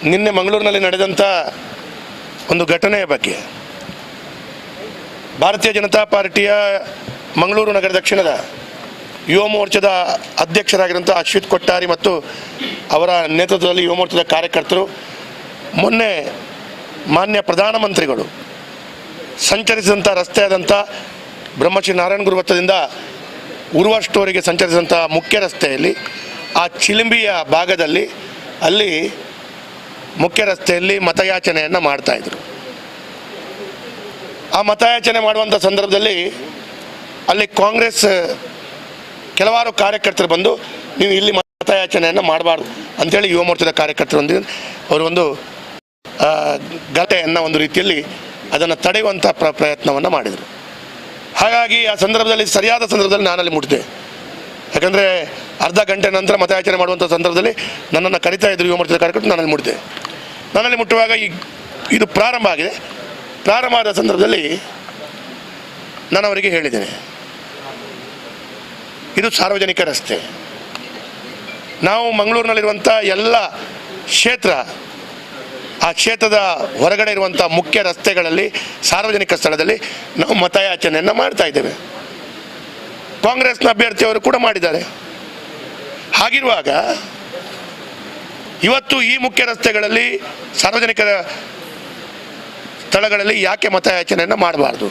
ನಿನ್ನೆ ಮಂಗಳೂರಿನಲ್ಲಿ ನಡೆದಂಥ ಒಂದು ಘಟನೆಯ ಬಗ್ಗೆ ಭಾರತೀಯ ಜನತಾ ಪಾರ್ಟಿಯ ಮಂಗಳೂರು ನಗರ ದಕ್ಷಿಣದ ಯುವ ಮೋರ್ಚಾದ ಅಧ್ಯಕ್ಷರಾಗಿರುವಂಥ ಅಶ್ವಿತ್ ಕೊಟ್ಟಾರಿ ಮತ್ತು ಅವರ ನೇತೃತ್ವದಲ್ಲಿ ಯುವ ಮೋರ್ಚಾದ ಕಾರ್ಯಕರ್ತರು ಮೊನ್ನೆ ಮಾನ್ಯ ಪ್ರಧಾನಮಂತ್ರಿಗಳು ಸಂಚರಿಸಿದಂಥ ರಸ್ತೆಯಾದಂಥ ಬ್ರಹ್ಮಶ್ರೀ ನಾರಾಯಣ ಗುರು ವೃತ್ತದಿಂದ ಉರ್ವ ಸ್ಟೋರಿಗೆ ಸಂಚರಿಸಿದಂಥ ಮುಖ್ಯ ರಸ್ತೆಯಲ್ಲಿ ಆ ಚಿಲಿಂಬಿಯ ಭಾಗದಲ್ಲಿ ಅಲ್ಲಿ ಮುಖ್ಯ ರಸ್ತೆಯಲ್ಲಿ ಮತಯಾಚನೆಯನ್ನು ಮಾಡ್ತಾಯಿದ್ರು. ಆ ಮತಯಾಚನೆ ಮಾಡುವಂಥ ಸಂದರ್ಭದಲ್ಲಿ ಅಲ್ಲಿ ಕಾಂಗ್ರೆಸ್ ಕೆಲವಾರು ಕಾರ್ಯಕರ್ತರು ಬಂದು ನೀವು ಇಲ್ಲಿ ಮತಯಾಚನೆಯನ್ನು ಮಾಡಬಾರ್ದು ಅಂಥೇಳಿ ಯುವ ಮೋರ್ಚಾದ ಕಾರ್ಯಕರ್ತರೊಂದಿಗೆ ಅವರು ಒಂದು ಗಲಾಟೆಯನ್ನು ಒಂದು ರೀತಿಯಲ್ಲಿ ಅದನ್ನು ತಡೆಯುವಂಥ ಪ್ರಯತ್ನವನ್ನು ಮಾಡಿದರು. ಹಾಗಾಗಿ ಆ ಸಂದರ್ಭದಲ್ಲಿ ಸರಿಯಾದ ಸಂದರ್ಭದಲ್ಲಿ ನಾನಲ್ಲಿ ಮುಟ್ಟಿದೆ. ಯಾಕಂದರೆ ಅರ್ಧ ಗಂಟೆ ನಂತರ ಮತಯಾಚನೆ ಮಾಡುವಂಥ ಸಂದರ್ಭದಲ್ಲಿ ನನ್ನನ್ನು ಕರಿತಾ ಇದ್ದರು ಯುವ ಮೋರ್ಚಾದ ಕಾರ್ಯಕರ್ತರು. ನಾನಲ್ಲಿ ಮುಟ್ಟಿದೆ. ನನ್ನಲ್ಲಿ ಮುಟ್ಟುವಾಗ ಇದು ಪ್ರಾರಂಭ ಆಗಿದೆ. ಪ್ರಾರಂಭ ಆದ ಸಂದರ್ಭದಲ್ಲಿ ನಾನು ಅವರಿಗೆ ಹೇಳಿದ್ದೇನೆ, ಇದು ಸಾರ್ವಜನಿಕ ರಸ್ತೆ. ನಾವು ಮಂಗಳೂರಿನಲ್ಲಿರುವಂಥ ಎಲ್ಲ ಕ್ಷೇತ್ರ, ಆ ಕ್ಷೇತ್ರದ ಹೊರಗಡೆ ಇರುವಂಥ ಮುಖ್ಯ ರಸ್ತೆಗಳಲ್ಲಿ ಸಾರ್ವಜನಿಕ ಸ್ಥಳದಲ್ಲಿ ನಾವು ಮತಯಾಚನೆಯನ್ನು ಮಾಡ್ತಾ ಇದ್ದೇವೆ. ಕಾಂಗ್ರೆಸ್ನ ಅಭ್ಯರ್ಥಿಯವರು ಕೂಡ ಮಾಡಿದ್ದಾರೆ. ಹಾಗಿರುವಾಗ ಇವತ್ತು ಈ ಮುಖ್ಯ ರಸ್ತೆಗಳಲ್ಲಿ ಸಾರ್ವಜನಿಕ ಸ್ಥಳಗಳಲ್ಲಿ ಯಾಕೆ ಮತಯಾಚನೆಯನ್ನು ಮಾಡಬಾರ್ದು?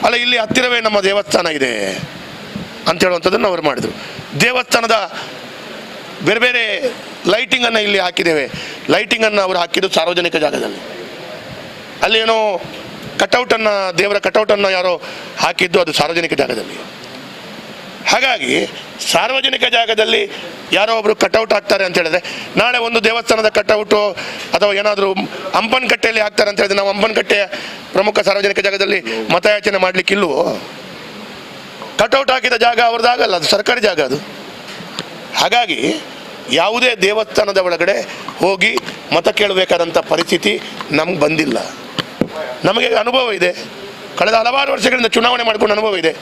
ಅಲ್ಲ, ಇಲ್ಲಿ ಹತ್ತಿರವೇ ನಮ್ಮ ದೇವಸ್ಥಾನ ಇದೆ ಅಂತ ಹೇಳುವಂಥದ್ದನ್ನು ಅವರು ಮಾಡಿದರು. ದೇವಸ್ಥಾನದ ಬೇರೆ ಬೇರೆ ಲೈಟಿಂಗನ್ನು ಇಲ್ಲಿ ಹಾಕಿದ್ದೇವೆ. ಲೈಟಿಂಗನ್ನು ಅವರು ಹಾಕಿದ್ದು ಸಾರ್ವಜನಿಕ ಜಾಗದಲ್ಲಿ. ಅಲ್ಲೇನೋ ಕಟೌಟನ್ನು, ದೇವರ ಕಟೌಟನ್ನು ಯಾರೋ ಹಾಕಿದ್ದು ಅದು ಸಾರ್ವಜನಿಕ ಜಾಗದಲ್ಲಿ. ಹಾಗಾಗಿ ಸಾರ್ವಜನಿಕ ಜಾಗದಲ್ಲಿ ಯಾರೋ ಒಬ್ಬರು ಕಟೌಟ್ ಹಾಕ್ತಾರೆ ಅಂತ ಹೇಳಿದ್ರೆ, ನಾಳೆ ಒಂದು ದೇವಸ್ಥಾನದ ಕಟೌಟು ಅಥವಾ ಏನಾದರೂ ಅಂಪನಕಟ್ಟೆಯಲ್ಲಿ ಹಾಕ್ತಾರೆ ಅಂತ ಹೇಳಿದ್ರೆ ನಾವು ಅಂಪನಕಟ್ಟೆಯ ಪ್ರಮುಖ ಸಾರ್ವಜನಿಕ ಜಾಗದಲ್ಲಿ ಮತಯಾಚನೆ ಮಾಡಲಿಕ್ಕಿಲ್ವೋ? ಕಟೌಟ್ ಹಾಕಿದ ಜಾಗ ಅವ್ರದ್ದಾಗಲ್ಲ, ಅದು ಸರ್ಕಾರಿ ಜಾಗ ಅದು. ಹಾಗಾಗಿ ಯಾವುದೇ ದೇವಸ್ಥಾನದ ಒಳಗಡೆ ಹೋಗಿ ಮತ ಕೇಳಬೇಕಾದಂಥ ಪರಿಸ್ಥಿತಿ ನಮ್ಗೆ ಬಂದಿಲ್ಲ. ನಮಗೆ ಅನುಭವ ಇದೆ, ಕಳೆದ ಹಲವಾರು ವರ್ಷಗಳಿಂದ ಚುನಾವಣೆ ಮಾಡಿಕೊಂಡು ಅನುಭವ ಇದೆ.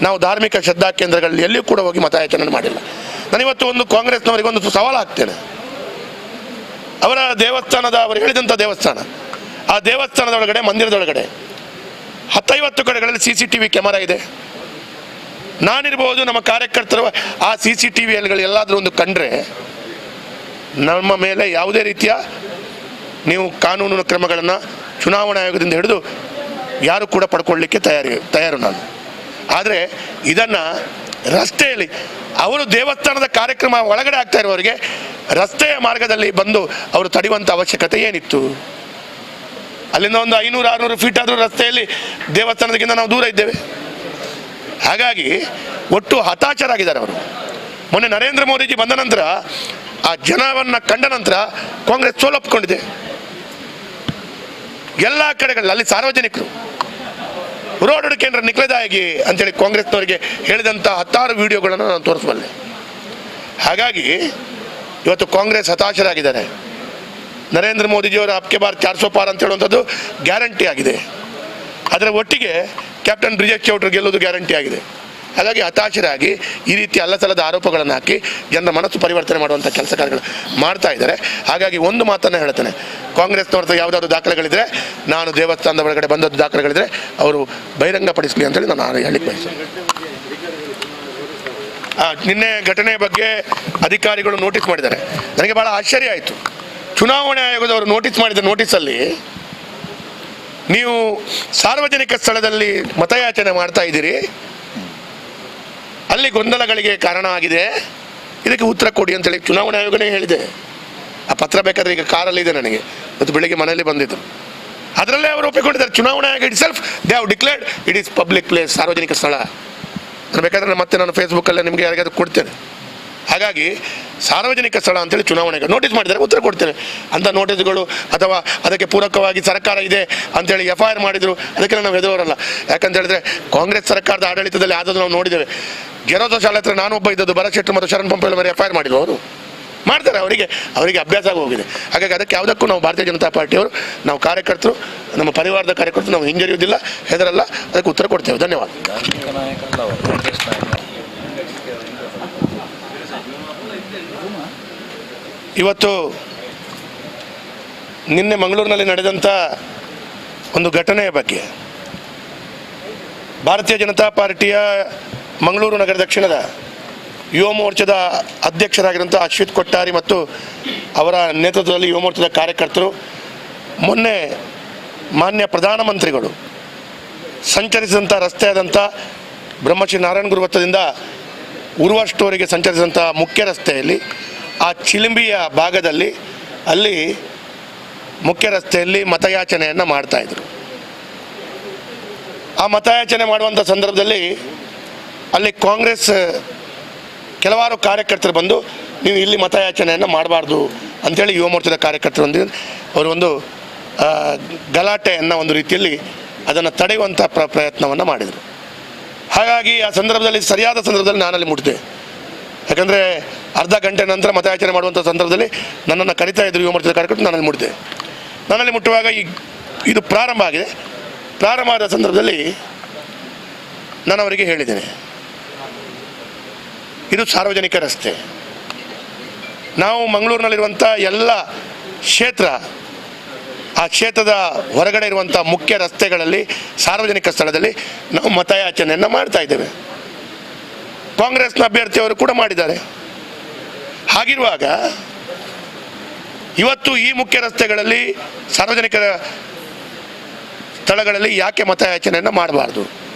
ನಾವು ಧಾರ್ಮಿಕ ಶ್ರದ್ಧಾ ಕೇಂದ್ರಗಳಲ್ಲಿ ಎಲ್ಲಿಯೂ ಕೂಡ ಹೋಗಿ ಮತಯಾಚನೆ ಮಾಡಿಲ್ಲ. ನಾನಿವತ್ತು ಒಂದು ಕಾಂಗ್ರೆಸ್ನವರಿಗೆ ಒಂದು ಸವಾಲು ಹಾಕ್ತೇನೆ. ಅವರ ದೇವಸ್ಥಾನದ, ಅವರು ಹೇಳಿದಂಥ ದೇವಸ್ಥಾನ, ಆ ದೇವಸ್ಥಾನದ ಒಳಗಡೆ, ಮಂದಿರದೊಳಗಡೆ 10-50 ಕಡೆಗಳಲ್ಲಿ CCTV ಕ್ಯಾಮರಾ ಇದೆ. ನಾನಿರ್ಬೋದು, ನಮ್ಮ ಕಾರ್ಯಕರ್ತರು ಆ CCTVಗಳು ಎಲ್ಲಾದರೂ ಒಂದು ಕಂಡ್ರೆ ನಮ್ಮ ಮೇಲೆ ಯಾವುದೇ ರೀತಿಯ ನೀವು ಕಾನೂನು ಕ್ರಮಗಳನ್ನು ಚುನಾವಣಾ ಆಯೋಗದಿಂದ ಹಿಡಿದು ಯಾರು ಕೂಡ ಪಡ್ಕೊಳ್ಳಿಕ್ಕೆ ತಯಾರು ನಾನು. ಆದರೆ ಇದನ್ನು ರಸ್ತೆಯಲ್ಲಿ ಅವರು ದೇವಸ್ಥಾನದ ಕಾರ್ಯಕ್ರಮ ಒಳಗಡೆ ಆಗ್ತಾ ಇರುವವರಿಗೆ ರಸ್ತೆಯ ಮಾರ್ಗದಲ್ಲಿ ಬಂದು ಅವರು ತಡೆಯುವಂಥ ಅವಶ್ಯಕತೆ ಏನಿತ್ತು? ಅಲ್ಲಿಂದ ಒಂದು 500-600 ಫೀಟ್ ಆದರೂ ರಸ್ತೆಯಲ್ಲಿ ದೇವಸ್ಥಾನದಕ್ಕಿಂತ ನಾವು ದೂರ ಇದ್ದೇವೆ. ಹಾಗಾಗಿ ಒಟ್ಟು ಹತಾಶರಾಗಿದ್ದಾರೆ ಅವರು. ಮೊನ್ನೆ ನರೇಂದ್ರ ಮೋದಿಜಿ ಬಂದ ನಂತರ, ಆ ಜನವನ್ನು ಕಂಡ ನಂತರ ಕಾಂಗ್ರೆಸ್ ಸೋಲೊಪ್ಪಿಕೊಂಡಿದೆ. ಎಲ್ಲ ಕಡೆಗಳಲ್ಲಿ ಅಲ್ಲಿ ಸಾರ್ವಜನಿಕರು ರೋಡ್ ಕೇಂದ್ರ ನಿಖಲದಾಗಿ ಅಂತೇಳಿ ಕಾಂಗ್ರೆಸ್ನವರಿಗೆ ಹೇಳಿದಂಥ 10 ವಿಡಿಯೋಗಳನ್ನು ನಾನು ತೋರಿಸಬಲ್ಲೆ. ಹಾಗಾಗಿ ಇವತ್ತು ಕಾಂಗ್ರೆಸ್ ಹತಾಶರಾಗಿದ್ದಾರೆ. ನರೇಂದ್ರ ಮೋದಿಜಿಯವರ ಅಬ್ಕೆ ಬಾರ್ 400 ಪಾರ್ ಅಂತ ಹೇಳುವಂಥದ್ದು ಗ್ಯಾರಂಟಿ ಆಗಿದೆ. ಅದರ ಒಟ್ಟಿಗೆ ಕ್ಯಾಪ್ಟನ್ ಬ್ರಿಜೇಶ್ ಚೌಟ್ರು ಗೆಲ್ಲೋದು ಗ್ಯಾರಂಟಿ ಆಗಿದೆ. ಹಾಗಾಗಿ ಹತಾಶರಾಗಿ ಈ ರೀತಿ ಅಲ್ಲಸಲ್ಲದ ಆರೋಪಗಳನ್ನು ಹಾಕಿ ಜನರ ಮನಸ್ಸು ಪರಿವರ್ತನೆ ಮಾಡುವಂಥ ಕೆಲಸ ಕಾರ್ಯಗಳು ಮಾಡ್ತಾ ಇದ್ದಾರೆ. ಹಾಗಾಗಿ ಒಂದು ಮಾತನ್ನು ಹೇಳ್ತೇನೆ, ಕಾಂಗ್ರೆಸ್ನವ್ರದ್ದು ಯಾವುದಾದ್ರು ದಾಖಲೆಗಳಿದ್ರೆ, ನಾನು ದೇವಸ್ಥಾನದ ಒಳಗಡೆ ಬಂದದ್ದು ದಾಖಲೆಗಳಿದ್ರೆ ಅವರು ಬಹಿರಂಗಪಡಿಸಲಿ ಅಂತೇಳಿ ನಾನು ಹೇಳಲಿಕ್ಕೆ ಬಯಸ್ತೇನೆ. ನಿನ್ನೆ ಘಟನೆಯ ಬಗ್ಗೆ ಅಧಿಕಾರಿಗಳು ನೋಟಿಸ್ ಮಾಡಿದ್ದಾರೆ. ನನಗೆ ಭಾಳ ಆಶ್ಚರ್ಯ ಆಯಿತು. ಚುನಾವಣಾ ಆಯೋಗದವರು ನೋಟಿಸ್ ಮಾಡಿದ ನೋಟಿಸಲ್ಲಿ ನೀವು ಸಾರ್ವಜನಿಕ ಸ್ಥಳದಲ್ಲಿ ಮತಯಾಚನೆ ಮಾಡ್ತಾ ಇದ್ದೀರಿ, ಅಲ್ಲಿ ಗೊಂದಲಗಳಿಗೆ ಕಾರಣ ಆಗಿದೆ, ಇದಕ್ಕೆ ಉತ್ತರ ಕೊಡಿ ಅಂತೇಳಿ ಚುನಾವಣಾ ಆಯೋಗನೇ ಹೇಳಿದೆ. ಆ ಪತ್ರ ಬೇಕಾದರೆ ಈಗ ಕಾರಲ್ಲಿದೆ ನನಗೆ, ಇವತ್ತು ಬೆಳಿಗ್ಗೆ ಮನೆಯಲ್ಲಿ ಬಂದಿದ್ದು. ಅದರಲ್ಲೇ ಅವರು ಒಪ್ಪಿಕೊಂಡಿದ್ದಾರೆ. ಚುನಾವಣಾ ಆಯೋಗ it self they have declared it is public place, ಸಾರ್ವಜನಿಕ ಸ್ಥಳ. ನಾನು ಬೇಕಾದರೆ ಮತ್ತೆ ನಾನು ಫೇಸ್ಬುಕ್ಕಲ್ಲೇ ನಿಮಗೆ ಯಾರಿಗಾದ್ರೂ ಕೊಡ್ತೇನೆ. ಹಾಗಾಗಿ ಸಾರ್ವಜನಿಕ ಸ್ಥಳ ಅಂತೇಳಿ ಚುನಾವಣೆಗೆ ನೋಟಿಸ್ ಮಾಡಿದ್ದಾರೆ, ಉತ್ತರ ಕೊಡ್ತೇನೆ. ಅಂಥ ನೋಟಿಸ್ಗಳು ಅಥವಾ ಅದಕ್ಕೆ ಪೂರಕವಾಗಿ ಸರ್ಕಾರ ಇದೆ ಅಂಥೇಳಿ FIR ಮಾಡಿದರು, ಅದಕ್ಕೆಲ್ಲ ನಾವು ಎದುರಲ್ಲ. ಯಾಕಂತ ಹೇಳಿದ್ರೆ ಕಾಂಗ್ರೆಸ್ ಸರ್ಕಾರದ ಆಡಳಿತದಲ್ಲಿ ಆದದ್ದು ನಾವು ನೋಡಿದ್ದೇವೆ. ಗೆರೋದ ಶಾಲೆ ಹತ್ರ ನಾನು ಒಬ್ಬ ಇದ್ದದ್ದು, ಭರತ್ ಶೆಟ್ಟಿ ಮತ್ತು ಶರಣ್ ಪಂಪೇಲ್ ಮೇಲೆ FIR ಮಾಡಿದ್ರು. ಅವರು ಮಾಡ್ತಾರೆ, ಅವರಿಗೆ ಅಭ್ಯಾಸ ಆಗಿ ಹೋಗಿದೆ. ಹಾಗಾಗಿ ಅದಕ್ಕೆ ಯಾವುದಕ್ಕೂ ನಾವು ಭಾರತೀಯ ಜನತಾ ಪಾರ್ಟಿಯವರು, ನಾವು ಕಾರ್ಯಕರ್ತರು, ನಮ್ಮ ಪರಿವಾರದ ಕಾರ್ಯಕರ್ತರು ನಾವು ಹಿಂಜರಿಯುವುದಿಲ್ಲ, ಹೆದರಲ್ಲ, ಅದಕ್ಕೆ ಉತ್ತರ ಕೊಡ್ತೇವೆ. ಧನ್ಯವಾದ. ಇವತ್ತು ನಿನ್ನೆ ಮಂಗಳೂರಿನಲ್ಲಿ ನಡೆದಂಥ ಒಂದು ಘಟನೆಯ ಬಗ್ಗೆ ಭಾರತೀಯ ಜನತಾ ಪಾರ್ಟಿಯ ಮಂಗಳೂರು ನಗರ ದಕ್ಷಿಣದ ಯುವ ಮೋರ್ಚಾದ ಅಧ್ಯಕ್ಷರಾಗಿರುವಂಥ ಅಶ್ವಿತ್ ಕೊಟ್ಟಾರಿ ಮತ್ತು ಅವರ ನೇತೃತ್ವದಲ್ಲಿ ಯುವ ಮೋರ್ಚಾದ ಕಾರ್ಯಕರ್ತರು ಮೊನ್ನೆ ಮಾನ್ಯ ಪ್ರಧಾನಮಂತ್ರಿಗಳು ಸಂಚರಿಸಿದಂಥ ರಸ್ತೆಯಾದಂಥ ಬ್ರಹ್ಮಶ್ರೀ ನಾರಾಯಣಗುರು ವೃತ್ತದಿಂದ ಉರುವ ಸ್ಟೋರಿಗೆ ಸಂಚರಿಸಿದಂಥ ಮುಖ್ಯ ರಸ್ತೆಯಲ್ಲಿ ಆ ಚಿಲಿಂಬಿಯ ಭಾಗದಲ್ಲಿ ಅಲ್ಲಿ ಮುಖ್ಯ ರಸ್ತೆಯಲ್ಲಿ ಮತಯಾಚನೆಯನ್ನು ಮಾಡ್ತಾಯಿದ್ರು. ಆ ಮತಯಾಚನೆ ಮಾಡುವಂಥ ಸಂದರ್ಭದಲ್ಲಿ ಅಲ್ಲಿ ಕಾಂಗ್ರೆಸ್ ಕೆಲವಾರು ಕಾರ್ಯಕರ್ತರು ಬಂದು ನೀವು ಇಲ್ಲಿ ಮತಯಾಚನೆಯನ್ನು ಮಾಡಬಾರ್ದು ಅಂಥೇಳಿ ಯುವ ಮೋರ್ಚಾದ ಕಾರ್ಯಕರ್ತರು ಅವರು ಒಂದು ಗಲಾಟೆಯನ್ನು ಒಂದು ರೀತಿಯಲ್ಲಿ ಅದನ್ನು ತಡೆಯುವಂಥ ಪ್ರಯತ್ನವನ್ನು ಮಾಡಿದರು. ಹಾಗಾಗಿ ಆ ಸಂದರ್ಭದಲ್ಲಿ ಸರಿಯಾದ ಸಂದರ್ಭದಲ್ಲಿ ನಾನಲ್ಲಿ ಮುಟ್ಟಿದೆ. ಯಾಕಂದರೆ ಅರ್ಧ ಗಂಟೆ ನಂತರ ಮತಯಾಚನೆ ಮಾಡುವಂಥ ಸಂದರ್ಭದಲ್ಲಿ ನನ್ನನ್ನು ಕರಿತಾ ಇದ್ದರು ಯುವ ಮೋರ್ಚಾದ ಕಾರ್ಯಕರ್ತರು. ನಾನಲ್ಲಿ ಮುಟ್ಟಿದೆ. ನನ್ನಲ್ಲಿ ಮುಟ್ಟುವಾಗ ಇದು ಪ್ರಾರಂಭ ಆಗಿದೆ. ಪ್ರಾರಂಭ ಆದ ಸಂದರ್ಭದಲ್ಲಿ ನಾನು ಅವರಿಗೆ ಹೇಳಿದ್ದೇನೆ, ಇದು ಸಾರ್ವಜನಿಕ ರಸ್ತೆ. ನಾವು ಮಂಗಳೂರಿನಲ್ಲಿರುವಂಥ ಎಲ್ಲ ಕ್ಷೇತ್ರ, ಆ ಕ್ಷೇತ್ರದ ಹೊರಗಡೆ ಇರುವಂಥ ಮುಖ್ಯ ರಸ್ತೆಗಳಲ್ಲಿ ಸಾರ್ವಜನಿಕ ಸ್ಥಳದಲ್ಲಿ ನಾವು ಮತಯಾಚನೆಯನ್ನು ಮಾಡ್ತಾ ಇದ್ದೇವೆ. ಕಾಂಗ್ರೆಸ್ನ ಅಭ್ಯರ್ಥಿಯವರು ಕೂಡ ಮಾಡಿದ್ದಾರೆ. ಹಾಗಿರುವಾಗ ಇವತ್ತು ಈ ಮುಖ್ಯ ರಸ್ತೆಗಳಲ್ಲಿ ಸಾರ್ವಜನಿಕರ ಸ್ಥಳಗಳಲ್ಲಿ ಯಾಕೆ ಮತಯಾಚನೆಯನ್ನು ಮಾಡಬಾರ್ದು?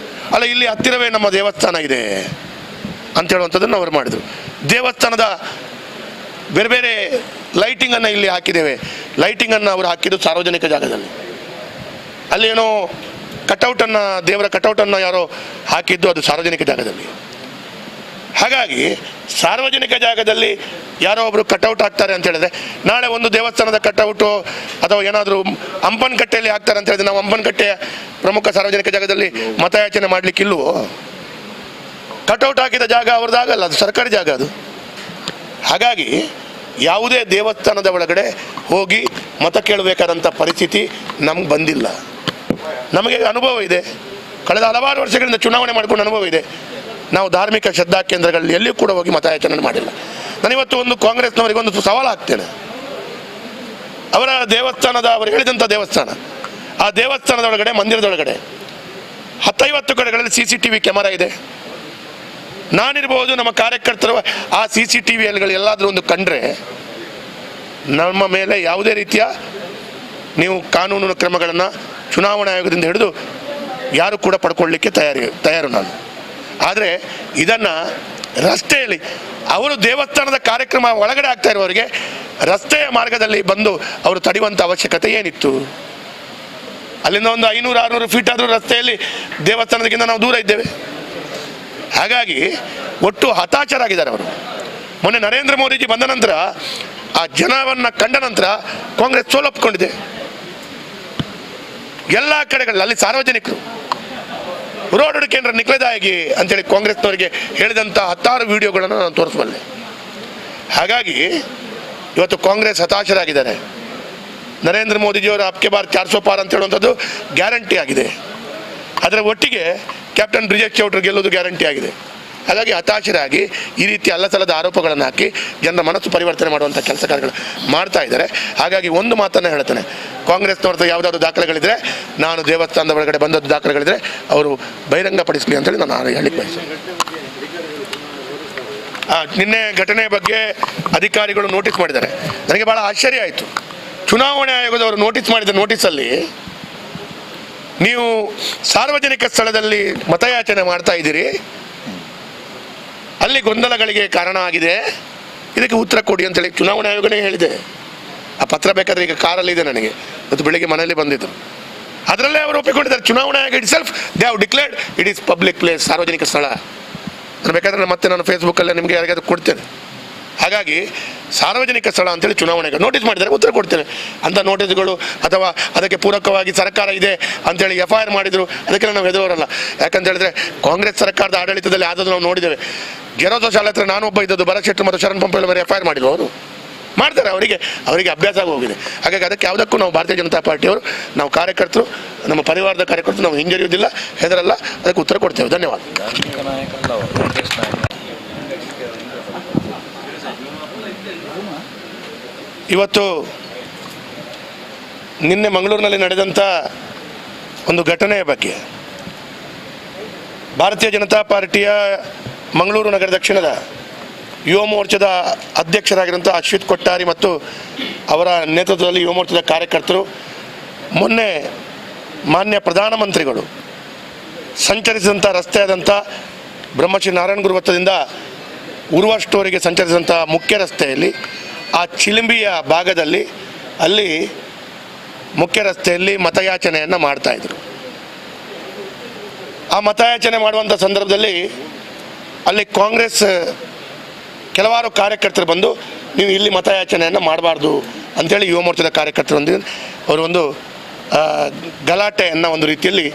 ಅಲ್ಲ, ಇಲ್ಲಿ ಹತ್ತಿರವೇ ನಮ್ಮ ದೇವಸ್ಥಾನ ಇದೆ ಅಂತ ಹೇಳುವಂಥದ್ದನ್ನು ಅವರು ಮಾಡಿದರು. ದೇವಸ್ಥಾನದ ಬೇರೆ ಬೇರೆ ಲೈಟಿಂಗನ್ನು ಇಲ್ಲಿ ಹಾಕಿದ್ದೇವೆ. ಲೈಟಿಂಗನ್ನು ಅವರು ಹಾಕಿದ್ದು ಸಾರ್ವಜನಿಕ ಜಾಗದಲ್ಲಿ. ಅಲ್ಲಿ ಏನೋ ಕಟೌಟನ್ನು, ದೇವರ ಕಟೌಟನ್ನು ಯಾರೋ ಹಾಕಿದ್ದು ಅದು ಸಾರ್ವಜನಿಕ ಜಾಗದಲ್ಲಿ. ಹಾಗಾಗಿ ಸಾರ್ವಜನಿಕ ಜಾಗದಲ್ಲಿ ಯಾರೋ ಒಬ್ಬರು ಕಟೌಟ್ ಹಾಕ್ತಾರೆ ಅಂತ ಹೇಳಿದ್ರೆ, ನಾಳೆ ಒಂದು ದೇವಸ್ಥಾನದ ಕಟೌಟು ಅಥವಾ ಏನಾದರೂ ಹಂಪನಕಟ್ಟೆಯಲ್ಲಿ ಹಾಕ್ತಾರೆ ಅಂತ ಹೇಳಿದ್ರೆ ನಾವು ಹಂಪನಕಟ್ಟೆಯ ಪ್ರಮುಖ ಸಾರ್ವಜನಿಕ ಜಾಗದಲ್ಲಿ ಮತಯಾಚನೆ ಮಾಡಲಿಕ್ಕಿಲ್ವೋ? ಕಟೌಟ್ ಹಾಕಿದ ಜಾಗ ಅವ್ರದ್ದಾಗಲ್ಲ, ಅದು ಸರ್ಕಾರಿ ಜಾಗ ಅದು. ಹಾಗಾಗಿ ಯಾವುದೇ ದೇವಸ್ಥಾನದ ಒಳಗಡೆ ಹೋಗಿ ಮತ ಕೇಳಬೇಕಾದಂಥ ಪರಿಸ್ಥಿತಿ ನಮ್ಗೆ ಬಂದಿಲ್ಲ. ನಮಗೆ ಅನುಭವ ಇದೆ, ಕಳೆದ ಹಲವಾರು ವರ್ಷಗಳಿಂದ ಚುನಾವಣೆ ಮಾಡಿಕೊಂಡು ಅನುಭವ ಇದೆ. ನಾವು ಧಾರ್ಮಿಕ ಶ್ರದ್ಧಾ ಕೇಂದ್ರಗಳಲ್ಲಿ ಎಲ್ಲಿಯೂ ಕೂಡ ಹೋಗಿ ಮತಯಾಚನೆ ಮಾಡಿಲ್ಲ. ನಾನಿವತ್ತು ಒಂದು ಕಾಂಗ್ರೆಸ್ನವರಿಗೊಂದು ಸವಾಲು ಹಾಕ್ತೇನೆ. ಅವರ ದೇವಸ್ಥಾನದ, ಅವರು ಹೇಳಿದಂಥ ದೇವಸ್ಥಾನ, ಆ ದೇವಸ್ಥಾನದ ಒಳಗಡೆ, ಮಂದಿರದೊಳಗಡೆ 10-50 ಕಡೆಗಳಲ್ಲಿ CCTV ಕ್ಯಾಮರಾ ಇದೆ. ನಾನಿರ್ಬೋದು, ನಮ್ಮ ಕಾರ್ಯಕರ್ತರು ಆ CCTVಗಳು ಎಲ್ಲಾದರೂ ಒಂದು ಕಂಡ್ರೆ ನಮ್ಮ ಮೇಲೆ ಯಾವುದೇ ರೀತಿಯ ನೀವು ಕಾನೂನು ಕ್ರಮಗಳನ್ನು ಚುನಾವಣಾ ಆಯೋಗದಿಂದ ಹಿಡಿದು ಯಾರು ಕೂಡ ಪಡ್ಕೊಳ್ಳಿಕ್ಕೆ ತಯಾರು ನಾನು. ಆದರೆ ಇದನ್ನು ರಸ್ತೆಯಲ್ಲಿ ಅವರು ದೇವಸ್ಥಾನದ ಕಾರ್ಯಕ್ರಮ ಒಳಗಡೆ ಆಗ್ತಾ ಇರುವವರಿಗೆ ರಸ್ತೆಯ ಮಾರ್ಗದಲ್ಲಿ ಬಂದು ಅವರು ತಡೆಯುವಂಥ ಅವಶ್ಯಕತೆ ಏನಿತ್ತು? ಅಲ್ಲಿಂದ ಒಂದು 500-600 ಫೀಟ್ ಆದರೂ ರಸ್ತೆಯಲ್ಲಿ ದೇವಸ್ಥಾನದಕ್ಕಿಂತ ನಾವು ದೂರ ಇದ್ದೇವೆ. ಹಾಗಾಗಿ ಒಟ್ಟು ಹತಾಶರಾಗಿದ್ದಾರೆ ಅವರು. ಮೊನ್ನೆ ನರೇಂದ್ರ ಮೋದಿಜಿ ಬಂದ ನಂತರ, ಆ ಜನವನ್ನು ಕಂಡ ನಂತರ ಕಾಂಗ್ರೆಸ್ ಸೋಲೊಪ್ಪಿಕೊಂಡಿದೆ ಎಲ್ಲ ಕಡೆಗಳಲ್ಲಿ. ಅಲ್ಲಿ ಸಾರ್ವಜನಿಕರು ರೋಡ್ ಕೇಂದ್ರ ನಿಕ್ಲೆದಾಗಿ ಅಂತೇಳಿ ಕಾಂಗ್ರೆಸ್ನವರಿಗೆ ಹೇಳಿದಂಥ 10 ವಿಡಿಯೋಗಳನ್ನು ನಾನು ತೋರಿಸಬಲ್ಲೆ. ಹಾಗಾಗಿ ಇವತ್ತು ಕಾಂಗ್ರೆಸ್ ಹತಾಶರಾಗಿದ್ದಾರೆ. ನರೇಂದ್ರ ಮೋದಿಜಿಯವರ ಅಬ್ಕೆ ಬಾರ್ 400 ಪಾರ್ ಅಂತ ಹೇಳುವಂಥದ್ದು ಗ್ಯಾರಂಟಿ ಆಗಿದೆ. ಅದರ ಒಟ್ಟಿಗೆ ಕ್ಯಾಪ್ಟನ್ ಬ್ರಿಜೇಶ್ ಚೌಟ್ರು ಗೆಲ್ಲೋದು ಗ್ಯಾರಂಟಿ ಆಗಿದೆ. ಹಾಗಾಗಿ ಹತಾಶರಾಗಿ ಈ ರೀತಿ ಅಲ್ಲಸಲ್ಲದ ಆರೋಪಗಳನ್ನು ಹಾಕಿ ಜನರ ಮನಸ್ಸು ಪರಿವರ್ತನೆ ಮಾಡುವಂಥ ಕೆಲಸ ಕಾರ್ಯಗಳು ಮಾಡ್ತಾ ಇದ್ದಾರೆ. ಹಾಗಾಗಿ ಒಂದು ಮಾತನ್ನು ಹೇಳ್ತಾನೆ, ಕಾಂಗ್ರೆಸ್ನವ್ರದ್ದು ಯಾವುದಾದ್ರು ದಾಖಲೆಗಳಿದ್ರೆ, ನಾನು ದೇವಸ್ಥಾನದ ಒಳಗಡೆ ಬಂದದ್ದು ದಾಖಲೆಗಳಿದ್ರೆ ಅವರು ಬಹಿರಂಗಪಡಿಸಲಿ ಅಂತೇಳಿ ನಾನು ಹೇಳಿಕ್ಕೆ ಬಯಸ್ತೇನೆ. ನಿನ್ನೆ ಘಟನೆಯ ಬಗ್ಗೆ ಅಧಿಕಾರಿಗಳು ನೋಟಿಸ್ ಮಾಡಿದ್ದಾರೆ. ನನಗೆ ಭಾಳ ಆಶ್ಚರ್ಯ ಆಯಿತು. ಚುನಾವಣಾ ಆಯೋಗದವರು ನೋಟಿಸ್ ಮಾಡಿದ ನೋಟಿಸಲ್ಲಿ ನೀವು ಸಾರ್ವಜನಿಕ ಸ್ಥಳದಲ್ಲಿ ಮತಯಾಚನೆ ಮಾಡ್ತಾ ಇದ್ದೀರಿ, ಅಲ್ಲಿ ಗೊಂದಲಗಳಿಗೆ ಕಾರಣ ಆಗಿದೆ, ಇದಕ್ಕೆ ಉತ್ತರ ಕೊಡಿ ಅಂತೇಳಿ ಚುನಾವಣಾ ಆಯೋಗನೇ ಹೇಳಿದೆ. ಆ ಪತ್ರ ಬೇಕಾದರೆ ಈಗ ಕಾರಲ್ಲಿದೆ ನನಗೆ, ಇವತ್ತು ಬೆಳಿಗ್ಗೆ ಮನೆಯಲ್ಲಿ ಬಂದಿದ್ದರು. ಅದರಲ್ಲೇ ಅವರು ಒಪ್ಪಿಕೊಂಡಿದ್ದಾರೆ. ಚುನಾವಣಾ ಆಯೋಗ it self they have declared it is public place, ಸಾರ್ವಜನಿಕ ಸ್ಥಳ. ನಾನು ಬೇಕಾದರೆ ಮತ್ತೆ ನಾನು ಫೇಸ್ಬುಕ್ಕಲ್ಲೇ ನಿಮಗೆ ಯಾರಿಗಾದ್ರು ಕೊಡ್ತೇನೆ. ಹಾಗಾಗಿ ಸಾರ್ವಜನಿಕ ಸ್ಥಳ ಅಂತೇಳಿ ಚುನಾವಣೆಗೆ ನೋಟಿಸ್ ಮಾಡಿದರೆ ಉತ್ತರ ಕೊಡ್ತೇನೆ. ಅಂಥ ನೋಟಿಸ್ಗಳು ಅಥವಾ ಅದಕ್ಕೆ ಪೂರಕವಾಗಿ ಸರ್ಕಾರ ಇದೆ ಅಂತೇಳಿ FIR ಮಾಡಿದರು, ಅದಕ್ಕೆಲ್ಲ ನಾವು ಹೆದರೋರಲ್ಲ. ಯಾಕಂತ ಹೇಳಿದ್ರೆ ಕಾಂಗ್ರೆಸ್ ಸರ್ಕಾರದ ಆಡಳಿತದಲ್ಲಿ ಆದದ್ದು ನಾವು ನೋಡಿದ್ದೇವೆ. ಗೆರೋದೋ ಶಾಲೆ ಹತ್ರ ನಾನೊಬ್ಬ ಇದ್ದದ್ದು, ಭರತ್ ಶೆಟ್ಟರ್ ಮತ್ತು ಶರಣ್ ಪಂಪೇಲ್ ಅವರು FIR ಮಾಡಿಲ್ಲ. ಅವರು ಮಾಡ್ತಾರೆ, ಅವರಿಗೆ ಅಭ್ಯಾಸ ಆಗಿ ಹೋಗಿದೆ. ಹಾಗಾಗಿ ಅದಕ್ಕೆ ಯಾವುದಕ್ಕೂ ನಾವು ಭಾರತೀಯ ಜನತಾ ಪಾರ್ಟಿಯವರು, ನಾವು ಕಾರ್ಯಕರ್ತರು, ನಮ್ಮ ಪರಿವಾರದ ಕಾರ್ಯಕರ್ತರು ನಾವು ಹಿಂಜರಿಯುವುದಿಲ್ಲ, ಹೆದರಲ್ಲ, ಅದಕ್ಕೆ ಉತ್ತರ ಕೊಡ್ತೇವೆ. ಧನ್ಯವಾದ. ಇವತ್ತು ನಿನ್ನೆ ಮಂಗಳೂರಿನಲ್ಲಿ ನಡೆದಂಥ ಒಂದು ಘಟನೆಯ ಬಗ್ಗೆ ಭಾರತೀಯ ಜನತಾ ಪಾರ್ಟಿಯ ಮಂಗಳೂರು ನಗರ ದಕ್ಷಿಣದ ಯುವ ಮೋರ್ಚಾದ ಅಧ್ಯಕ್ಷರಾಗಿರುವಂಥ ಅಶ್ವಿತ್ ಕೊಟ್ಟಾರಿ ಮತ್ತು ಅವರ ನೇತೃತ್ವದಲ್ಲಿ ಯುವ ಮೋರ್ಚಾದ ಕಾರ್ಯಕರ್ತರು ಮೊನ್ನೆ ಮಾನ್ಯ ಪ್ರಧಾನಮಂತ್ರಿಗಳು ಸಂಚರಿಸಿದಂಥ ರಸ್ತೆಯಾದಂಥ ಬ್ರಹ್ಮಶ್ರೀ ನಾರಾಯಣಗುರು ವೃತ್ತದಿಂದ ಉರ್ವ ಸ್ಟೋರಿಗೆ ಸಂಚರಿಸಿದಂಥ ಮುಖ್ಯ ರಸ್ತೆಯಲ್ಲಿ ಆ ಚಿಲಿಂಬಿಯ ಭಾಗದಲ್ಲಿ ಅಲ್ಲಿ ಮುಖ್ಯ ರಸ್ತೆಯಲ್ಲಿ ಮತಯಾಚನೆಯನ್ನು ಮಾಡ್ತಾಯಿದ್ರು. ಆ ಮತಯಾಚನೆ ಮಾಡುವಂಥ ಸಂದರ್ಭದಲ್ಲಿ ಅಲ್ಲಿ ಕಾಂಗ್ರೆಸ್ ಕೆಲವಾರು ಕಾರ್ಯಕರ್ತರು ಬಂದು ನೀವು ಇಲ್ಲಿ ಮತಯಾಚನೆಯನ್ನು ಮಾಡಬಾರ್ದು ಅಂಥೇಳಿ ಯುವ ಮೋರ್ಚಾದ ಕಾರ್ಯಕರ್ತರೊಂದಿಗೆ ಅವರು ಒಂದು ಗಲಾಟೆಯನ್ನು ಒಂದು ರೀತಿಯಲ್ಲಿ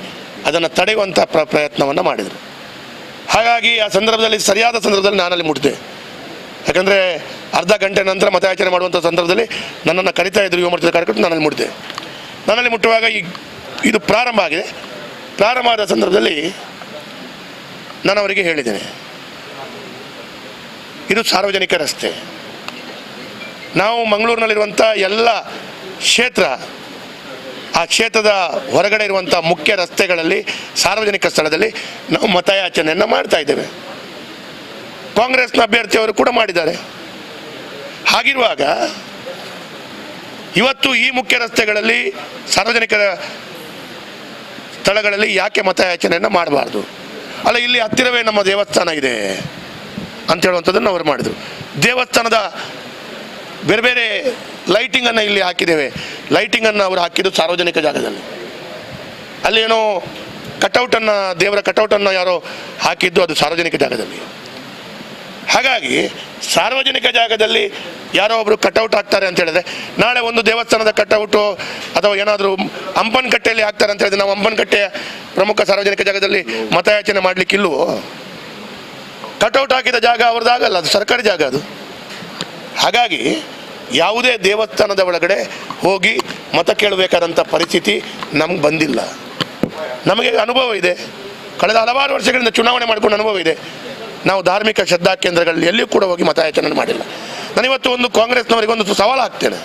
ಅದನ್ನು ತಡೆಯುವಂಥ ಪ್ರಯತ್ನವನ್ನು ಮಾಡಿದರು. ಹಾಗಾಗಿ ಆ ಸಂದರ್ಭದಲ್ಲಿ ಸರಿಯಾದ ಸಂದರ್ಭದಲ್ಲಿ ನಾನಲ್ಲಿ ಮುಟ್ಟಿದೆ. ಯಾಕಂದರೆ ಅರ್ಧ ಗಂಟೆ ನಂತರ ಮತಯಾಚನೆ ಮಾಡುವಂಥ ಸಂದರ್ಭದಲ್ಲಿ ನನ್ನನ್ನು ಕರಿತಾ ಇದ್ದರು ಯುವ ಮೋರ್ಚಾದ ಕಾರ್ಯಕರ್ತರು. ನನ್ನಲ್ಲಿ ಮುಟ್ಟಿದೆ. ನನ್ನಲ್ಲಿ ಮುಟ್ಟುವಾಗ ಇದು ಪ್ರಾರಂಭ ಆಗಿದೆ. ಪ್ರಾರಂಭ ಆದ ಸಂದರ್ಭದಲ್ಲಿ ನಾನು ಅವರಿಗೆ ಹೇಳಿದ್ದೇನೆ, ಇದು ಸಾರ್ವಜನಿಕ ರಸ್ತೆ. ನಾವು ಮಂಗಳೂರಿನಲ್ಲಿರುವಂಥ ಎಲ್ಲ ಕ್ಷೇತ್ರ, ಆ ಕ್ಷೇತ್ರದ ಹೊರಗಡೆ ಇರುವಂಥ ಮುಖ್ಯ ರಸ್ತೆಗಳಲ್ಲಿ ಸಾರ್ವಜನಿಕ ಸ್ಥಳದಲ್ಲಿ ನಾವು ಮತಯಾಚನೆಯನ್ನು ಮಾಡ್ತಾ ಇದ್ದೇವೆ. ಕಾಂಗ್ರೆಸ್ನ ಅಭ್ಯರ್ಥಿಯವರು ಕೂಡ ಮಾಡಿದ್ದಾರೆ. ಹಾಗಿರುವಾಗ ಇವತ್ತು ಈ ಮುಖ್ಯ ರಸ್ತೆಗಳಲ್ಲಿ ಸಾರ್ವಜನಿಕ ಸ್ಥಳಗಳಲ್ಲಿ ಯಾಕೆ ಮತಯಾಚನೆಯನ್ನು ಮಾಡಬಾರ್ದು? ಅಲ್ಲ, ಇಲ್ಲಿ ಹತ್ತಿರವೇ ನಮ್ಮ ದೇವಸ್ಥಾನ ಇದೆ ಅಂತ ಹೇಳುವಂಥದ್ದನ್ನು ಅವರು ಮಾಡಿದರು. ದೇವಸ್ಥಾನದ ಬೇರೆ ಬೇರೆ ಲೈಟಿಂಗನ್ನು ಇಲ್ಲಿ ಹಾಕಿದ್ದೇವೆ. ಲೈಟಿಂಗನ್ನು ಅವರು ಹಾಕಿದ್ದು ಸಾರ್ವಜನಿಕ ಜಾಗದಲ್ಲಿ. ಅಲ್ಲೇನೋ ಕಟೌಟನ್ನು, ದೇವರ ಕಟೌಟನ್ನು ಯಾರೋ ಹಾಕಿದ್ದು ಅದು ಸಾರ್ವಜನಿಕ ಜಾಗದಲ್ಲಿ. ಹಾಗಾಗಿ ಸಾರ್ವಜನಿಕ ಜಾಗದಲ್ಲಿ ಯಾರೋ ಒಬ್ಬರು ಕಟೌಟ್ ಹಾಕ್ತಾರೆ ಅಂತ ಹೇಳಿದ್ರೆ, ನಾಳೆ ಒಂದು ದೇವಸ್ಥಾನದ ಕಟೌಟು ಅಥವಾ ಏನಾದರೂ ಹಂಪನಕಟ್ಟೆಯಲ್ಲಿ ಹಾಕ್ತಾರೆ ಅಂತ ಹೇಳಿದ್ರೆ ನಾವು ಹಂಪನಕಟ್ಟೆಯ ಪ್ರಮುಖ ಸಾರ್ವಜನಿಕ ಜಾಗದಲ್ಲಿ ಮತಯಾಚನೆ ಮಾಡಲಿಕ್ಕಿಲ್ವೋ? ಕಟೌಟ್ ಹಾಕಿದ ಜಾಗ ಅವ್ರದ್ದಾಗಲ್ಲ, ಅದು ಸರ್ಕಾರಿ ಜಾಗ ಅದು. ಹಾಗಾಗಿ ಯಾವುದೇ ದೇವಸ್ಥಾನದ ಒಳಗಡೆ ಹೋಗಿ ಮತ ಕೇಳಬೇಕಾದಂಥ ಪರಿಸ್ಥಿತಿ ನಮ್ಗೆ ಬಂದಿಲ್ಲ. ನಮಗೆ ಅನುಭವ ಇದೆ. ಕಳೆದ ಹಲವಾರು ವರ್ಷಗಳಿಂದ ಚುನಾವಣೆ ಮಾಡಿಕೊಂಡು ಅನುಭವ ಇದೆ. ನಾವು ಧಾರ್ಮಿಕ ಶ್ರದ್ಧಾ ಕೇಂದ್ರಗಳಲ್ಲಿ ಎಲ್ಲಿಯೂ ಕೂಡ ಹೋಗಿ ಮತಯಾಚನೆ ಮಾಡಿಲ್ಲ. ನಾನಿವತ್ತು ಒಂದು ಕಾಂಗ್ರೆಸ್ನವರಿಗೆ ಒಂದು ಸವಾಲು ಹಾಕ್ತೇನೆ.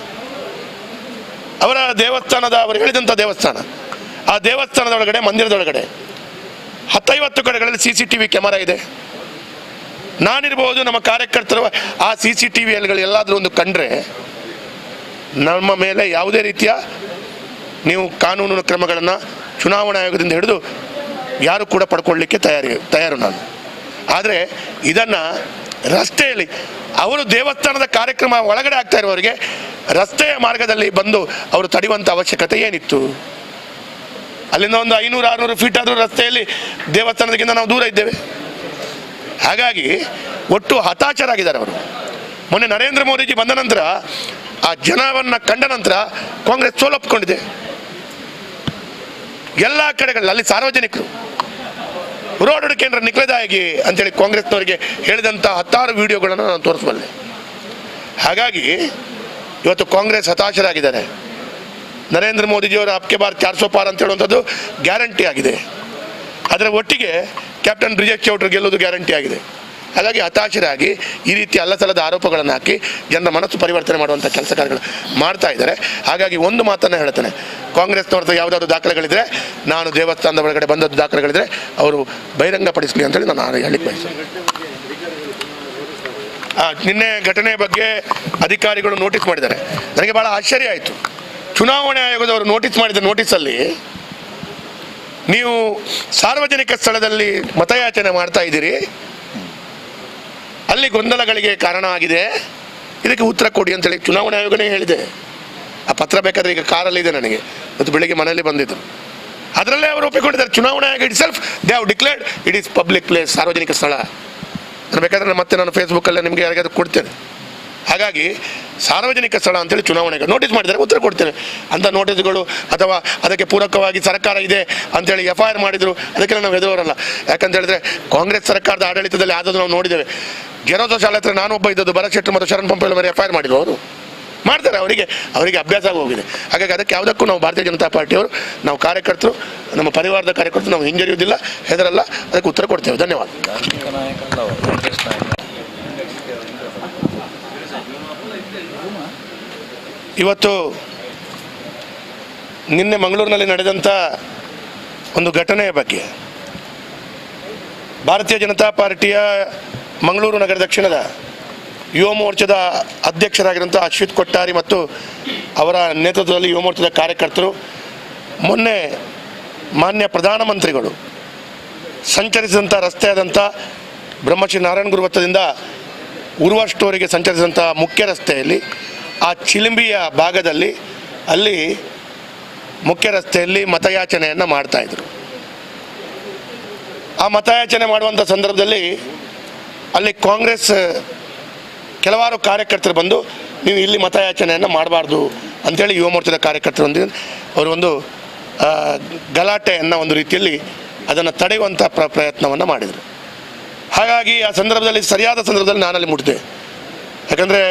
ಅವರ ದೇವಸ್ಥಾನದ, ಅವರು ಹೇಳಿದಂಥ ದೇವಸ್ಥಾನ, ಆ ದೇವಸ್ಥಾನದ ಒಳಗಡೆ, ಮಂದಿರದ ಒಳಗಡೆ 10-50 ಕಡೆಗಳಲ್ಲಿ CCTV ಕ್ಯಾಮರಾ ಇದೆ. ನಾನಿರ್ಬೋದು, ನಮ್ಮ ಕಾರ್ಯಕರ್ತರು ಆ CCTVಗಳು ಎಲ್ಲಾದರೂ ಒಂದು ಕಂಡ್ರೆ ನಮ್ಮ ಮೇಲೆ ಯಾವುದೇ ರೀತಿಯ ನೀವು ಕಾನೂನು ಕ್ರಮಗಳನ್ನು ಚುನಾವಣಾ ಆಯೋಗದಿಂದ ಹಿಡಿದು ಯಾರು ಕೂಡ ಪಡ್ಕೊಳ್ಳಿಕ್ಕೆ ತಯಾರು ನಾನು. ಆದರೆ ಇದನ್ನು ರಸ್ತೆಯಲ್ಲಿ ಅವರು ದೇವಸ್ಥಾನದ ಕಾರ್ಯಕ್ರಮ ಒಳಗಡೆ ಆಗ್ತಾ ಇರುವವರಿಗೆ ರಸ್ತೆಯ ಮಾರ್ಗದಲ್ಲಿ ಬಂದು ಅವರು ತಡೆಯುವಂಥ ಅವಶ್ಯಕತೆ ಏನಿತ್ತು? ಅಲ್ಲಿಂದ ಒಂದು 500-600 ಫೀಟ್ ಆದರೂ ರಸ್ತೆಯಲ್ಲಿ ದೇವಸ್ಥಾನದಕ್ಕಿಂತ ನಾವು ದೂರ ಇದ್ದೇವೆ. ಹಾಗಾಗಿ ಒಟ್ಟು ಹತಾಶರಾಗಿದ್ದಾರೆ ಅವರು. ಮೊನ್ನೆ ನರೇಂದ್ರ ಮೋದಿಜಿ ಬಂದ ನಂತರ, ಆ ಜನವನ್ನು ಕಂಡ ನಂತರ ಕಾಂಗ್ರೆಸ್ ಸೋಲೊಪ್ಪಿಕೊಂಡಿದೆ. ಎಲ್ಲ ಕಡೆಗಳಲ್ಲಿ ಅಲ್ಲಿ ಸಾರ್ವಜನಿಕರು ರೋಡ್ ಕೇಂದ್ರ ನಿಖಲದಾಗಿ ಅಂತೇಳಿ ಕಾಂಗ್ರೆಸ್ನವರಿಗೆ ಹೇಳಿದಂಥ 10 ವಿಡಿಯೋಗಳನ್ನು ನಾನು ತೋರಿಸಬಲ್ಲೆ. ಹಾಗಾಗಿ ಇವತ್ತು ಕಾಂಗ್ರೆಸ್ ಹತಾಶರಾಗಿದ್ದಾರೆ. ನರೇಂದ್ರ ಮೋದಿಜಿಯವರ ಅಬ್ಕೆ ಬಾರ್ 400 ಪಾರ್ ಅಂತ ಹೇಳುವಂಥದ್ದು ಗ್ಯಾರಂಟಿ ಆಗಿದೆ. ಅದರ ಒಟ್ಟಿಗೆ ಕ್ಯಾಪ್ಟನ್ ಬ್ರಿಜೇಶ್ ಚೌಟ್ರು ಗೆಲ್ಲೋದು ಗ್ಯಾರಂಟಿ ಆಗಿದೆ. ಹಾಗಾಗಿ ಹತಾಶರಾಗಿ ಈ ರೀತಿ ಅಲ್ಲಸಲ್ಲದ ಆರೋಪಗಳನ್ನು ಹಾಕಿ ಜನರ ಮನಸ್ಸು ಪರಿವರ್ತನೆ ಮಾಡುವಂಥ ಕೆಲಸ ಕಾರ್ಯಗಳು ಮಾಡ್ತಾ ಇದ್ದಾರೆ. ಹಾಗಾಗಿ ಒಂದು ಮಾತನ್ನು ಹೇಳ್ತೇನೆ, ಕಾಂಗ್ರೆಸ್ನವ್ರದ್ದು ಯಾವುದಾದ್ರು ದಾಖಲೆಗಳಿದ್ರೆ, ನಾನು ದೇವಸ್ಥಾನದ ಒಳಗಡೆ ಬಂದದ್ದು ದಾಖಲೆಗಳಿದ್ರೆ ಅವರು ಬಹಿರಂಗಪಡಿಸಲಿ ಅಂತೇಳಿ ನಾನು ಹೇಳಲಿಕ್ಕೆ ಬಯಸ್ತೇನೆ. ನಿನ್ನೆ ಘಟನೆ ಬಗ್ಗೆ ಅಧಿಕಾರಿಗಳು ನೋಟಿಸ್ ಮಾಡಿದ್ದಾರೆ. ನನಗೆ ಭಾಳ ಆಶ್ಚರ್ಯ ಆಯಿತು. ಚುನಾವಣಾ ಆಯೋಗದವರು ನೋಟಿಸ್ ಮಾಡಿದ ನೋಟಿಸಲ್ಲಿ ನೀವು ಸಾರ್ವಜನಿಕ ಸ್ಥಳದಲ್ಲಿ ಮತಯಾಚನೆ ಮಾಡ್ತಾ ಇದ್ದೀರಿ, ಅಲ್ಲಿ ಗೊಂದಲಗಳಿಗೆ ಕಾರಣ ಆಗಿದೆ, ಇದಕ್ಕೆ ಉತ್ತರ ಕೊಡಿ ಅಂತೇಳಿ ಚುನಾವಣಾ ಆಯೋಗನೇ ಹೇಳಿದೆ. ಆ ಪತ್ರ ಬೇಕಾದರೆ ಈಗ ಕಾರಲ್ಲಿದೆ ನನಗೆ, ಇವತ್ತು ಬೆಳಿಗ್ಗೆ ಮನೆಯಲ್ಲಿ ಬಂದಿದ್ದು. ಅದರಲ್ಲೇ ಅವರು ಒಪ್ಪಿಕೊಂಡಿದ್ದಾರೆ. ಚುನಾವಣಾ ಆಯೋಗ it self they have declared it is public place, ಸಾರ್ವಜನಿಕ ಸ್ಥಳ. ನಾನು ಬೇಕಾದರೆ ಮತ್ತೆ ನಾನು ಫೇಸ್ಬುಕ್ಕಲ್ಲೇ ನಿಮಗೆ ಯಾರಿಗಾದ್ರೂ ಕೊಡ್ತೇನೆ. ಹಾಗಾಗಿ ಸಾರ್ವಜನಿಕ ಸ್ಥಳ ಅಂತೇಳಿ ಚುನಾವಣೆಗೆ ನೋಟಿಸ್ ಮಾಡಿದರೆ ಉತ್ತರ ಕೊಡ್ತೇನೆ. ಅಂಥ ನೋಟಿಸ್ಗಳು ಅಥವಾ ಅದಕ್ಕೆ ಪೂರಕವಾಗಿ ಸರ್ಕಾರ ಇದೆ ಅಂಥೇಳಿ FIR ಮಾಡಿದರು, ಅದಕ್ಕೆಲ್ಲ ನಾವು ಹೆದರೋರಲ್ಲ. ಯಾಕಂತ ಹೇಳಿದ್ರೆ ಕಾಂಗ್ರೆಸ್ ಸರ್ಕಾರದ ಆಡಳಿತದಲ್ಲಿ ಆದದ್ದು ನಾವು ನೋಡಿದ್ದೇವೆ. ಗೆರೋಸೋ ಶಾಲೆ ಹತ್ರ ನಾನೊಬ್ಬ ಇದ್ದದ್ದು, ಭರತ್ ಶೆಟ್ಟರ್ ಮತ್ತು ಶರಣ್ ಪಂಪೇಲ್ ಮೇಲೆ FIR ಮಾಡಿದ್ರು. ಅವರು ಮಾಡ್ತಾರೆ, ಅವರಿಗೆ ಅಭ್ಯಾಸ ಆಗಿ ಹೋಗಿದೆ. ಹಾಗಾಗಿ ಅದಕ್ಕೆ ಯಾವುದಕ್ಕೂ ನಾವು ಭಾರತೀಯ ಜನತಾ ಪಾರ್ಟಿಯವರು, ನಾವು ಕಾರ್ಯಕರ್ತರು, ನಮ್ಮ ಪರಿವಾರದ ಕಾರ್ಯಕರ್ತರು ನಾವು ಹಿಂಜರಿಯುವುದಿಲ್ಲ, ಹೆದರಲ್ಲ, ಅದಕ್ಕೆ ಉತ್ತರ ಕೊಡ್ತೇವೆ. ಧನ್ಯವಾದ. ಇವತ್ತು ನಿನ್ನೆ ಮಂಗಳೂರಿನಲ್ಲಿ ನಡೆದಂಥ ಒಂದು ಘಟನೆಯ ಬಗ್ಗೆ ಭಾರತೀಯ ಜನತಾ ಪಾರ್ಟಿಯ ಮಂಗಳೂರು ನಗರ ದಕ್ಷಿಣದ ಯುವ ಮೋರ್ಚಾದ ಅಧ್ಯಕ್ಷರಾಗಿರುವಂಥ ಅಶ್ವಿತ್ ಕೊಟ್ಟಾರಿ ಮತ್ತು ಅವರ ನೇತೃತ್ವದಲ್ಲಿ ಯುವ ಮೋರ್ಚಾದ ಕಾರ್ಯಕರ್ತರು ಮೊನ್ನೆ ಮಾನ್ಯ ಪ್ರಧಾನಮಂತ್ರಿಗಳು ಸಂಚರಿಸಿದಂಥ ರಸ್ತೆಯಾದಂಥ ಬ್ರಹ್ಮಶ್ರೀ ನಾರಾಯಣ ಗುರು ವೃತ್ತದಿಂದ ಉರ್ವ ಸ್ಟೋರಿಗೆ ಸಂಚರಿಸಿದಂಥ ಮುಖ್ಯ ರಸ್ತೆಯಲ್ಲಿ ಆ ಚಿಲಿಂಬಿಯ ಭಾಗದಲ್ಲಿ ಅಲ್ಲಿ ಮುಖ್ಯ ರಸ್ತೆಯಲ್ಲಿ ಮತಯಾಚನೆಯನ್ನು ಮಾಡ್ತಾಯಿದ್ರು. ಆ ಮತಯಾಚನೆ ಮಾಡುವಂಥ ಸಂದರ್ಭದಲ್ಲಿ ಅಲ್ಲಿ ಕಾಂಗ್ರೆಸ್ ಕೆಲವಾರು ಕಾರ್ಯಕರ್ತರು ಬಂದು ನೀವು ಇಲ್ಲಿ ಮತಯಾಚನೆಯನ್ನು ಮಾಡಬಾರ್ದು ಅಂಥೇಳಿ ಯುವ ಮೋರ್ಚಾದ ಕಾರ್ಯಕರ್ತರು ಅವರು ಒಂದು ಗಲಾಟೆಯನ್ನು ಒಂದು ರೀತಿಯಲ್ಲಿ ಅದನ್ನು ತಡೆಯುವಂಥ ಪ್ರಯತ್ನವನ್ನು ಮಾಡಿದರು. ಹಾಗಾಗಿ ಆ ಸಂದರ್ಭದಲ್ಲಿ ಸರಿಯಾದ ಸಂದರ್ಭದಲ್ಲಿ ನಾನಲ್ಲಿ ಮುಟ್ಟಿದೆ. ಯಾಕಂದರೆ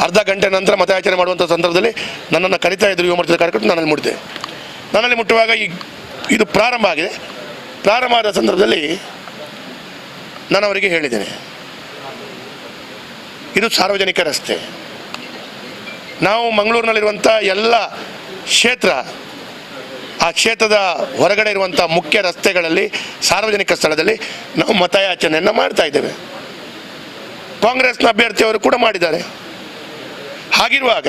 ಅರ್ಧ ಗಂಟೆ ನಂತರ ಮತಯಾಚನೆ ಮಾಡುವಂಥ ಸಂದರ್ಭದಲ್ಲಿ ನನ್ನನ್ನು ಕರಿತಾ ಇದ್ದರು ಯುವ ಮೋರ್ಚಾದ ಕಾರ್ಯಕರ್ತರು. ನಾನಲ್ಲಿ ಮುಟ್ಟಿದೆ. ನನ್ನಲ್ಲಿ ಮುಟ್ಟುವಾಗ ಇದು ಪ್ರಾರಂಭ ಆಗಿದೆ. ಪ್ರಾರಂಭ ಆದ ಸಂದರ್ಭದಲ್ಲಿ ನಾನು ಅವರಿಗೆ ಹೇಳಿದ್ದೇನೆ, ಇದು ಸಾರ್ವಜನಿಕ ರಸ್ತೆ. ನಾವು ಮಂಗಳೂರಿನಲ್ಲಿರುವಂಥ ಎಲ್ಲ ಕ್ಷೇತ್ರ, ಆ ಕ್ಷೇತ್ರದ ಹೊರಗಡೆ ಇರುವಂಥ ಮುಖ್ಯ ರಸ್ತೆಗಳಲ್ಲಿ ಸಾರ್ವಜನಿಕ ಸ್ಥಳದಲ್ಲಿ ನಾವು ಮತಯಾಚನೆಯನ್ನು ಮಾಡ್ತಾ ಇದ್ದೇವೆ. ಕಾಂಗ್ರೆಸ್ನ ಅಭ್ಯರ್ಥಿಯವರು ಕೂಡ ಮಾಡಿದ್ದಾರೆ. ಹಾಗಿರುವಾಗ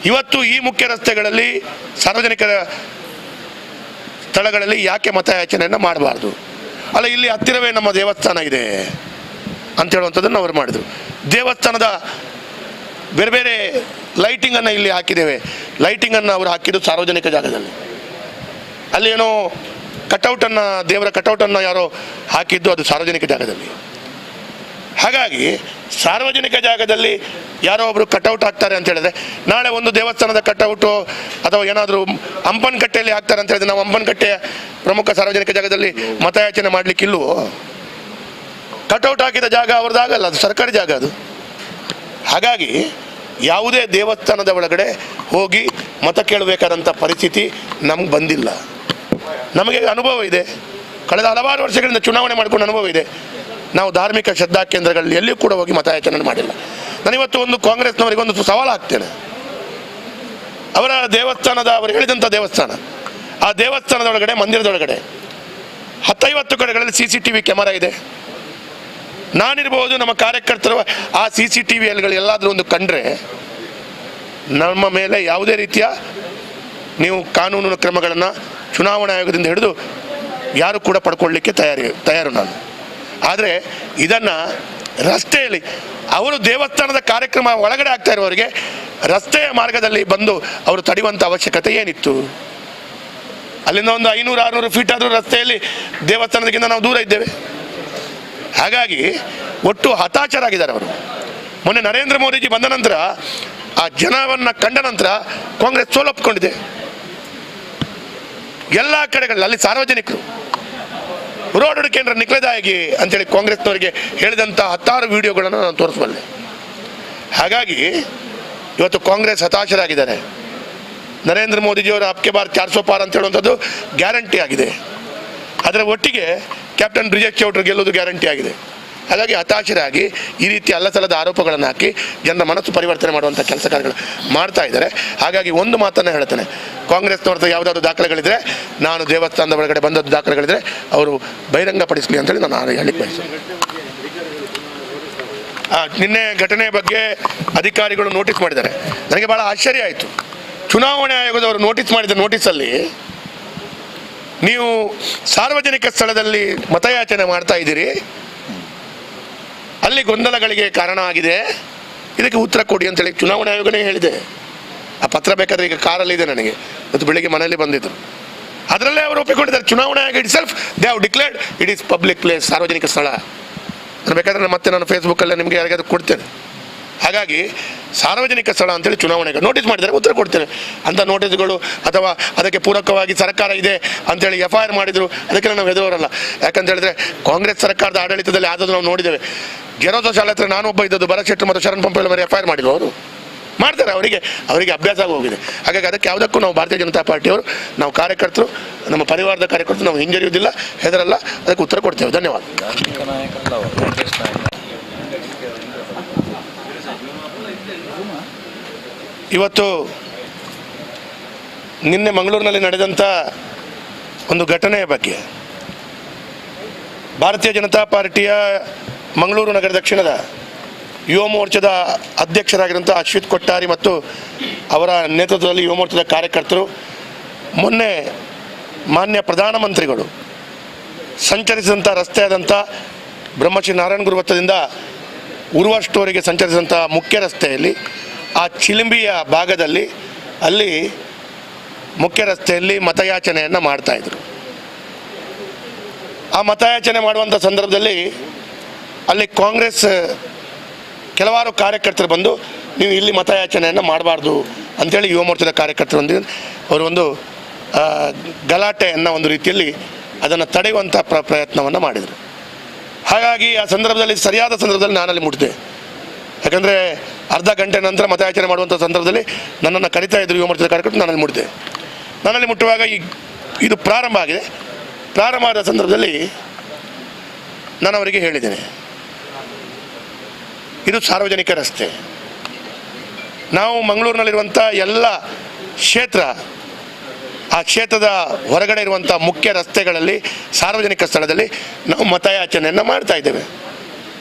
ಇವತ್ತು ಈ ಮುಖ್ಯ ರಸ್ತೆಗಳಲ್ಲಿ ಸಾರ್ವಜನಿಕ ಸ್ಥಳಗಳಲ್ಲಿ ಯಾಕೆ ಮತಯಾಚನೆಯನ್ನು ಮಾಡಬಾರ್ದು? ಅಲ್ಲ, ಇಲ್ಲಿ ಹತ್ತಿರವೇ ನಮ್ಮ ದೇವಸ್ಥಾನ ಇದೆ ಅಂತ ಹೇಳುವಂಥದ್ದನ್ನು ಅವರು ಮಾಡಿದರು. ದೇವಸ್ಥಾನದ ಬೇರೆ ಬೇರೆ ಲೈಟಿಂಗನ್ನು ಇಲ್ಲಿ ಹಾಕಿದ್ದೇವೆ. ಲೈಟಿಂಗನ್ನು ಅವರು ಹಾಕಿದ್ದು ಸಾರ್ವಜನಿಕ ಜಾಗದಲ್ಲಿ. ಅಲ್ಲೇನೋ ಕಟೌಟನ್ನು, ದೇವರ ಕಟೌಟನ್ನು ಯಾರೋ ಹಾಕಿದ್ದು ಅದು ಸಾರ್ವಜನಿಕ ಜಾಗದಲ್ಲಿ. ಹಾಗಾಗಿ ಸಾರ್ವಜನಿಕ ಜಾಗದಲ್ಲಿ ಯಾರೋ ಒಬ್ಬರು ಕಟೌಟ್ ಹಾಕ್ತಾರೆ ಅಂತ ಹೇಳಿದ್ರೆ, ನಾಳೆ ಒಂದು ದೇವಸ್ಥಾನದ ಕಟೌಟು ಅಥವಾ ಏನಾದರೂ ಹಂಪನಕಟ್ಟೆಯಲ್ಲಿ ಹಾಕ್ತಾರೆ ಅಂತ ಹೇಳಿದ್ರೆ ನಾವು ಹಂಪನಕಟ್ಟೆಯ ಪ್ರಮುಖ ಸಾರ್ವಜನಿಕ ಜಾಗದಲ್ಲಿ ಮತಯಾಚನೆ ಮಾಡಲಿಕ್ಕಿಲ್ವೋ? ಕಟೌಟ್ ಹಾಕಿದ ಜಾಗ ಅವ್ರದ್ದಾಗಲ್ಲ, ಅದು ಸರ್ಕಾರಿ ಜಾಗ ಅದು. ಹಾಗಾಗಿ ಯಾವುದೇ ದೇವಸ್ಥಾನದ ಒಳಗಡೆ ಹೋಗಿ ಮತ ಕೇಳಬೇಕಾದಂಥ ಪರಿಸ್ಥಿತಿ ನಮ್ಗೆ ಬಂದಿಲ್ಲ. ನಮಗೆ ಅನುಭವ ಇದೆ, ಕಳೆದ ಹಲವಾರು ವರ್ಷಗಳಿಂದ ಚುನಾವಣೆ ಮಾಡಿಕೊಂಡು ಅನುಭವ ಇದೆ. ನಾವು ಧಾರ್ಮಿಕ ಶ್ರದ್ಧಾ ಕೇಂದ್ರಗಳಲ್ಲಿ ಎಲ್ಲಿಯೂ ಕೂಡ ಹೋಗಿ ಮತಯಾಚನೆ ಮಾಡಿಲ್ಲ. ನಾನಿವತ್ತು ಒಂದು ಕಾಂಗ್ರೆಸ್ನವರಿಗೆ ಒಂದು ಸವಾಲು ಹಾಕ್ತೇನೆ. ಅವರ ದೇವಸ್ಥಾನದ, ಅವರು ಹೇಳಿದಂಥ ದೇವಸ್ಥಾನ, ಆ ದೇವಸ್ಥಾನದ ಒಳಗಡೆ, ಮಂದಿರದೊಳಗಡೆ 10-50 ಕಡೆಗಳಲ್ಲಿ CCTV ಕ್ಯಾಮರಾ ಇದೆ. ನಾನಿರ್ಬೋದು, ನಮ್ಮ ಕಾರ್ಯಕರ್ತರು ಆ CCTVಗಳು ಎಲ್ಲಾದರೂ ಒಂದು ಕಂಡ್ರೆ ನಮ್ಮ ಮೇಲೆ ಯಾವುದೇ ರೀತಿಯ ನೀವು ಕಾನೂನು ಕ್ರಮಗಳನ್ನು ಚುನಾವಣಾ ಆಯೋಗದಿಂದ ಹಿಡಿದು ಯಾರು ಕೂಡ ಪಡ್ಕೊಳ್ಳಿಕ್ಕೆ ತಯಾರು ನಾನು. ಆದರೆ ಇದನ್ನು ರಸ್ತೆಯಲ್ಲಿ ಅವರು ದೇವಸ್ಥಾನದ ಕಾರ್ಯಕ್ರಮ ಒಳಗಡೆ ಆಗ್ತಾ ಇರುವವರಿಗೆ ರಸ್ತೆಯ ಮಾರ್ಗದಲ್ಲಿ ಬಂದು ಅವರು ತಡೆಯುವಂಥ ಅವಶ್ಯಕತೆ ಏನಿತ್ತು? ಅಲ್ಲಿಂದ ಒಂದು 500-600 ಫೀಟ್ ಆದರೂ ರಸ್ತೆಯಲ್ಲಿ ದೇವಸ್ಥಾನದಕ್ಕಿಂತ ನಾವು ದೂರ ಇದ್ದೇವೆ. ಹಾಗಾಗಿ ಒಟ್ಟು ಹತಾಶರಾಗಿದ್ದಾರೆ ಅವರು. ಮೊನ್ನೆ ನರೇಂದ್ರ ಮೋದಿಜಿ ಬಂದ ನಂತರ, ಆ ಜನವನ್ನು ಕಂಡ ನಂತರ ಕಾಂಗ್ರೆಸ್ ಸೋಲೊಪ್ಪಿಕೊಂಡಿದೆ. ಎಲ್ಲ ಕಡೆಗಳಲ್ಲಿ ಅಲ್ಲಿ ಸಾರ್ವಜನಿಕರು ರೋಡ್ ಕೇಂದ್ರ ನಿಕ್ಲೆದಾಗಿ ಅಂತೇಳಿ ಕಾಂಗ್ರೆಸ್ನವರಿಗೆ ಹೇಳಿದಂಥ 10 ವಿಡಿಯೋಗಳನ್ನು ನಾನು ತೋರಿಸಬಲ್ಲೆ. ಹಾಗಾಗಿ ಇವತ್ತು ಕಾಂಗ್ರೆಸ್ ಹತಾಶರಾಗಿದ್ದಾರೆ. ನರೇಂದ್ರ ಮೋದಿಜಿಯವರ ಅಬ್ಕೆ ಬಾರ್ 400 ಪಾರ್ ಅಂತ ಹೇಳುವಂಥದ್ದು ಗ್ಯಾರಂಟಿ ಆಗಿದೆ. ಅದರ ಒಟ್ಟಿಗೆ ಕ್ಯಾಪ್ಟನ್ ಬ್ರಿಜೇಶ್ ಚೌಟ್ರು ಗೆಲ್ಲೋದು ಗ್ಯಾರಂಟಿ ಆಗಿದೆ. ಹಾಗಾಗಿ ಹತಾಶರಾಗಿ ಈ ರೀತಿ ಅಲ್ಲಸಲ್ಲದ ಆರೋಪಗಳನ್ನು ಹಾಕಿ ಜನರ ಮನಸ್ಸು ಪರಿವರ್ತನೆ ಮಾಡುವಂಥ ಕೆಲಸ ಕಾರ್ಯಗಳು ಮಾಡ್ತಾ ಇದ್ದಾರೆ. ಹಾಗಾಗಿ ಒಂದು ಮಾತನ್ನು ಹೇಳ್ತೇನೆ, ಕಾಂಗ್ರೆಸ್ನವ್ರದ್ದು ಯಾವುದಾದ್ರು ದಾಖಲೆಗಳಿದ್ರೆ, ನಾನು ದೇವಸ್ಥಾನದ ಒಳಗಡೆ ಬಂದದ್ದು ದಾಖಲೆಗಳಿದ್ರೆ ಅವರು ಬಹಿರಂಗಪಡಿಸಲಿ ಅಂತೇಳಿ ನಾನು ಹೇಳಲಿಕ್ಕೆ ಬಯಸ್ತೇನೆ. ನಿನ್ನೆ ಘಟನೆಯ ಬಗ್ಗೆ ಅಧಿಕಾರಿಗಳು ನೋಟಿಸ್ ಮಾಡಿದ್ದಾರೆ. ನನಗೆ ಭಾಳ ಆಶ್ಚರ್ಯ ಆಯಿತು. ಚುನಾವಣಾ ಆಯೋಗದವರು ನೋಟಿಸ್ ಮಾಡಿದ ನೋಟಿಸಲ್ಲಿ ನೀವು ಸಾರ್ವಜನಿಕ ಸ್ಥಳದಲ್ಲಿ ಮತಯಾಚನೆ ಮಾಡ್ತಾ ಇದ್ದೀರಿ, ಅಲ್ಲಿ ಗೊಂದಲಗಳಿಗೆ ಕಾರಣ ಆಗಿದೆ, ಇದಕ್ಕೆ ಉತ್ತರ ಕೊಡಿ ಅಂತೇಳಿ ಚುನಾವಣಾ ಆಯೋಗನೇ ಹೇಳಿದೆ. ಆ ಪತ್ರ ಬೇಕಾದರೆ ಈಗ ಕಾರಲ್ಲಿದೆ ನನಗೆ, ಮತ್ತು ಬೆಳಿಗ್ಗೆ ಮನೆಯಲ್ಲಿ ಬಂದಿದ್ದರು. ಅದರಲ್ಲೇ ಅವರು ಒಪ್ಪಿಕೊಂಡಿದ್ದಾರೆ. ಚುನಾವಣಾ ಆಯೋಗ it self they have declared it is public place, ಸಾರ್ವಜನಿಕ ಸ್ಥಳ. ನಾನು ಬೇಕಾದರೆ ಮತ್ತೆ ನಾನು ಫೇಸ್ಬುಕ್ಕಲ್ಲೇ ನಿಮಗೆ ಯಾರಿಗಾದ್ರೂ ಕೊಡ್ತೇನೆ. ಹಾಗಾಗಿ ಸಾರ್ವಜನಿಕ ಸ್ಥಳ ಅಂತೇಳಿ ಚುನಾವಣೆಗೆ ನೋಟಿಸ್ ಮಾಡಿದ್ದಾರೆ, ಉತ್ತರ ಕೊಡ್ತೇನೆ. ಅಂಥ ನೋಟಿಸ್ಗಳು ಅಥವಾ ಅದಕ್ಕೆ ಪೂರಕವಾಗಿ ಸರ್ಕಾರ ಇದೆ ಅಂತೇಳಿ FIR ಮಾಡಿದರು, ಅದಕ್ಕೆಲ್ಲ ನಾವು ಎದುರಲ್ಲ. ಯಾಕಂತ ಹೇಳಿದ್ರೆ ಕಾಂಗ್ರೆಸ್ ಸರ್ಕಾರದ ಆಡಳಿತದಲ್ಲಿ ಆದದ್ದು ನಾವು ನೋಡಿದ್ದೇವೆ. ಗೆರೋಸೋ ಶಾಲೆ ಹತ್ರ ನಾನೊಬ್ಬ ಇದ್ದದ್ದು, ಭರತ್ ಶೆಟ್ಟಿ ಮತ್ತು ಶರಣ್ ಪಂಪೇಳ ಮೇಲೆ FIR ಮಾಡಿದ್ರು. ಅವರು ಮಾಡ್ತಾರೆ, ಅವರಿಗೆ ಅಭ್ಯಾಸ ಆಗಿ ಹೋಗಿದೆ. ಹಾಗಾಗಿ ಅದಕ್ಕೆ ಯಾವುದಕ್ಕೂ ನಾವು ಭಾರತೀಯ ಜನತಾ ಪಾರ್ಟಿಯವರು, ನಾವು ಕಾರ್ಯಕರ್ತರು, ನಮ್ಮ ಪರಿವಾರದ ಕಾರ್ಯಕರ್ತರು ನಾವು ಹಿಂಜರಿಯುವುದಿಲ್ಲ, ಹೆದರಲ್ಲ, ಅದಕ್ಕೆ ಉತ್ತರ ಕೊಡ್ತೇವೆ. ಧನ್ಯವಾದ. ಇವತ್ತು ನಿನ್ನೆ ಮಂಗಳೂರಿನಲ್ಲಿ ನಡೆದಂಥ ಒಂದು ಘಟನೆಯ ಬಗ್ಗೆ ಭಾರತೀಯ ಜನತಾ ಪಾರ್ಟಿಯ ಮಂಗಳೂರು ನಗರ ದಕ್ಷಿಣದ ಯುವ ಮೋರ್ಚಾದ ಅಧ್ಯಕ್ಷರಾಗಿರುವಂಥ ಅಶ್ವಿತ್ ಕೊಟ್ಟಾರಿ ಮತ್ತು ಅವರ ನೇತೃತ್ವದಲ್ಲಿ ಯುವ ಮೋರ್ಚಾದ ಕಾರ್ಯಕರ್ತರು ಮೊನ್ನೆ ಮಾನ್ಯ ಪ್ರಧಾನಮಂತ್ರಿಗಳು ಸಂಚರಿಸಿದಂಥ ರಸ್ತೆಯಾದಂಥ ಬ್ರಹ್ಮಶ್ರೀ ನಾರಾಯಣ ಗುರು ವೃತ್ತದಿಂದ ಉರ್ವ ಸ್ಟೋರಿಗೆ ಸಂಚರಿಸಿದಂಥ ಮುಖ್ಯ ರಸ್ತೆಯಲ್ಲಿ ಆ ಚಿಲಿಂಬಿಯ ಭಾಗದಲ್ಲಿ ಅಲ್ಲಿ ಮುಖ್ಯ ರಸ್ತೆಯಲ್ಲಿ ಮತಯಾಚನೆಯನ್ನು ಮಾಡ್ತಾಯಿದ್ರು. ಆ ಮತಯಾಚನೆ ಮಾಡುವಂಥ ಸಂದರ್ಭದಲ್ಲಿ ಅಲ್ಲಿ ಕಾಂಗ್ರೆಸ್ ಕೆಲವಾರು ಕಾರ್ಯಕರ್ತರು ಬಂದು ನೀವು ಇಲ್ಲಿ ಮತಯಾಚನೆಯನ್ನು ಮಾಡಬಾರ್ದು ಅಂಥೇಳಿ ಯುವ ಮೋರ್ಚಾದ ಕಾರ್ಯಕರ್ತರು ಅವರು ಒಂದು ಗಲಾಟೆಯನ್ನು ಒಂದು ರೀತಿಯಲ್ಲಿ ಅದನ್ನು ತಡೆಯುವಂಥ ಪ್ರಯತ್ನವನ್ನು ಮಾಡಿದರು. ಹಾಗಾಗಿ ಆ ಸಂದರ್ಭದಲ್ಲಿ ಸರಿಯಾದ ಸಂದರ್ಭದಲ್ಲಿ ನಾನಲ್ಲಿ ಮುಟ್ಟಿದೆ. ಯಾಕಂದರೆ ಅರ್ಧ ಗಂಟೆ ನಂತರ ಮತಯಾಚನೆ ಮಾಡುವಂಥ ಸಂದರ್ಭದಲ್ಲಿ ನನ್ನನ್ನು ಕರಿತಾ ಇದ್ದರು ಯುವ ಮೋರ್ಚಾದ ಕಾರ್ಯಕರ್ತರು. ನಾನಲ್ಲಿ ಮುಟ್ಟಿದೆ. ನನ್ನಲ್ಲಿ ಮುಟ್ಟುವಾಗ ಇದು ಪ್ರಾರಂಭ ಆಗಿದೆ. ಪ್ರಾರಂಭ ಆದ ಸಂದರ್ಭದಲ್ಲಿ ನಾನು ಅವರಿಗೆ ಹೇಳಿದ್ದೇನೆ, ಇದು ಸಾರ್ವಜನಿಕ ರಸ್ತೆ. ನಾವು ಮಂಗಳೂರಿನಲ್ಲಿರುವಂಥ ಎಲ್ಲ ಕ್ಷೇತ್ರ, ಆ ಕ್ಷೇತ್ರದ ಹೊರಗಡೆ ಇರುವಂಥ ಮುಖ್ಯ ರಸ್ತೆಗಳಲ್ಲಿ ಸಾರ್ವಜನಿಕ ಸ್ಥಳದಲ್ಲಿ ನಾವು ಮತಯಾಚನೆಯನ್ನು ಮಾಡ್ತಾ ಇದ್ದೇವೆ.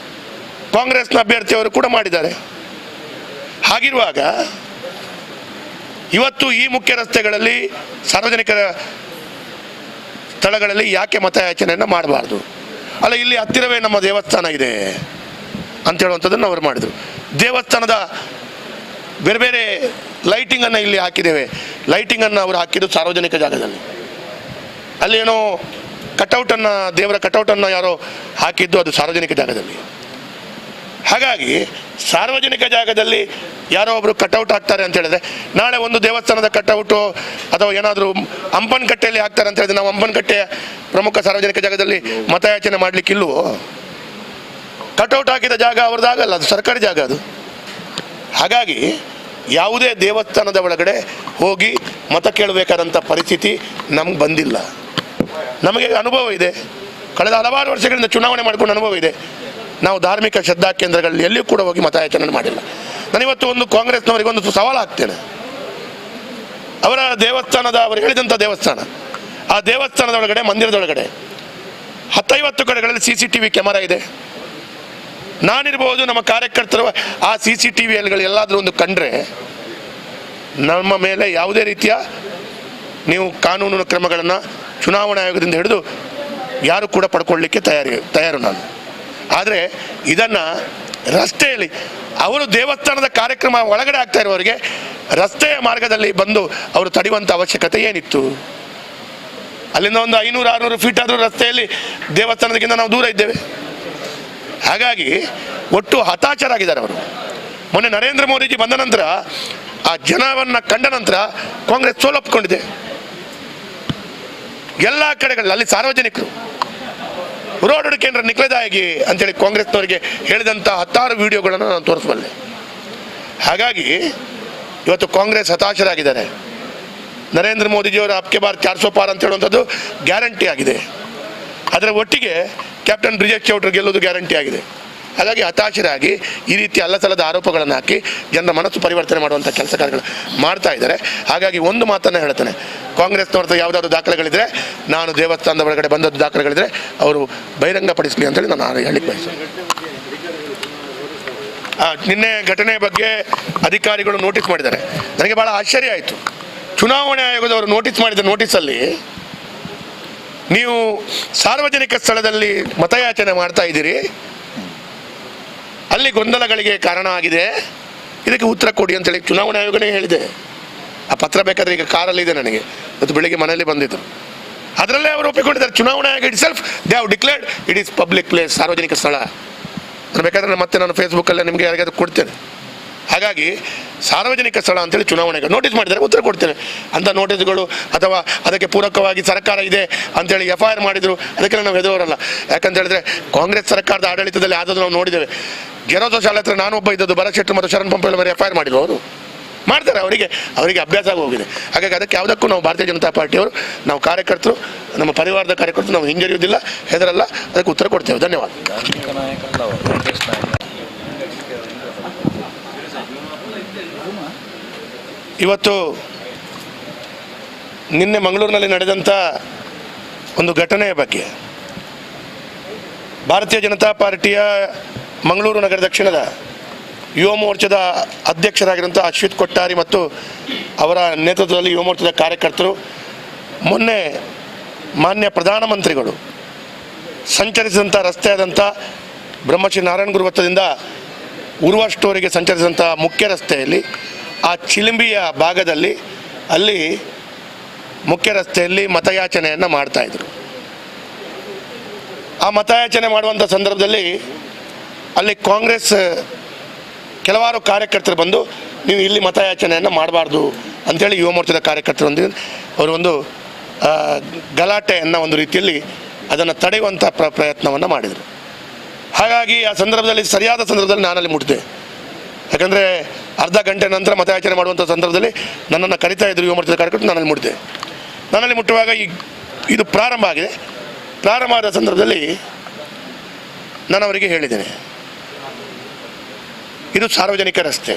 ಕಾಂಗ್ರೆಸ್ನ ಅಭ್ಯರ್ಥಿಯವರು ಕೂಡ ಮಾಡಿದ್ದಾರೆ. ಹಾಗಿರುವಾಗ ಇವತ್ತು ಈ ಮುಖ್ಯ ರಸ್ತೆಗಳಲ್ಲಿ ಸಾರ್ವಜನಿಕರ ಸ್ಥಳಗಳಲ್ಲಿ ಯಾಕೆ ಮತಯಾಚನೆಯನ್ನು ಮಾಡಬಾರ್ದು? ಅಲ್ಲ, ಇಲ್ಲಿ ಹತ್ತಿರವೇ ನಮ್ಮ ದೇವಸ್ಥಾನ ಇದೆ ಅಂತ ಹೇಳುವಂಥದ್ದನ್ನು ಅವರು ಮಾಡಿದರು. ದೇವಸ್ಥಾನದ ಬೇರೆ ಬೇರೆ ಲೈಟಿಂಗನ್ನು ಇಲ್ಲಿ ಹಾಕಿದ್ದೇವೆ. ಲೈಟಿಂಗನ್ನು ಅವರು ಹಾಕಿದ್ದು ಸಾರ್ವಜನಿಕ ಜಾಗದಲ್ಲಿ. ಅಲ್ಲೇನೋ ಕಟೌಟನ್ನು, ದೇವರ ಕಟೌಟನ್ನು ಯಾರೋ ಹಾಕಿದ್ದು ಅದು ಸಾರ್ವಜನಿಕ ಜಾಗದಲ್ಲಿ. ಹಾಗಾಗಿ ಸಾರ್ವಜನಿಕ ಜಾಗದಲ್ಲಿ ಯಾರೋ ಒಬ್ಬರು ಕಟೌಟ್ ಹಾಕ್ತಾರೆ ಅಂತ ಹೇಳಿದ್ರೆ, ನಾಳೆ ಒಂದು ದೇವಸ್ಥಾನದ ಕಟೌಟು ಅಥವಾ ಏನಾದರೂ ಅಂಪನಕಟ್ಟೆಯಲ್ಲಿ ಹಾಕ್ತಾರೆ ಅಂತ ಹೇಳಿದ್ರೆ ನಾವು ಅಂಪನಕಟ್ಟೆಯ ಪ್ರಮುಖ ಸಾರ್ವಜನಿಕ ಜಾಗದಲ್ಲಿ ಮತಯಾಚನೆ ಮಾಡಲಿಕ್ಕಿಲ್ವೋ? ಕಟೌಟ್ ಹಾಕಿದ ಜಾಗ ಅವ್ರದ್ದಾಗಲ್ಲ, ಅದು ಸರ್ಕಾರಿ ಜಾಗ ಅದು. ಹಾಗಾಗಿ ಯಾವುದೇ ದೇವಸ್ಥಾನದ ಒಳಗಡೆ ಹೋಗಿ ಮತ ಕೇಳಬೇಕಾದಂಥ ಪರಿಸ್ಥಿತಿ ನಮ್ಗೆ ಬಂದಿಲ್ಲ. ನಮಗೆ ಅನುಭವ ಇದೆ, ಕಳೆದ ಹಲವಾರು ವರ್ಷಗಳಿಂದ ಚುನಾವಣೆ ಮಾಡಿಕೊಂಡು ಅನುಭವ ಇದೆ. ನಾವು ಧಾರ್ಮಿಕ ಶ್ರದ್ಧಾ ಕೇಂದ್ರಗಳಲ್ಲಿ ಎಲ್ಲಿಯೂ ಕೂಡ ಹೋಗಿ ಮತಯಾಚನೆ ಮಾಡಿಲ್ಲ. ನಾನಿವತ್ತು ಒಂದು ಕಾಂಗ್ರೆಸ್ನವರಿಗೆ ಒಂದು ಸವಾಲು ಹಾಕ್ತೇನೆ. ಅವರ ದೇವಸ್ಥಾನದ, ಅವರು ಹೇಳಿದಂಥ ದೇವಸ್ಥಾನ, ಆ ದೇವಸ್ಥಾನದ ಒಳಗಡೆ, ಮಂದಿರದೊಳಗಡೆ 10-50 ಕಡೆಗಳಲ್ಲಿ CCTV ಕ್ಯಾಮರಾ ಇದೆ. ನಾನಿರ್ಬೋದು, ನಮ್ಮ ಕಾರ್ಯಕರ್ತರು ಆ CCTVಗಳು ಎಲ್ಲಾದರೂ ಒಂದು ಕಂಡ್ರೆ ನಮ್ಮ ಮೇಲೆ ಯಾವುದೇ ರೀತಿಯ ನೀವು ಕಾನೂನು ಕ್ರಮಗಳನ್ನು ಚುನಾವಣಾ ಆಯೋಗದಿಂದ ಹಿಡಿದು ಯಾರು ಕೂಡ ಪಡ್ಕೊಳ್ಳಿಕ್ಕೆ ತಯಾರು ನಾನು. ಆದರೆ ಇದನ್ನು ರಸ್ತೆಯಲ್ಲಿ ಅವರು ದೇವಸ್ಥಾನದ ಕಾರ್ಯಕ್ರಮ ಒಳಗಡೆ ಆಗ್ತಾ ಇರುವವರಿಗೆ ರಸ್ತೆಯ ಮಾರ್ಗದಲ್ಲಿ ಬಂದು ಅವರು ತಡೆಯುವಂಥ ಅವಶ್ಯಕತೆ ಏನಿತ್ತು? ಅಲ್ಲಿಂದ ಒಂದು 500-600 ಫೀಟ್ ಆದರೂ ರಸ್ತೆಯಲ್ಲಿ ದೇವಸ್ಥಾನದಕ್ಕಿಂತ ನಾವು ದೂರ ಇದ್ದೇವೆ. ಹಾಗಾಗಿ ಒಟ್ಟು ಹತಾಶರಾಗಿದ್ದಾರೆ ಅವರು. ಮೊನ್ನೆ ನರೇಂದ್ರ ಮೋದಿಜಿ ಬಂದ ನಂತರ, ಆ ಜನವನ್ನು ಕಂಡ ನಂತರ ಕಾಂಗ್ರೆಸ್ ಸೋಲೊಪ್ಪಿಕೊಂಡಿದೆ ಎಲ್ಲ ಕಡೆಗಳಲ್ಲಿ. ಅಲ್ಲಿ ಸಾರ್ವಜನಿಕರು ರೋಡ್ ಕೇಂದ್ರ ನಿಖಲದಾಗಿ ಅಂತೇಳಿ ಕಾಂಗ್ರೆಸ್ನವರಿಗೆ ಹೇಳಿದಂಥ 10 ವಿಡಿಯೋಗಳನ್ನು ನಾನು ತೋರಿಸಬಲ್ಲೆ. ಹಾಗಾಗಿ ಇವತ್ತು ಕಾಂಗ್ರೆಸ್ ಹತಾಶರಾಗಿದ್ದಾರೆ. ನರೇಂದ್ರ ಮೋದಿಜಿಯವರ ಅಬ್ಕೆ ಬಾರ್ 400 ಪಾರ್ ಅಂತ ಹೇಳುವಂಥದ್ದು ಗ್ಯಾರಂಟಿ ಆಗಿದೆ. ಅದರ ಒಟ್ಟಿಗೆ ಕ್ಯಾಪ್ಟನ್ ಬ್ರಿಜೇಶ್ ಚೌಟ್ರಿ ಗೆಲ್ಲೋದು ಗ್ಯಾರಂಟಿ ಆಗಿದೆ. ಹಾಗಾಗಿ ಹತಾಶರಾಗಿ ಈ ರೀತಿ ಅಲ್ಲಸಲ್ಲದ ಆರೋಪಗಳನ್ನು ಹಾಕಿ ಜನರ ಮನಸ್ಸು ಪರಿವರ್ತನೆ ಮಾಡುವಂಥ ಕೆಲಸ ಕಾರ್ಯಗಳು ಮಾಡ್ತಾ ಇದ್ದಾರೆ. ಹಾಗಾಗಿ ಒಂದು ಮಾತನ್ನು ಹೇಳ್ತಾನೆ, ಕಾಂಗ್ರೆಸ್ನವ್ರದ್ದು ಯಾವುದಾದ್ರು ದಾಖಲೆಗಳಿದ್ರೆ, ನಾನು ದೇವಸ್ಥಾನದ ಒಳಗಡೆ ಬಂದದ್ದು ದಾಖಲೆಗಳಿದ್ರೆ ಅವರು ಬಹಿರಂಗಪಡಿಸಲಿ ಅಂತೇಳಿ ನಾನು ಹೇಳಿಕ್ಕೆ ಬಯಸ್ತೇನೆ. ನಿನ್ನೆ ಘಟನೆ ಬಗ್ಗೆ ಅಧಿಕಾರಿಗಳು ನೋಟಿಸ್ ಮಾಡಿದ್ದಾರೆ. ನನಗೆ ಭಾಳ ಆಶ್ಚರ್ಯ ಆಯಿತು. ಚುನಾವಣಾ ಆಯೋಗದವರು ನೋಟಿಸ್ ಮಾಡಿದ ನೋಟಿಸಲ್ಲಿ ನೀವು ಸಾರ್ವಜನಿಕ ಸ್ಥಳದಲ್ಲಿ ಮತಯಾಚನೆ ಮಾಡ್ತಾ ಇದ್ದೀರಿ, ಅಲ್ಲಿ ಗೊಂದಲಗಳಿಗೆ ಕಾರಣ ಆಗಿದೆ, ಇದಕ್ಕೆ ಉತ್ತರ ಕೊಡಿ ಅಂತೇಳಿ ಚುನಾವಣಾ ಆಯೋಗನೇ ಹೇಳಿದೆ. ಆ ಪತ್ರ ಬೇಕಾದರೆ ಈಗ ಕಾರಲ್ಲಿದೆ ನನಗೆ, ಇವತ್ತು ಬೆಳಿಗ್ಗೆ ಮನೆಯಲ್ಲಿ ಬಂದಿದ್ದರು. ಅದರಲ್ಲೇ ಅವರು ಒಪ್ಪಿಕೊಂಡಿದ್ದಾರೆ. ಚುನಾವಣಾ ಆಯೋಗ it self they have declared it is public place, ಸಾರ್ವಜನಿಕ ಸ್ಥಳ. ನಾನು ಬೇಕಾದರೆ ಮತ್ತೆ ನಾನು ಫೇಸ್ಬುಕ್ಕಲ್ಲೇ ನಿಮಗೆ ಯಾರಿಗಾದ್ರೂ ಕೊಡ್ತೇನೆ. ಹಾಗಾಗಿ ಸಾರ್ವಜನಿಕ ಸ್ಥಳ ಅಂತೇಳಿ ಚುನಾವಣೆಗೆ ನೋಟಿಸ್ ಮಾಡಿದರೆ ಉತ್ತರ ಕೊಡ್ತೇನೆ. ಅಂಥ ನೋಟಿಸ್ಗಳು ಅಥವಾ ಅದಕ್ಕೆ ಪೂರಕವಾಗಿ ಸರ್ಕಾರ ಇದೆ ಅಂತೇಳಿ FIR ಮಾಡಿದರು, ಅದಕ್ಕೆಲ್ಲ ನಾವು ಹೆದರೋರಲ್ಲ. ಯಾಕಂತ ಹೇಳಿದ್ರೆ ಕಾಂಗ್ರೆಸ್ ಸರ್ಕಾರದ ಆಡಳಿತದಲ್ಲಿ ಆದದ್ದು ನಾವು ನೋಡಿದ್ದೇವೆ. ಗೆರೋಸೋ ಶಾಲೆ ಹತ್ರ ನಾನು ಒಬ್ಬ ಇದ್ದದ್ದು, ಭರತ್ ಶೆಟ್ಟಿ ಮತ್ತು ಶರಣ್ ಪಂಪೇಳ ಮೇಲೆ FIR ಮಾಡಿದ್ರು. ಅವರು ಮಾಡ್ತಾರೆ, ಅವರಿಗೆ ಅಭ್ಯಾಸ ಆಗಿ ಹೋಗಿದೆ. ಹಾಗಾಗಿ ಅದಕ್ಕೆ ಯಾವುದಕ್ಕೂ ನಾವು ಭಾರತೀಯ ಜನತಾ ಪಾರ್ಟಿಯವರು, ನಾವು ಕಾರ್ಯಕರ್ತರು, ನಮ್ಮ ಪರಿವಾರದ ಕಾರ್ಯಕರ್ತರು ನಾವು ಹಿಂಜರಿಯುವುದಿಲ್ಲ, ಹೆದರಲ್ಲ, ಅದಕ್ಕೆ ಉತ್ತರ ಕೊಡ್ತೇವೆ. ಧನ್ಯವಾದ. ಇವತ್ತು ನಿನ್ನೆ ಮಂಗಳೂರಿನಲ್ಲಿ ನಡೆದಂಥ ಒಂದು ಘಟನೆಯ ಬಗ್ಗೆ ಭಾರತೀಯ ಜನತಾ ಪಾರ್ಟಿಯ ಮಂಗಳೂರು ನಗರ ದಕ್ಷಿಣದ ಯುವ ಮೋರ್ಚಾದ ಅಧ್ಯಕ್ಷರಾಗಿರುವಂಥ ಅಶ್ವಿತ್ ಕೊಟ್ಟಾರಿ ಮತ್ತು ಅವರ ನೇತೃತ್ವದಲ್ಲಿ ಯುವ ಮೋರ್ಚಾದ ಕಾರ್ಯಕರ್ತರು ಮೊನ್ನೆ ಮಾನ್ಯ ಪ್ರಧಾನಮಂತ್ರಿಗಳು ಸಂಚರಿಸಿದಂಥ ರಸ್ತೆ ಆದಂಥ ಬ್ರಹ್ಮಶ್ರೀ ನಾರಾಯಣ ಗುರು ವೃತ್ತದಿಂದ ಉರ್ವ ಸ್ಟೋರಿಗೆ ಸಂಚರಿಸಿದಂಥ ಮುಖ್ಯ ರಸ್ತೆಯಲ್ಲಿ ಆ ಚಿಲಿಂಬಿಯ ಭಾಗದಲ್ಲಿ ಅಲ್ಲಿ ಮುಖ್ಯ ರಸ್ತೆಯಲ್ಲಿ ಮತಯಾಚನೆಯನ್ನು ಮಾಡ್ತಾಯಿದ್ರು. ಆ ಮತಯಾಚನೆ ಮಾಡುವಂಥ ಸಂದರ್ಭದಲ್ಲಿ ಅಲ್ಲಿ ಕಾಂಗ್ರೆಸ್ ಕೆಲವಾರು ಕಾರ್ಯಕರ್ತರು ಬಂದು ನೀವು ಇಲ್ಲಿ ಮತಯಾಚನೆಯನ್ನು ಮಾಡಬಾರ್ದು ಅಂಥೇಳಿ ಯುವ ಮೋರ್ಚಾದ ಕಾರ್ಯಕರ್ತರೊಂದಿಗೆ ಅವರು ಒಂದು ಗಲಾಟೆಯನ್ನು ಒಂದು ರೀತಿಯಲ್ಲಿ ಅದನ್ನು ತಡೆಯುವಂಥ ಪ್ರಯತ್ನವನ್ನು ಮಾಡಿದರು. ಹಾಗಾಗಿ ಆ ಸಂದರ್ಭದಲ್ಲಿ ಸರಿಯಾದ ಸಂದರ್ಭದಲ್ಲಿ ನಾನಲ್ಲಿ ಮುಟ್ಟಿದೆ. ಯಾಕಂದರೆ ಅರ್ಧ ಗಂಟೆ ನಂತರ ಮತಯಾಚನೆ ಮಾಡುವಂಥ ಸಂದರ್ಭದಲ್ಲಿ ನನ್ನನ್ನು ಕರಿತಾ ಇದ್ದರು ಯುವ ಮೋರ್ಚಾದ ಕಾರ್ಯಕರ್ತರು. ನನ್ನಲ್ಲಿ ಮುಟ್ಟುವಾಗ ಇದು ಪ್ರಾರಂಭ ಆಗಿದೆ. ಪ್ರಾರಂಭ ಆದ ಸಂದರ್ಭದಲ್ಲಿ ನಾನು ಅವರಿಗೆ ಹೇಳಿದ್ದೇನೆ, ಇದು ಸಾರ್ವಜನಿಕ ರಸ್ತೆ.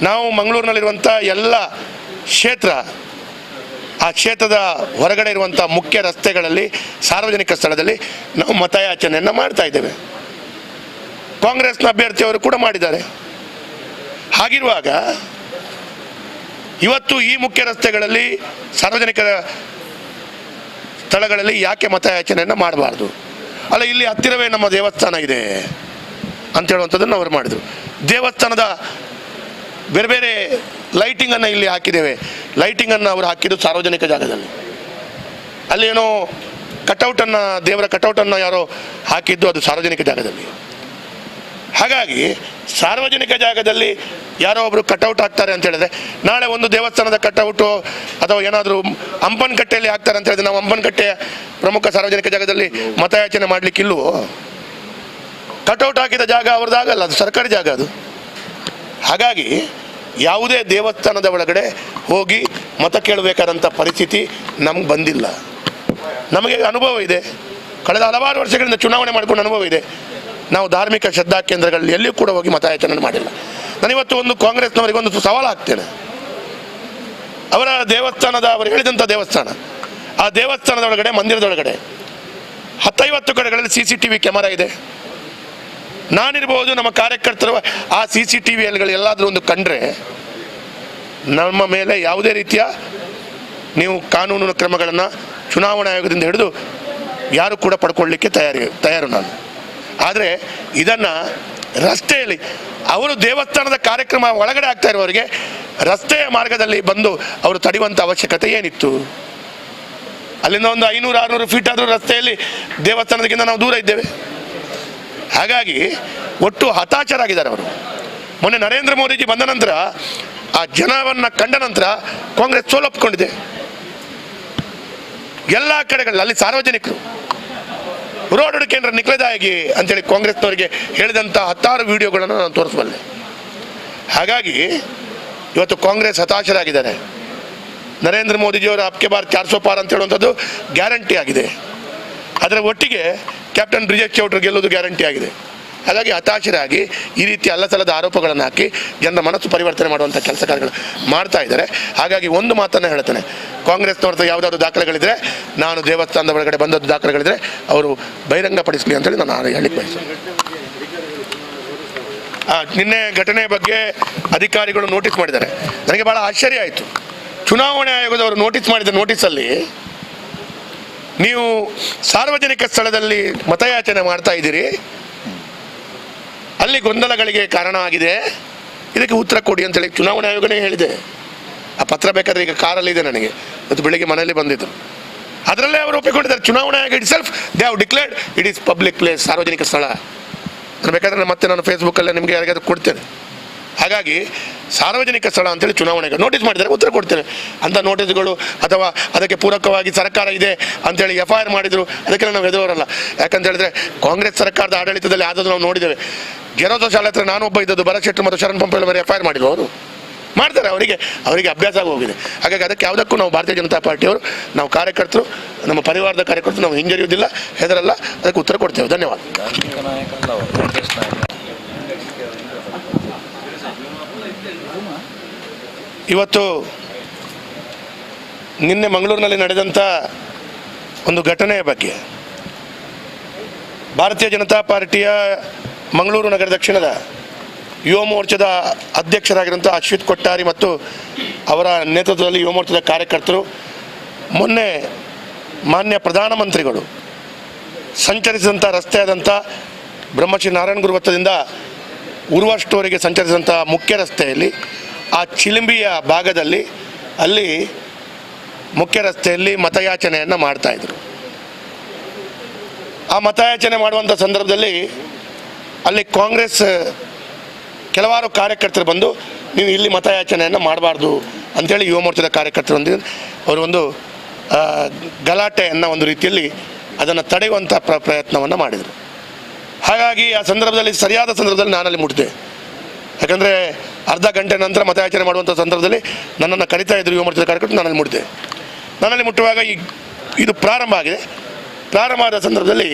ನಾವು ಮಂಗಳೂರಿನಲ್ಲಿರುವಂಥ ಎಲ್ಲ ಕ್ಷೇತ್ರ, ಆ ಕ್ಷೇತ್ರದ ಹೊರಗಡೆ ಇರುವಂಥ ಮುಖ್ಯ ರಸ್ತೆಗಳಲ್ಲಿ ಸಾರ್ವಜನಿಕ ಸ್ಥಳದಲ್ಲಿ ನಾವು ಮತಯಾಚನೆಯನ್ನು ಮಾಡ್ತಾ ಇದ್ದೇವೆ. ಕಾಂಗ್ರೆಸ್ನ ಅಭ್ಯರ್ಥಿಯವರು ಕೂಡ ಮಾಡಿದ್ದಾರೆ. ಹಾಗಿರುವಾಗ ಇವತ್ತು ಈ ಮುಖ್ಯ ರಸ್ತೆಗಳಲ್ಲಿ ಸಾರ್ವಜನಿಕ ಸ್ಥಳಗಳಲ್ಲಿ ಯಾಕೆ ಮತಯಾಚನೆಯನ್ನು ಮಾಡಬಾರ್ದು? ಅಲ್ಲ, ಇಲ್ಲಿ ಹತ್ತಿರವೇ ನಮ್ಮ ದೇವಸ್ಥಾನ ಇದೆ ಅಂತ ಹೇಳುವಂಥದ್ದನ್ನು ಅವರು ಮಾಡಿದರು. ದೇವಸ್ಥಾನದ ಬೇರೆ ಬೇರೆ ಲೈಟಿಂಗನ್ನು ಇಲ್ಲಿ ಹಾಕಿದ್ದೇವೆ. ಲೈಟಿಂಗನ್ನು ಅವರು ಹಾಕಿದ್ದು ಸಾರ್ವಜನಿಕ ಜಾಗದಲ್ಲಿ. ಅಲ್ಲೇನೋ ಕಟೌಟನ್ನು, ದೇವರ ಕಟೌಟನ್ನು ಯಾರೋ ಹಾಕಿದ್ದು ಅದು ಸಾರ್ವಜನಿಕ ಜಾಗದಲ್ಲಿ. ಹಾಗಾಗಿ ಸಾರ್ವಜನಿಕ ಜಾಗದಲ್ಲಿ ಯಾರೋ ಒಬ್ಬರು ಕಟೌಟ್ ಹಾಕ್ತಾರೆ ಅಂತ ಹೇಳಿದ್ರೆ, ನಾಳೆ ಒಂದು ದೇವಸ್ಥಾನದ ಕಟೌಟು ಅಥವಾ ಏನಾದರೂ ಅಂಪನಕಟ್ಟೆಯಲ್ಲಿ ಹಾಕ್ತಾರೆ ಅಂತ ಹೇಳಿದ್ರೆ ನಾವು ಅಂಪನಕಟ್ಟೆಯ ಪ್ರಮುಖ ಸಾರ್ವಜನಿಕ ಜಾಗದಲ್ಲಿ ಮತಯಾಚನೆ ಮಾಡಲಿಕ್ಕಿಲ್ವೋ? ಕಟೌಟ್ ಹಾಕಿದ ಜಾಗ ಅವ್ರದ್ದಾಗಲ್ಲ, ಅದು ಸರ್ಕಾರಿ ಜಾಗ ಅದು. ಹಾಗಾಗಿ ಯಾವುದೇ ದೇವಸ್ಥಾನದ ಒಳಗಡೆ ಹೋಗಿ ಮತ ಕೇಳಬೇಕಾದಂಥ ಪರಿಸ್ಥಿತಿ ನಮ್ಗೆ ಬಂದಿಲ್ಲ. ನಮಗೆ ಅನುಭವ ಇದೆ, ಕಳೆದ ಹಲವಾರು ವರ್ಷಗಳಿಂದ ಚುನಾವಣೆ ಮಾಡಿಕೊಂಡು ಅನುಭವ ಇದೆ. ನಾವು ಧಾರ್ಮಿಕ ಶ್ರದ್ಧಾ ಕೇಂದ್ರಗಳಲ್ಲಿ ಎಲ್ಲಿಯೂ ಕೂಡ ಹೋಗಿ ಮತಯಾಚನೆ ಮಾಡಿಲ್ಲ. ನಾನಿವತ್ತು ಒಂದು ಕಾಂಗ್ರೆಸ್ನವರಿಗೆ ಒಂದು ಸವಾಲು ಹಾಕ್ತೇನೆ. ಅವರ ದೇವಸ್ಥಾನದ, ಅವರು ಹೇಳಿದಂಥ ದೇವಸ್ಥಾನ, ಆ ದೇವಸ್ಥಾನದ ಒಳಗಡೆ, ಮಂದಿರದೊಳಗಡೆ 10-50 ಕಡೆಗಳಲ್ಲಿ CCTV ಕ್ಯಾಮರಾ ಇದೆ. ನಾನಿರ್ಬೋದು, ನಮ್ಮ ಕಾರ್ಯಕರ್ತರು ಆ CCTVಗಳು ಎಲ್ಲಾದರೂ ಒಂದು ಕಂಡ್ರೆ ನಮ್ಮ ಮೇಲೆ ಯಾವುದೇ ರೀತಿಯ ನೀವು ಕಾನೂನು ಕ್ರಮಗಳನ್ನು ಚುನಾವಣಾ ಆಯೋಗದಿಂದ ಹಿಡಿದು ಯಾರು ಕೂಡ ಪಡ್ಕೊಳ್ಳಿಕ್ಕೆ ತಯಾರು ನಾನು. ಆದರೆ ಇದನ್ನು ರಸ್ತೆಯಲ್ಲಿ ಅವರು ದೇವಸ್ಥಾನದ ಕಾರ್ಯಕ್ರಮ ಒಳಗಡೆ ಆಗ್ತಾ ಇರುವವರಿಗೆ ರಸ್ತೆಯ ಮಾರ್ಗದಲ್ಲಿ ಬಂದು ಅವರು ತಡೆಯುವಂಥ ಅವಶ್ಯಕತೆ ಏನಿತ್ತು? ಅಲ್ಲಿಂದ ಒಂದು 500-600 ಫೀಟ್ ಆದರೂ ರಸ್ತೆಯಲ್ಲಿ ದೇವಸ್ಥಾನದಕ್ಕಿಂತ ನಾವು ದೂರ ಇದ್ದೇವೆ. ಹಾಗಾಗಿ ಒಟ್ಟು ಹತಾಶರಾಗಿದ್ದಾರೆ ಅವರು. ಮೊನ್ನೆ ನರೇಂದ್ರ ಮೋದಿಜಿ ಬಂದ ನಂತರ, ಆ ಜನವನ್ನು ಕಂಡ ನಂತರ ಕಾಂಗ್ರೆಸ್ ಸೋಲೊಪ್ಪಿಕೊಂಡಿದೆ ಎಲ್ಲ ಕಡೆಗಳಲ್ಲಿ. ಅಲ್ಲಿ ಸಾರ್ವಜನಿಕರು ರೋಡ್ ಹುಡುಕೇಂದ್ರ ನಿಕ್ಲೆದಾಗಿ ಅಂತೇಳಿ ಕಾಂಗ್ರೆಸ್ನವರಿಗೆ ಹೇಳಿದಂಥ 10 ವಿಡಿಯೋಗಳನ್ನು ನಾನು ತೋರಿಸಬಲ್ಲೆ. ಹಾಗಾಗಿ ಇವತ್ತು ಕಾಂಗ್ರೆಸ್ ಹತಾಶರಾಗಿದ್ದಾರೆ. ನರೇಂದ್ರ ಮೋದಿಜಿಯವರ ಅಬ್ಕೆ ಬಾರ್ 400 ಪಾರ್ ಅಂತ ಹೇಳುವಂಥದ್ದು ಗ್ಯಾರಂಟಿ ಆಗಿದೆ. ಅದರ ಒಟ್ಟಿಗೆ ಕ್ಯಾಪ್ಟನ್ ಬ್ರಿಜೇಶ್ ಚೌಟ್ರು ಗೆಲ್ಲೋದು ಗ್ಯಾರಂಟಿ ಆಗಿದೆ. ಹಾಗಾಗಿ ಹತಾಶರಾಗಿ ಈ ರೀತಿ ಅಲ್ಲಸಲ್ಲದ ಆರೋಪಗಳನ್ನು ಹಾಕಿ ಜನರ ಮನಸ್ಸು ಪರಿವರ್ತನೆ ಮಾಡುವಂಥ ಕೆಲಸ ಕಾರ್ಯಗಳು ಮಾಡ್ತಾ ಇದ್ದಾರೆ. ಹಾಗಾಗಿ ಒಂದು ಮಾತನ್ನು ಹೇಳ್ತೇನೆ, ಕಾಂಗ್ರೆಸ್ನವ್ರದ್ದು ಯಾವುದಾದ್ರು ದಾಖಲೆಗಳಿದ್ರೆ, ನಾನು ದೇವಸ್ಥಾನದ ಒಳಗಡೆ ಬಂದದ್ದು ದಾಖಲೆಗಳಿದ್ರೆ ಅವರು ಬಹಿರಂಗಪಡಿಸಲಿ ಅಂತೇಳಿ ನಾನು ಹೇಳಿಕ್ಕೆ ಬಯಸ್ತೇನೆ. ನಿನ್ನೆ ಘಟನೆ ಬಗ್ಗೆ ಅಧಿಕಾರಿಗಳು ನೋಟಿಸ್ ಮಾಡಿದ್ದಾರೆ. ನನಗೆ ಭಾಳ ಆಶ್ಚರ್ಯ ಆಯಿತು. ಚುನಾವಣಾ ಆಯೋಗದವರು ನೋಟಿಸ್ ಮಾಡಿದ ನೋಟಿಸಲ್ಲಿ ನೀವು ಸಾರ್ವಜನಿಕ ಸ್ಥಳದಲ್ಲಿ ಮತಯಾಚನೆ ಮಾಡ್ತಾ ಇದ್ದೀರಿ, ಅಲ್ಲಿ ಗೊಂದಲಗಳಿಗೆ ಕಾರಣ ಆಗಿದೆ, ಇದಕ್ಕೆ ಉತ್ತರ ಕೊಡಿ ಅಂತೇಳಿ ಚುನಾವಣಾ ಆಯೋಗನೇ ಹೇಳಿದೆ. ಆ ಪತ್ರ ಬೇಕಾದರೆ ಈಗ ಕಾರಲ್ಲಿದೆ ನನಗೆ, ಇವತ್ತು ಬೆಳಿಗ್ಗೆ ಮನೆಯಲ್ಲಿ ಬಂದಿದ್ದು. ಅದರಲ್ಲೇ ಅವರು ಒಪ್ಪಿಕೊಂಡಿದ್ದಾರೆ. ಚುನಾವಣಾ ಆಯೋಗ it self they have declared it is public place, ಸಾರ್ವಜನಿಕ ಸ್ಥಳ. ನಾನು ಬೇಕಾದರೆ ಮತ್ತೆ ನಾನು ಫೇಸ್ಬುಕ್ಕಲ್ಲೇ ನಿಮಗೆ ಯಾರಿಗಾದ್ರೂ ಕೊಡ್ತೇನೆ. ಹಾಗಾಗಿ ಸಾರ್ವಜನಿಕ ಸ್ಥಳ ಅಂತೇಳಿ ಚುನಾವಣೆಗೆ ನೋಟಿಸ್ ಮಾಡಿದ್ದಾರೆ, ಉತ್ತರ ಕೊಡ್ತೇನೆ. ಅಂಥ ನೋಟಿಸ್ಗಳು ಅಥವಾ ಅದಕ್ಕೆ ಪೂರಕವಾಗಿ ಸರ್ಕಾರ ಇದೆ ಅಂತೇಳಿ FIR ಮಾಡಿದರು, ಅದಕ್ಕೆಲ್ಲ ನಾವು ಎದುರಲ್ಲ. ಯಾಕಂತ ಹೇಳಿದ್ರೆ ಕಾಂಗ್ರೆಸ್ ಸರ್ಕಾರದ ಆಡಳಿತದಲ್ಲಿ ಯಾವುದಾದ್ರು ನಾವು ನೋಡಿದ್ದೇವೆ. ಗೆರೋಸೋ ಶಾಲೆ ಹತ್ರ ನಾನೊಬ್ಬ ಇದ್ದದ್ದು, ಭರತ್ ಶೆಟ್ಟಿ ಮತ್ತು ಶರಣ್ ಪಂಪೇಲ್ ಅವರು FIR ಮಾಡಿದ್ರು. ಅವರು ಮಾಡ್ತಾರೆ, ಅವರಿಗೆ ಅಭ್ಯಾಸ ಆಗಿ ಹೋಗಿದೆ. ಹಾಗಾಗಿ ಅದಕ್ಕೆ ಯಾವುದಕ್ಕೂ ನಾವು ಭಾರತೀಯ ಜನತಾ ಪಾರ್ಟಿಯವರು, ನಾವು ಕಾರ್ಯಕರ್ತರು, ನಮ್ಮ ಪರಿವಾರದ ಕಾರ್ಯಕರ್ತರು ನಾವು ಹಿಂಜರಿಯುವುದಿಲ್ಲ, ಹೆದರಲ್ಲ, ಅದಕ್ಕೆ ಉತ್ತರ ಕೊಡ್ತೇವೆ. ಧನ್ಯವಾದ. ಇವತ್ತು ನಿನ್ನೆ ಮಂಗಳೂರಿನಲ್ಲಿ ನಡೆದಂಥ ಒಂದು ಘಟನೆಯ ಬಗ್ಗೆ ಭಾರತೀಯ ಜನತಾ ಪಾರ್ಟಿಯ ಮಂಗಳೂರು ನಗರ ದಕ್ಷಿಣದ ಯುವ ಮೋರ್ಚಾದ ಅಧ್ಯಕ್ಷರಾಗಿರುವಂಥ ಅಶ್ವಿತ್ ಕೊಟ್ಟಾರಿ ಮತ್ತು ಅವರ ನೇತೃತ್ವದಲ್ಲಿ ಯುವ ಮೋರ್ಚಾದ ಕಾರ್ಯಕರ್ತರು ಮೊನ್ನೆ ಮಾನ್ಯ ಪ್ರಧಾನಮಂತ್ರಿಗಳು ಸಂಚರಿಸಿದಂಥ ರಸ್ತೆಯಾದಂಥ ಬ್ರಹ್ಮಶ್ರೀ ನಾರಾಯಣಗುರು ವೃತ್ತದಿಂದ ಉರ್ವ ಸ್ಟೋರಿಗೆ ಸಂಚರಿಸಿದಂಥ ಮುಖ್ಯ ರಸ್ತೆಯಲ್ಲಿ ಆ ಚಿಲಿಂಬಿಯ ಭಾಗದಲ್ಲಿ ಅಲ್ಲಿ ಮುಖ್ಯ ರಸ್ತೆಯಲ್ಲಿ ಮತಯಾಚನೆಯನ್ನು ಮಾಡ್ತಾಯಿದ್ರು. ಆ ಮತಯಾಚನೆ ಮಾಡುವಂಥ ಸಂದರ್ಭದಲ್ಲಿ ಅಲ್ಲಿ ಕಾಂಗ್ರೆಸ್ ಕೆಲವಾರು ಕಾರ್ಯಕರ್ತರು ಬಂದು ನೀವು ಇಲ್ಲಿ ಮತಯಾಚನೆಯನ್ನು ಮಾಡಬಾರ್ದು ಅಂಥೇಳಿ ಯುವ ಮೋರ್ಚಾದ ಕಾರ್ಯಕರ್ತರೊಂದಿಗೆ ಅವರು ಒಂದು ಗಲಾಟೆಯನ್ನು ಒಂದು ರೀತಿಯಲ್ಲಿ ಅದನ್ನು ತಡೆಯುವಂಥ ಪ್ರಯತ್ನವನ್ನು ಮಾಡಿದರು. ಹಾಗಾಗಿ ಆ ಸಂದರ್ಭದಲ್ಲಿ ಸರಿಯಾದ ಸಂದರ್ಭದಲ್ಲಿ ನಾನಲ್ಲಿ ಮುಟ್ಟಿದೆ. ಯಾಕಂದರೆ ಅರ್ಧ ಗಂಟೆ ನಂತರ ಮತಯಾಚನೆ ಮಾಡುವಂಥ ಸಂದರ್ಭದಲ್ಲಿ ನನ್ನನ್ನು ಕರಿತಾ ಇದ್ದರು ಯುವ ಮೋರ್ಚಾದ ಕಾರ್ಯಕರ್ತರು. ನಾನಲ್ಲಿ ಮುಟ್ಟಿದೆ. ನನ್ನಲ್ಲಿ ಮುಟ್ಟುವಾಗ ಇದು ಪ್ರಾರಂಭ ಆಗಿದೆ. ಪ್ರಾರಂಭ ಆದ ಸಂದರ್ಭದಲ್ಲಿ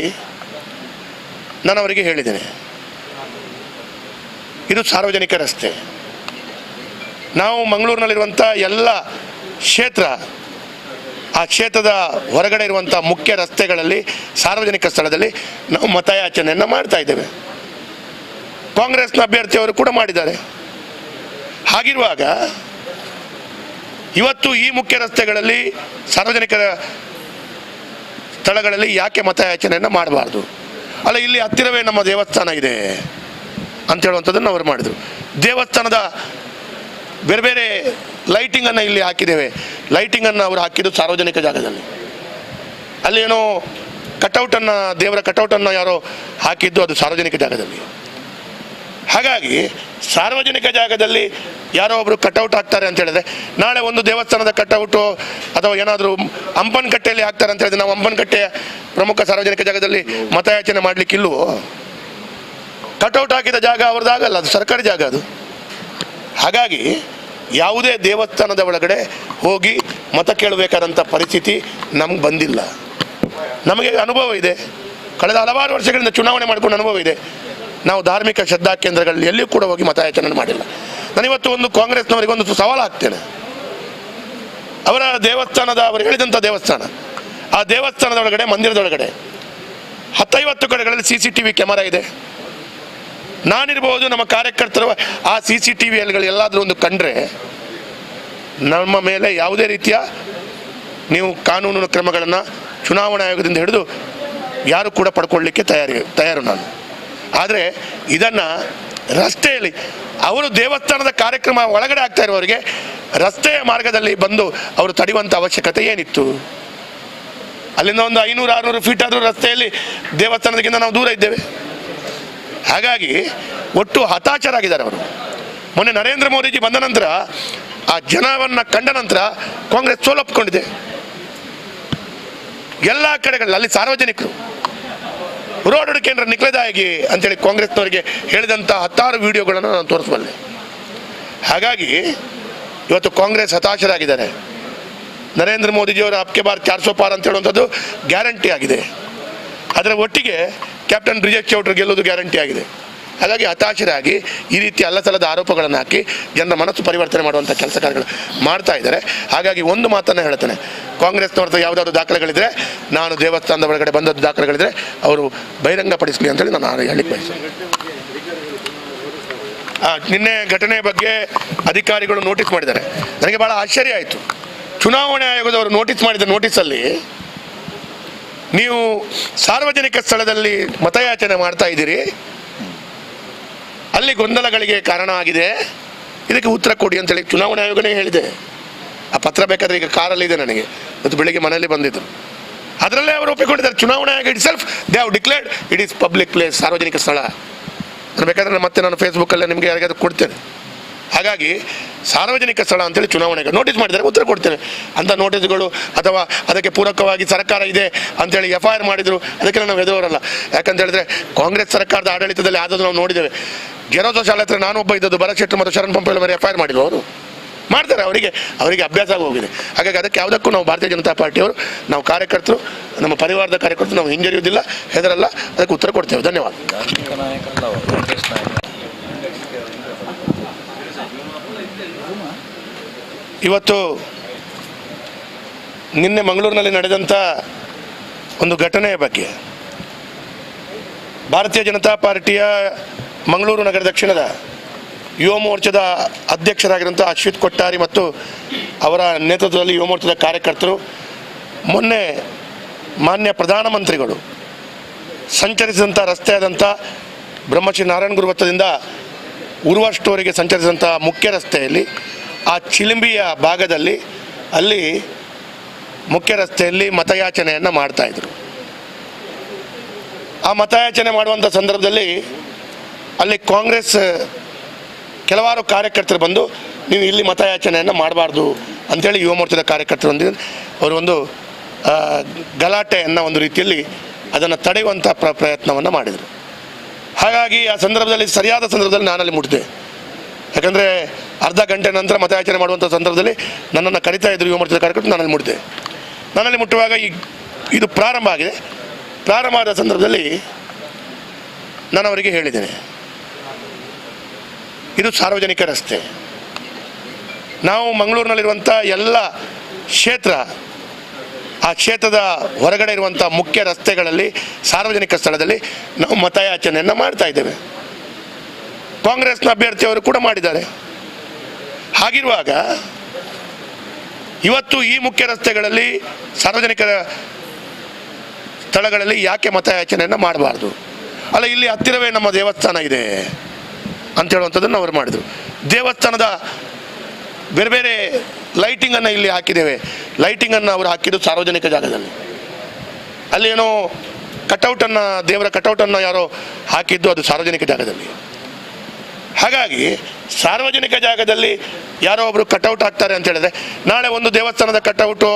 ನಾನು ಅವರಿಗೆ ಹೇಳಿದ್ದೇನೆ, ಇದು ಸಾರ್ವಜನಿಕ ರಸ್ತೆ. ನಾವು ಮಂಗಳೂರಿನಲ್ಲಿರುವಂಥ ಎಲ್ಲ ಕ್ಷೇತ್ರ, ಆ ಕ್ಷೇತ್ರದ ಹೊರಗಡೆ ಇರುವಂಥ ಮುಖ್ಯ ರಸ್ತೆಗಳಲ್ಲಿ ಸಾರ್ವಜನಿಕ ಸ್ಥಳದಲ್ಲಿ ನಾವು ಮತಯಾಚನೆಯನ್ನು ಮಾಡ್ತಾ ಇದ್ದೇವೆ. ಕಾಂಗ್ರೆಸ್ನ ಅಭ್ಯರ್ಥಿಯವರು ಕೂಡ ಮಾಡಿದ್ದಾರೆ. ಹಾಗಿರುವಾಗ ಇವತ್ತು ಈ ಮುಖ್ಯ ರಸ್ತೆಗಳಲ್ಲಿ ಸಾರ್ವಜನಿಕರ ಸ್ಥಳಗಳಲ್ಲಿ ಯಾಕೆ ಮತಯಾಚನೆಯನ್ನು ಮಾಡಬಾರ್ದು? ಅಲ್ಲ, ಇಲ್ಲಿ ಹತ್ತಿರವೇ ನಮ್ಮ ದೇವಸ್ಥಾನ ಇದೆ ಅಂತ ಹೇಳುವಂಥದ್ದನ್ನು ಅವರು ಮಾಡಿದರು. ದೇವಸ್ಥಾನದ ಬೇರೆ ಬೇರೆ ಲೈಟಿಂಗನ್ನು ಇಲ್ಲಿ ಹಾಕಿದ್ದೇವೆ. ಲೈಟಿಂಗನ್ನು ಅವರು ಹಾಕಿದ್ದು ಸಾರ್ವಜನಿಕ ಜಾಗದಲ್ಲಿ. ಅಲ್ಲಿ ಏನೋ ಕಟೌಟನ್ನು, ದೇವರ ಕಟೌಟನ್ನು ಯಾರೋ ಹಾಕಿದ್ದು ಅದು ಸಾರ್ವಜನಿಕ ಜಾಗದಲ್ಲಿ. ಹಾಗಾಗಿ ಸಾರ್ವಜನಿಕ ಜಾಗದಲ್ಲಿ ಯಾರೋ ಒಬ್ಬರು ಕಟೌಟ್ ಹಾಕ್ತಾರೆ ಅಂತ ಹೇಳಿದ್ರೆ, ನಾಳೆ ಒಂದು ದೇವಸ್ಥಾನದ ಕಟೌಟು ಅಥವಾ ಏನಾದರೂ ಹಂಪನಕಟ್ಟೆಯಲ್ಲಿ ಹಾಕ್ತಾರೆ ಅಂತ ಹೇಳಿದ್ರೆ ನಾವು ಹಂಪನಕಟ್ಟೆಯ ಪ್ರಮುಖ ಸಾರ್ವಜನಿಕ ಜಾಗದಲ್ಲಿ ಮತಯಾಚನೆ ಮಾಡಲಿಕ್ಕಿಲ್ವೋ? ಕಟೌಟ್ ಹಾಕಿದ ಜಾಗ ಅವ್ರದ್ದಾಗಲ್ಲ, ಅದು ಸರ್ಕಾರಿ ಜಾಗ ಅದು. ಹಾಗಾಗಿ ಯಾವುದೇ ದೇವಸ್ಥಾನದ ಒಳಗಡೆ ಹೋಗಿ ಮತ ಕೇಳಬೇಕಾದಂಥ ಪರಿಸ್ಥಿತಿ ನಮ್ಗೆ ಬಂದಿಲ್ಲ. ನಮಗೆ ಅನುಭವ ಇದೆ, ಕಳೆದ ಹಲವಾರು ವರ್ಷಗಳಿಂದ ಚುನಾವಣೆ ಮಾಡ್ಕೊಂಡು ಅನುಭವ ಇದೆ. ನಾವು ಧಾರ್ಮಿಕ ಶ್ರದ್ಧಾ ಕೇಂದ್ರಗಳಲ್ಲಿ ಎಲ್ಲಿಯೂ ಕೂಡ ಹೋಗಿ ಮತಯಾಚನೆ ಮಾಡಿಲ್ಲ. ನಾನಿವತ್ತು ಒಂದು ಕಾಂಗ್ರೆಸ್ನವರಿಗೊಂದು ಸವಾಲು ಹಾಕ್ತೇನೆ. ಅವರ ದೇವಸ್ಥಾನದ, ಅವರು ಹೇಳಿದಂಥ ದೇವಸ್ಥಾನ, ಆ ದೇವಸ್ಥಾನದ ಒಳಗಡೆ, ಮಂದಿರದೊಳಗಡೆ 10-50 ಕಡೆಗಳಲ್ಲಿ CCTV ಕ್ಯಾಮರಾ ಇದೆ. ನಾನಿರ್ಬೋದು, ನಮ್ಮ ಕಾರ್ಯಕರ್ತರು ಆ CCTVಗಳು ಎಲ್ಲಾದರೂ ಒಂದು ಕಂಡ್ರೆ ನಮ್ಮ ಮೇಲೆ ಯಾವುದೇ ರೀತಿಯ ನೀವು ಕಾನೂನು ಕ್ರಮಗಳನ್ನು ಚುನಾವಣಾ ಆಯೋಗದಿಂದ ಹಿಡಿದು ಯಾರು ಕೂಡ ಪಡ್ಕೊಳ್ಳಿಕ್ಕೆ ತಯಾರು ನಾನು. ಆದರೆ ಇದನ್ನು ರಸ್ತೆಯಲ್ಲಿ ಅವರು ದೇವಸ್ಥಾನದ ಕಾರ್ಯಕ್ರಮ ಒಳಗಡೆ ಆಗ್ತಾ ಇರುವವರಿಗೆ ರಸ್ತೆಯ ಮಾರ್ಗದಲ್ಲಿ ಬಂದು ಅವರು ತಡೆಯುವಂಥ ಅವಶ್ಯಕತೆ ಏನಿತ್ತು? ಅಲ್ಲಿಂದ ಒಂದು 500-600 ಫೀಟ್ ಆದರೂ ರಸ್ತೆಯಲ್ಲಿ ದೇವಸ್ಥಾನದಕ್ಕಿಂತ ನಾವು ದೂರ ಇದ್ದೇವೆ. ಹಾಗಾಗಿ ಒಟ್ಟು ಹತಾಶರಾಗಿದ್ದಾರೆ ಅವರು. ಮೊನ್ನೆ ನರೇಂದ್ರ ಮೋದಿಜಿ ಬಂದ ನಂತರ, ಆ ಜನವನ್ನು ಕಂಡ ನಂತರ ಕಾಂಗ್ರೆಸ್ ಸೋಲೊಪ್ಪಿಕೊಂಡಿದೆ ಎಲ್ಲ ಕಡೆಗಳಲ್ಲಿ. ಅಲ್ಲಿ ಸಾರ್ವಜನಿಕರು ರೋಡ್ ಕೇಂದ್ರ ನಿಕ್ಲೆದಾಗಿ ಅಂತೇಳಿ ಕಾಂಗ್ರೆಸ್ನವರಿಗೆ ಹೇಳಿದಂಥ 10 ವಿಡಿಯೋಗಳನ್ನು ನಾನು ತೋರಿಸಬಲ್ಲೆ. ಹಾಗಾಗಿ ಇವತ್ತು ಕಾಂಗ್ರೆಸ್ ಹತಾಶರಾಗಿದ್ದಾರೆ. ನರೇಂದ್ರ ಮೋದಿಜಿಯವರ ಅಬ್ಕೆ ಬಾರ್ 400 ಪಾರ್ ಅಂತ ಹೇಳುವಂಥದ್ದು ಗ್ಯಾರಂಟಿ ಆಗಿದೆ. ಅದರ ಒಟ್ಟಿಗೆ ಕ್ಯಾಪ್ಟನ್ ಬ್ರಿಜೇಶ್ ಚೌಟ್ರು ಗೆಲ್ಲೋದು ಗ್ಯಾರಂಟಿ ಆಗಿದೆ. ಹಾಗಾಗಿ ಹತಾಶರಾಗಿ ಈ ರೀತಿ ಅಲ್ಲಸಲ್ಲದ ಆರೋಪಗಳನ್ನು ಹಾಕಿ ಜನರ ಮನಸ್ಸು ಪರಿವರ್ತನೆ ಮಾಡುವಂಥ ಕೆಲಸ ಕಾರ್ಯಗಳು ಮಾಡ್ತಾ ಇದ್ದಾರೆ. ಹಾಗಾಗಿ ಒಂದು ಮಾತನ್ನು ಹೇಳ್ತೇನೆ, ಕಾಂಗ್ರೆಸ್ನವ್ರದ್ದು ಯಾವುದಾದ್ರು ದಾಖಲೆಗಳಿದ್ರೆ, ನಾನು ದೇವಸ್ಥಾನದ ಒಳಗಡೆ ಬಂದದ್ದು ದಾಖಲೆಗಳಿದ್ರೆ ಅವರು ಬಹಿರಂಗಪಡಿಸಲಿ ಅಂತೇಳಿ ನಾನು ಹೇಳಿಕ್ಕೆ ಬಯಸ್ತೇನೆ. ನಿನ್ನೆ ಘಟನೆ ಬಗ್ಗೆ ಅಧಿಕಾರಿಗಳು ನೋಟಿಸ್ ಮಾಡಿದ್ದಾರೆ. ನನಗೆ ಭಾಳ ಆಶ್ಚರ್ಯ ಆಯಿತು. ಚುನಾವಣಾ ಆಯೋಗದವರು ನೋಟಿಸ್ ಮಾಡಿದ ನೋಟಿಸಲ್ಲಿ ನೀವು ಸಾರ್ವಜನಿಕ ಸ್ಥಳದಲ್ಲಿ ಮತಯಾಚನೆ ಮಾಡ್ತಾ ಇದ್ದೀರಿ, ಅಲ್ಲಿ ಗೊಂದಲಗಳಿಗೆ ಕಾರಣ ಆಗಿದೆ, ಇದಕ್ಕೆ ಉತ್ತರ ಕೊಡಿ ಅಂತೇಳಿ ಚುನಾವಣಾ ಆಯೋಗನೇ ಹೇಳಿದೆ. ಆ ಪತ್ರ ಬೇಕಾದರೆ ಈಗ ಕಾರಲ್ಲಿದೆ ನನಗೆ, ಇವತ್ತು ಬೆಳಿಗ್ಗೆ ಮನೆಯಲ್ಲಿ ಬಂದಿದ್ದರು. ಅದರಲ್ಲೇ ಅವರು ಒಪ್ಪಿಕೊಂಡಿದ್ದಾರೆ. ಚುನಾವಣಾ ಆಯೋಗ it self they have declared it is public place, ಸಾರ್ವಜನಿಕ ಸ್ಥಳ. ಬೇಕಾದರೆ ಮತ್ತೆ ನಾನು ಫೇಸ್ಬುಕ್ಕಲ್ಲೇ ನಿಮಗೆ ಯಾರಿಗಾದ್ರು ಕೊಡ್ತೇನೆ. ಹಾಗಾಗಿ ಸಾರ್ವಜನಿಕ ಸ್ಥಳ ಅಂತೇಳಿ ಚುನಾವಣೆಗೆ ನೋಟಿಸ್ ಮಾಡಿದರೆ ಉತ್ತರ ಕೊಡ್ತೇನೆ. ಅಂಥ ನೋಟಿಸ್ಗಳು ಅಥವಾ ಅದಕ್ಕೆ ಪೂರಕವಾಗಿ ಸರ್ಕಾರ ಇದೆ ಅಂತೇಳಿ FIR ಮಾಡಿದರು, ಅದಕ್ಕೆಲ್ಲ ನಾವು ಎದುರವರಲ್ಲ. ಯಾಕಂತ ಹೇಳಿದ್ರೆ ಕಾಂಗ್ರೆಸ್ ಸರ್ಕಾರದ ಆಡಳಿತದಲ್ಲಿ ಆದದ್ದು ನಾವು ನೋಡಿದ್ದೇವೆ. ಗೆರೋಸೋ ಶಾಲೆ ಹತ್ರ ನಾನೊಬ್ಬ ಇದ್ದದ್ದು, ಭರತ್ ಶೆಟ್ಟರ್ ಮತ್ತು ಶರಣ್ ಪಂಪೇಲ್ ಮೇಲೆ FIR ಮಾಡಿಲ್ಲ. ಅವರು ಮಾಡ್ತಾರೆ, ಅವರಿಗೆ ಅಭ್ಯಾಸ ಆಗಿ ಹೋಗಿದೆ. ಹಾಗಾಗಿ ಅದಕ್ಕೆ ಯಾವುದಕ್ಕೂ ನಾವು ಭಾರತೀಯ ಜನತಾ ಪಾರ್ಟಿಯವರು, ನಾವು ಕಾರ್ಯಕರ್ತರು, ನಮ್ಮ ಪರಿವಾರದ ಕಾರ್ಯಕರ್ತರು ನಾವು ಹಿಂಜರಿಯುವುದಿಲ್ಲ, ಹೆದರಲ್ಲ, ಅದಕ್ಕೆ ಉತ್ತರ ಕೊಡ್ತೇವೆ. ಧನ್ಯವಾದ. ಇವತ್ತು ನಿನ್ನೆ ಮಂಗಳೂರಿನಲ್ಲಿ ನಡೆದಂಥ ಒಂದು ಘಟನೆಯ ಬಗ್ಗೆ ಭಾರತೀಯ ಜನತಾ ಪಾರ್ಟಿಯ ಮಂಗಳೂರು ನಗರ ದಕ್ಷಿಣದ ಯುವ ಮೋರ್ಚಾದ ಅಧ್ಯಕ್ಷರಾಗಿರುವಂಥ ಅಶ್ವಿತ್ ಕೊಟ್ಟಾರಿ ಮತ್ತು ಅವರ ನೇತೃತ್ವದಲ್ಲಿ ಯುವ ಮೋರ್ಚಾದ ಕಾರ್ಯಕರ್ತರು ಮೊನ್ನೆ ಮಾನ್ಯ ಪ್ರಧಾನಮಂತ್ರಿಗಳು ಸಂಚರಿಸಿದಂಥ ರಸ್ತೆಯಾದಂಥ ಬ್ರಹ್ಮಶ್ರೀ ನಾರಾಯಣ ಗುರು ವೃತ್ತದಿಂದ ಉರ್ವ ಸ್ಟೋರಿಗೆ ಸಂಚರಿಸಿದಂಥ ಮುಖ್ಯ ರಸ್ತೆಯಲ್ಲಿ ಆ ಚಿಲಿಂಬಿಯ ಭಾಗದಲ್ಲಿ ಅಲ್ಲಿ ಮುಖ್ಯ ರಸ್ತೆಯಲ್ಲಿ ಮತಯಾಚನೆಯನ್ನು ಮಾಡ್ತಾಯಿದ್ರು. ಆ ಮತಯಾಚನೆ ಮಾಡುವಂಥ ಸಂದರ್ಭದಲ್ಲಿ ಅಲ್ಲಿ ಕಾಂಗ್ರೆಸ್ ಕೆಲವಾರು ಕಾರ್ಯಕರ್ತರು ಬಂದು ನೀವು ಇಲ್ಲಿ ಮತಯಾಚನೆಯನ್ನು ಮಾಡಬಾರ್ದು ಅಂಥೇಳಿ ಯುವ ಮೋರ್ಚಾದ ಕಾರ್ಯಕರ್ತರೊಂದಿಗೆ ಅವರು ಒಂದು ಗಲಾಟೆಯನ್ನು ಒಂದು ರೀತಿಯಲ್ಲಿ ಅದನ್ನು ತಡೆಯುವಂಥ ಪ್ರಯತ್ನವನ್ನು ಮಾಡಿದರು. ಹಾಗಾಗಿ ಆ ಸಂದರ್ಭದಲ್ಲಿ ಸರಿಯಾದ ಸಂದರ್ಭದಲ್ಲಿ ನಾನಲ್ಲಿ ಮುಟ್ಟಿದೆ. ಯಾಕಂದರೆ ಅರ್ಧ ಗಂಟೆ ನಂತರ ಮತಯಾಚನೆ ಮಾಡುವಂಥ ಸಂದರ್ಭದಲ್ಲಿ ನನ್ನನ್ನು ಕರಿತಾ ಇದ್ದರು ಯುವ ಮೋರ್ಚಾದ ಕಾರ್ಯಕರ್ತರು. ನಾನಲ್ಲಿ ಮುಟ್ಟಿದೆ. ನನ್ನಲ್ಲಿ ಮುಟ್ಟುವಾಗ ಇದು ಪ್ರಾರಂಭ ಆಗಿದೆ. ಪ್ರಾರಂಭ ಆದ ಸಂದರ್ಭದಲ್ಲಿ ನಾನು ಅವರಿಗೆ ಹೇಳಿದ್ದೇನೆ, ಇದು ಸಾರ್ವಜನಿಕ ರಸ್ತೆ. ನಾವು ಮಂಗಳೂರಿನಲ್ಲಿರುವಂಥ ಎಲ್ಲ ಕ್ಷೇತ್ರ, ಆ ಕ್ಷೇತ್ರದ ಹೊರಗಡೆ ಇರುವಂಥ ಮುಖ್ಯ ರಸ್ತೆಗಳಲ್ಲಿ ಸಾರ್ವಜನಿಕ ಸ್ಥಳದಲ್ಲಿ ನಾವು ಮತಯಾಚನೆಯನ್ನು ಮಾಡ್ತಾ ಇದ್ದೇವೆ. ಕಾಂಗ್ರೆಸ್ನ ಅಭ್ಯರ್ಥಿಯವರು ಕೂಡ ಮಾಡಿದ್ದಾರೆ. ಹಾಗಿರುವಾಗ ಇವತ್ತು ಈ ಮುಖ್ಯ ರಸ್ತೆಗಳಲ್ಲಿ ಸಾರ್ವಜನಿಕ ಸ್ಥಳಗಳಲ್ಲಿ ಯಾಕೆ ಮತಯಾಚನೆಯನ್ನು ಮಾಡಬಾರ್ದು? ಅಲ್ಲ, ಇಲ್ಲಿ ಹತ್ತಿರವೇ ನಮ್ಮ ದೇವಸ್ಥಾನ ಇದೆ ಅಂತ ಹೇಳುವಂಥದ್ದನ್ನು ಅವರು ಮಾಡಿದರು. ದೇವಸ್ಥಾನದ ಬೇರೆ ಬೇರೆ ಲೈಟಿಂಗನ್ನು ಇಲ್ಲಿ ಹಾಕಿದ್ದೇವೆ. ಲೈಟಿಂಗನ್ನು ಅವರು ಹಾಕಿದ್ದು ಸಾರ್ವಜನಿಕ ಜಾಗದಲ್ಲಿ. ಅಲ್ಲೇನೋ ಕಟೌಟನ್ನು, ದೇವರ ಕಟೌಟನ್ನು ಯಾರೋ ಹಾಕಿದ್ದು ಅದು ಸಾರ್ವಜನಿಕ ಜಾಗದಲ್ಲಿ. ಹಾಗಾಗಿ ಸಾರ್ವಜನಿಕ ಜಾಗದಲ್ಲಿ ಯಾರೋ ಒಬ್ಬರು ಕಟೌಟ್ ಹಾಕ್ತಾರೆ ಅಂತ ಹೇಳಿದ್ರೆ, ನಾಳೆ ಒಂದು ದೇವಸ್ಥಾನದ ಕಟೌಟು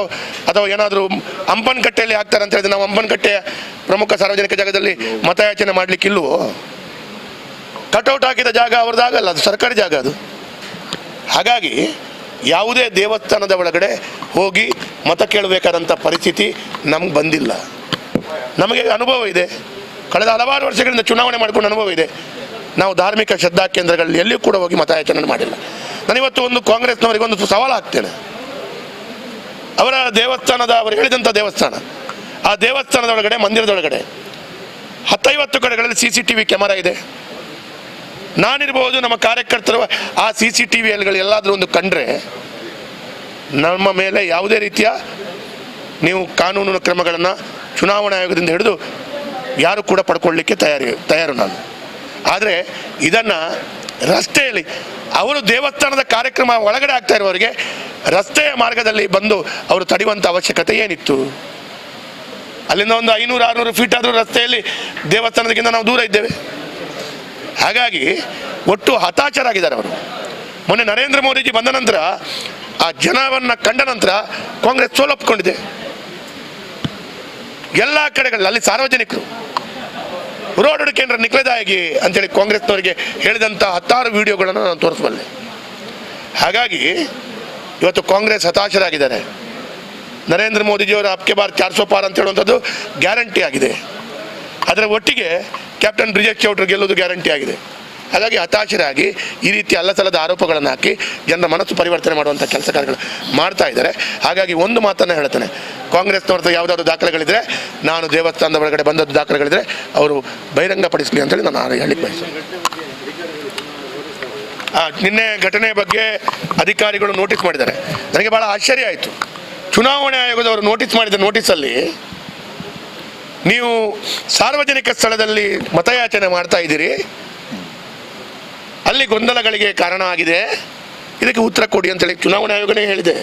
ಅಥವಾ ಏನಾದರೂ ಹಂಪನಕಟ್ಟೆಯಲ್ಲಿ ಹಾಕ್ತಾರೆ ಅಂತ ಹೇಳಿದ್ರೆ ನಾವು ಹಂಪನಕಟ್ಟೆಯ ಪ್ರಮುಖ ಸಾರ್ವಜನಿಕ ಜಾಗದಲ್ಲಿ ಮತಯಾಚನೆ ಮಾಡಲಿಕ್ಕಿಲ್ವೋ? ಕಟೌಟ್ ಹಾಕಿದ ಜಾಗ ಅವ್ರದ್ದಾಗಲ್ಲ, ಅದು ಸರ್ಕಾರಿ ಜಾಗ ಅದು. ಹಾಗಾಗಿ ಯಾವುದೇ ದೇವಸ್ಥಾನದ ಒಳಗಡೆ ಹೋಗಿ ಮತ ಕೇಳಬೇಕಾದಂಥ ಪರಿಸ್ಥಿತಿ ನಮ್ಗೆ ಬಂದಿಲ್ಲ. ನಮಗೆ ಅನುಭವ ಇದೆ, ಕಳೆದ ಹಲವಾರು ವರ್ಷಗಳಿಂದ ಚುನಾವಣೆ ಮಾಡಿಕೊಂಡು ಅನುಭವ ಇದೆ. ನಾವು ಧಾರ್ಮಿಕ ಶ್ರದ್ಧಾ ಕೇಂದ್ರಗಳಲ್ಲಿ ಎಲ್ಲಿಯೂ ಕೂಡ ಹೋಗಿ ಮತಯಾಚನೆ ಮಾಡಿಲ್ಲ. ನಾನಿವತ್ತು ಒಂದು ಕಾಂಗ್ರೆಸ್ನವರಿಗೆ ಒಂದು ಸವಾಲು ಹಾಕ್ತೇನೆ. ಅವರ ದೇವಸ್ಥಾನದ, ಅವರು ಹೇಳಿದಂಥ ದೇವಸ್ಥಾನ, ಆ ದೇವಸ್ಥಾನದ ಒಳಗಡೆ, ಮಂದಿರದ ಒಳಗಡೆ 10-50 ಕಡೆಗಳಲ್ಲಿ CCTV ಕ್ಯಾಮರಾ ಇದೆ. ನಾನಿರ್ಬೋದು, ನಮ್ಮ ಕಾರ್ಯಕರ್ತರು ಆ CCTVಗಳು ಎಲ್ಲಾದರೂ ಒಂದು ಕಂಡ್ರೆ ನಮ್ಮ ಮೇಲೆ ಯಾವುದೇ ರೀತಿಯ ನೀವು ಕಾನೂನಿನ ಕ್ರಮಗಳನ್ನು ಚುನಾವಣಾ ಆಯೋಗದಿಂದ ಹಿಡಿದು ಯಾರು ಕೂಡ ಪಡ್ಕೊಳ್ಳಿಕ್ಕೆ ತಯಾರು ನಾನು. ಆದರೆ ಇದನ್ನು ರಸ್ತೆಯಲ್ಲಿ ಅವರು ದೇವಸ್ಥಾನದ ಕಾರ್ಯಕ್ರಮ ಒಳಗಡೆ ಆಗ್ತಾ ಇರುವವರಿಗೆ ರಸ್ತೆಯ ಮಾರ್ಗದಲ್ಲಿ ಬಂದು ಅವರು ತಡೆಯುವಂಥ ಅವಶ್ಯಕತೆ ಏನಿತ್ತು? ಅಲ್ಲಿಂದ ಒಂದು 500-600 ಫೀಟ್ ಆದರೂ ರಸ್ತೆಯಲ್ಲಿ ದೇವಸ್ಥಾನದಕ್ಕಿಂತ ನಾವು ದೂರ ಇದ್ದೇವೆ. ಹಾಗಾಗಿ ಒಟ್ಟು ಹತಾಶರಾಗಿದ್ದಾರೆ ಅವರು. ಮೊನ್ನೆ ನರೇಂದ್ರ ಮೋದಿಜಿ ಬಂದ ನಂತರ, ಆ ಜನವನ್ನು ಕಂಡ ನಂತರ ಕಾಂಗ್ರೆಸ್ ಸೋಲೊಪ್ಪಿಕೊಂಡಿದೆ. ಎಲ್ಲ ಕಡೆಗಳಲ್ಲಿ ಅಲ್ಲಿ ಸಾರ್ವಜನಿಕರು ರೋಡ್ ಕೇಂದ್ರ ನಿಕ್ಲೆದಾಗಿ ಅಂತೇಳಿ ಕಾಂಗ್ರೆಸ್ನವರಿಗೆ ಹೇಳಿದಂಥ 10 ವಿಡಿಯೋಗಳನ್ನು ನಾನು ತೋರಿಸಬಲ್ಲೆ. ಹಾಗಾಗಿ ಇವತ್ತು ಕಾಂಗ್ರೆಸ್ ಹತಾಶರಾಗಿದ್ದಾರೆ. ನರೇಂದ್ರ ಮೋದಿಜಿಯವರ ಅಬ್ಕೆ ಬಾರ್ 400 ಪಾರ್ ಅಂತ ಹೇಳುವಂಥದ್ದು ಗ್ಯಾರಂಟಿ ಆಗಿದೆ. ಅದರ ಒಟ್ಟಿಗೆ ಕ್ಯಾಪ್ಟನ್ ಬ್ರಿಜೇಶ್ ಚೌಟ್ರು ಗೆಲ್ಲೋದು ಗ್ಯಾರಂಟಿ ಆಗಿದೆ. ಹಾಗಾಗಿ ಹತಾಶರಾಗಿ ಈ ರೀತಿ ಅಲ್ಲಸಲ್ಲದ ಆರೋಪಗಳನ್ನು ಹಾಕಿ ಜನರ ಮನಸ್ಸು ಪರಿವರ್ತನೆ ಮಾಡುವಂಥ ಕೆಲಸ ಕಾರ್ಯಗಳು ಮಾಡ್ತಾ ಇದ್ದಾರೆ. ಹಾಗಾಗಿ ಒಂದು ಮಾತನ್ನು ಹೇಳ್ತೇನೆ, ಕಾಂಗ್ರೆಸ್ನವ್ರದ್ದು ಯಾವುದಾದ್ರು ದಾಖಲೆಗಳಿದ್ರೆ, ನಾನು ದೇವಸ್ಥಾನದ ಒಳಗಡೆ ಬಂದದ್ದು ದಾಖಲೆಗಳಿದ್ರೆ ಅವರು ಬಹಿರಂಗಪಡಿಸಲಿ ಅಂತೇಳಿ ನಾನು ಹೇಳಲಿಕ್ಕೆ ಬಯಸ್ತೇನೆ. ನಿನ್ನೆ ಘಟನೆಯ ಬಗ್ಗೆ ಅಧಿಕಾರಿಗಳು ನೋಟಿಸ್ ಮಾಡಿದ್ದಾರೆ. ನನಗೆ ಭಾಳ ಆಶ್ಚರ್ಯ ಆಯಿತು. ಚುನಾವಣಾ ಆಯೋಗದವರು ನೋಟಿಸ್ ಮಾಡಿದ ನೋಟಿಸಲ್ಲಿ ನೀವು ಸಾರ್ವಜನಿಕ ಸ್ಥಳದಲ್ಲಿ ಮತಯಾಚನೆ ಮಾಡ್ತಾ ಇದ್ದೀರಿ, ಅಲ್ಲಿ ಗೊಂದಲಗಳಿಗೆ ಕಾರಣ ಆಗಿದೆ, ಇದಕ್ಕೆ ಉತ್ತರ ಕೊಡಿ ಅಂತೇಳಿ ಚುನಾವಣಾ ಆಯೋಗನೇ ಹೇಳಿದೆ.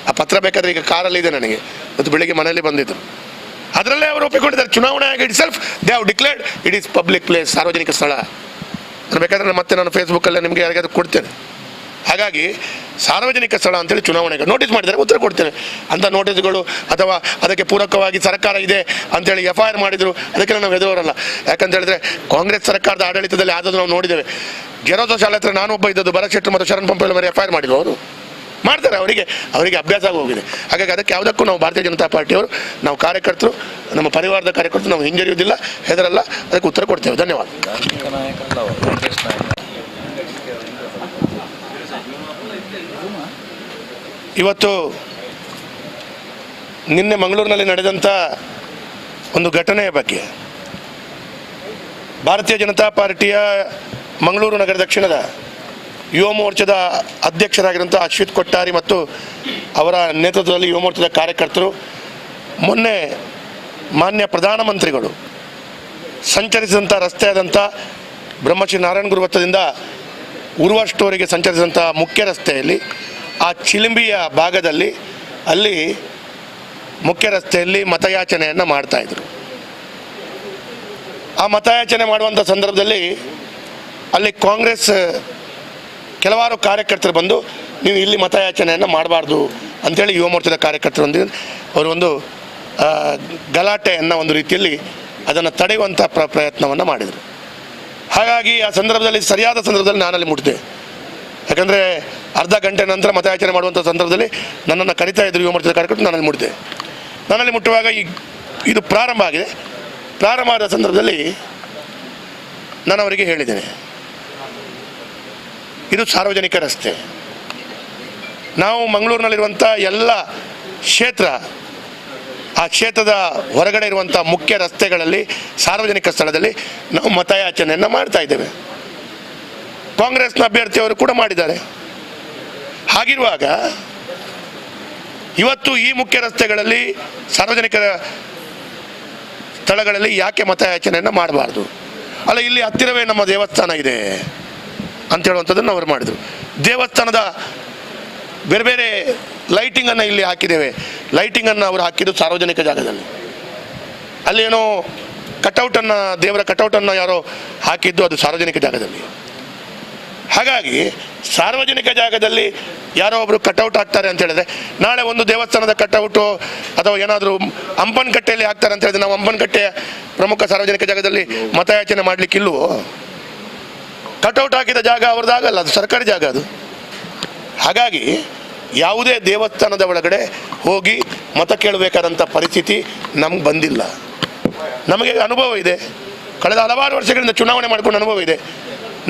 ಆ ಪತ್ರ ಬೇಕಾದರೆ ಈಗ ಕಾರಲ್ಲಿದೆ ನನಗೆ, ಮತ್ತು ಬೆಳಿಗ್ಗೆ ಮನೆಯಲ್ಲಿ ಬಂದಿದ್ದು. ಅದರಲ್ಲೇ ಅವರು ಒಪ್ಪಿಕೊಂಡಿದ್ದಾರೆ. ಚುನಾವಣಾ ಆಯೋಗ it self they have declared it is public place, ಸಾರ್ವಜನಿಕ ಸ್ಥಳ. ನಾನು ಬೇಕಾದರೆ ಮತ್ತೆ ನಾನು ಫೇಸ್ಬುಕ್ಕಲ್ಲೇ ನಿಮಗೆ ಯಾರಿಗಾದ್ರೂ ಕೊಡ್ತೇನೆ. ಹಾಗಾಗಿ ಸಾರ್ವಜನಿಕ ಸ್ಥಳ ಅಂತೇಳಿ ಚುನಾವಣೆಗೆ ನೋಟಿಸ್ ಮಾಡಿದ್ದಾರೆ, ಉತ್ತರ ಕೊಡ್ತೇನೆ. ಅಂಥ ನೋಟಿಸ್ಗಳು ಅಥವಾ ಅದಕ್ಕೆ ಪೂರಕವಾಗಿ ಸರ್ಕಾರ ಇದೆ ಅಂಥೇಳಿ FIR ಮಾಡಿದರು, ಅದಕ್ಕೆಲ್ಲ ನಾವು ಎದುರಲ್ಲ. ಯಾಕಂತ ಹೇಳಿದ್ರೆ ಕಾಂಗ್ರೆಸ್ ಸರ್ಕಾರದ ಆಡಳಿತದಲ್ಲಿ ಆದದ್ದು ನಾವು ನೋಡಿದ್ದೇವೆ. ಗೆರೋಸೋ ಶಾಲೆ ಹತ್ರ ನಾನೊಬ್ಬ ಇದ್ದದ್ದು, ಭರತ್ ಶೆಟ್ಟರ್ ಮತ್ತು ಶರಣ್ ಪಂಪೇಲ ಮೇಲೆ FIR ಮಾಡಿದ್ರು. ಅವರು ಮಾಡ್ತಾರೆ, ಅವರಿಗೆ ಅಭ್ಯಾಸ ಆಗಿ ಹೋಗಿದೆ. ಹಾಗಾಗಿ ಅದಕ್ಕೆ ಯಾವುದಕ್ಕೂ ನಾವು ಭಾರತೀಯ ಜನತಾ ಪಾರ್ಟಿಯವರು, ನಾವು ಕಾರ್ಯಕರ್ತರು, ನಮ್ಮ ಪರಿವಾರದ ಕಾರ್ಯಕರ್ತರು ನಾವು ಹಿಂಜರಿಯುವುದಿಲ್ಲ, ಹೆದರಲ್ಲ, ಅದಕ್ಕೆ ಉತ್ತರ ಕೊಡ್ತೇವೆ. ಧನ್ಯವಾದ. ಇವತ್ತು ನಿನ್ನೆ ಮಂಗಳೂರಿನಲ್ಲಿ ನಡೆದಂಥ ಒಂದು ಘಟನೆಯ ಬಗ್ಗೆ ಭಾರತೀಯ ಜನತಾ ಪಾರ್ಟಿಯ ಮಂಗಳೂರು ನಗರ ದಕ್ಷಿಣದ ಯುವ ಮೋರ್ಚಾದ ಅಧ್ಯಕ್ಷರಾಗಿರುವಂಥ ಅಶ್ವಿತ್ ಕೊಟ್ಟಾರಿ ಮತ್ತು ಅವರ ನೇತೃತ್ವದಲ್ಲಿ ಯುವ ಮೋರ್ಚಾದ ಕಾರ್ಯಕರ್ತರು ಮೊನ್ನೆ ಮಾನ್ಯ ಪ್ರಧಾನಮಂತ್ರಿಗಳು ಸಂಚರಿಸಿದಂಥ ರಸ್ತೆಯಾದಂಥ ಬ್ರಹ್ಮಶ್ರೀ ನಾರಾಯಣ ಗುರು ವೃತ್ತದಿಂದ ಉರ್ವ ಸ್ಟೋರಿಗೆ ಸಂಚರಿಸಿದಂಥ ಮುಖ್ಯ ರಸ್ತೆಯಲ್ಲಿ ಆ ಚಿಲಿಂಬಿಯ ಭಾಗದಲ್ಲಿ ಅಲ್ಲಿ ಮುಖ್ಯ ರಸ್ತೆಯಲ್ಲಿ ಮತಯಾಚನೆಯನ್ನು ಮಾಡ್ತಾಯಿದ್ರು. ಆ ಮತಯಾಚನೆ ಮಾಡುವಂಥ ಸಂದರ್ಭದಲ್ಲಿ ಅಲ್ಲಿ ಕಾಂಗ್ರೆಸ್ ಕೆಲವಾರು ಕಾರ್ಯಕರ್ತರು ಬಂದು ನೀವು ಇಲ್ಲಿ ಮತಯಾಚನೆಯನ್ನು ಮಾಡಬಾರ್ದು ಅಂಥೇಳಿ ಯುವ ಮೋರ್ಚಾದ ಕಾರ್ಯಕರ್ತರೊಂದಿಗೆ ಅವರು ಒಂದು ಗಲಾಟೆಯನ್ನು ಒಂದು ರೀತಿಯಲ್ಲಿ ಅದನ್ನು ತಡೆಯುವಂಥ ಪ್ರಯತ್ನವನ್ನು ಮಾಡಿದರು. ಹಾಗಾಗಿ ಆ ಸಂದರ್ಭದಲ್ಲಿ ಸರಿಯಾದ ಸಂದರ್ಭದಲ್ಲಿ ನಾನಲ್ಲಿ ಮುಟ್ಟಿದೆ. ಯಾಕಂದರೆ ಅರ್ಧ ಗಂಟೆ ನಂತರ ಮತಯಾಚನೆ ಮಾಡುವಂಥ ಸಂದರ್ಭದಲ್ಲಿ ನನ್ನನ್ನು ಕರಿತಾ ಇದ್ದರು ಯುವ ಮೋರ್ಚಾದ ಕಾರ್ಯಕರ್ತರು. ನಾನಲ್ಲಿ ಮುಟ್ಟಿದೆ. ನನ್ನಲ್ಲಿ ಮುಟ್ಟುವಾಗ ಇದು ಪ್ರಾರಂಭ ಆಗಿದೆ. ಪ್ರಾರಂಭ ಆದ ಸಂದರ್ಭದಲ್ಲಿ ನಾನು ಅವರಿಗೆ ಹೇಳಿದ್ದೇನೆ, ಇದು ಸಾರ್ವಜನಿಕ ರಸ್ತೆ. ನಾವು ಮಂಗಳೂರಿನಲ್ಲಿರುವಂಥ ಎಲ್ಲ ಕ್ಷೇತ್ರ, ಆ ಕ್ಷೇತ್ರದ ಹೊರಗಡೆ ಇರುವಂಥ ಮುಖ್ಯ ರಸ್ತೆಗಳಲ್ಲಿ ಸಾರ್ವಜನಿಕ ಸ್ಥಳದಲ್ಲಿ ನಾವು ಮತಯಾಚನೆಯನ್ನು ಮಾಡ್ತಾ ಇದ್ದೇವೆ. ಕಾಂಗ್ರೆಸ್ನ ಅಭ್ಯರ್ಥಿಯವರು ಕೂಡ ಮಾಡಿದ್ದಾರೆ. ಹಾಗಿರುವಾಗ ಇವತ್ತು ಈ ಮುಖ್ಯ ರಸ್ತೆಗಳಲ್ಲಿ ಸಾರ್ವಜನಿಕ ಸ್ಥಳಗಳಲ್ಲಿ ಯಾಕೆ ಮತಯಾಚನೆಯನ್ನು ಮಾಡಬಾರ್ದು? ಅಲ್ಲ, ಇಲ್ಲಿ ಹತ್ತಿರವೇ ನಮ್ಮ ದೇವಸ್ಥಾನ ಇದೆ ಅಂತ ಹೇಳುವಂಥದ್ದನ್ನು ಅವರು ಮಾಡಿದರು. ದೇವಸ್ಥಾನದ ಬೇರೆ ಬೇರೆ ಲೈಟಿಂಗನ್ನು ಇಲ್ಲಿ ಹಾಕಿದ್ದೇವೆ. ಲೈಟಿಂಗನ್ನು ಅವರು ಹಾಕಿದ್ದು ಸಾರ್ವಜನಿಕ ಜಾಗದಲ್ಲಿ. ಅಲ್ಲೇನೋ ಕಟೌಟನ್ನು, ದೇವರ ಕಟೌಟನ್ನು ಯಾರೋ ಹಾಕಿದ್ದು ಅದು ಸಾರ್ವಜನಿಕ ಜಾಗದಲ್ಲಿ. ಹಾಗಾಗಿ ಸಾರ್ವಜನಿಕ ಜಾಗದಲ್ಲಿ ಯಾರೋ ಒಬ್ಬರು ಕಟೌಟ್ ಹಾಕ್ತಾರೆ ಅಂತ ಹೇಳಿದ್ರೆ, ನಾಳೆ ಒಂದು ದೇವಸ್ಥಾನದ ಕಟೌಟು ಅಥವಾ ಏನಾದರೂ ಅಂಪನಕಟ್ಟೆಯಲ್ಲಿ ಹಾಕ್ತಾರೆ ಅಂತ ಹೇಳಿದ್ರೆ ನಾವು ಅಂಪನಕಟ್ಟೆಯ ಪ್ರಮುಖ ಸಾರ್ವಜನಿಕ ಜಾಗದಲ್ಲಿ ಮತಯಾಚನೆ ಮಾಡಲಿಕ್ಕಿಲ್ವೋ? ಕಟೌಟ್ ಹಾಕಿದ ಜಾಗ ಅವ್ರದ್ದಾಗಲ್ಲ, ಅದು ಸರ್ಕಾರಿ ಜಾಗ ಅದು. ಹಾಗಾಗಿ ಯಾವುದೇ ದೇವಸ್ಥಾನದ ಒಳಗಡೆ ಹೋಗಿ ಮತ ಕೇಳಬೇಕಾದಂಥ ಪರಿಸ್ಥಿತಿ ನಮ್ಗೆ ಬಂದಿಲ್ಲ. ನಮಗೆ ಅನುಭವ ಇದೆ, ಕಳೆದ ಹಲವಾರು ವರ್ಷಗಳಿಂದ ಚುನಾವಣೆ ಮಾಡಿಕೊಂಡು ಅನುಭವ ಇದೆ.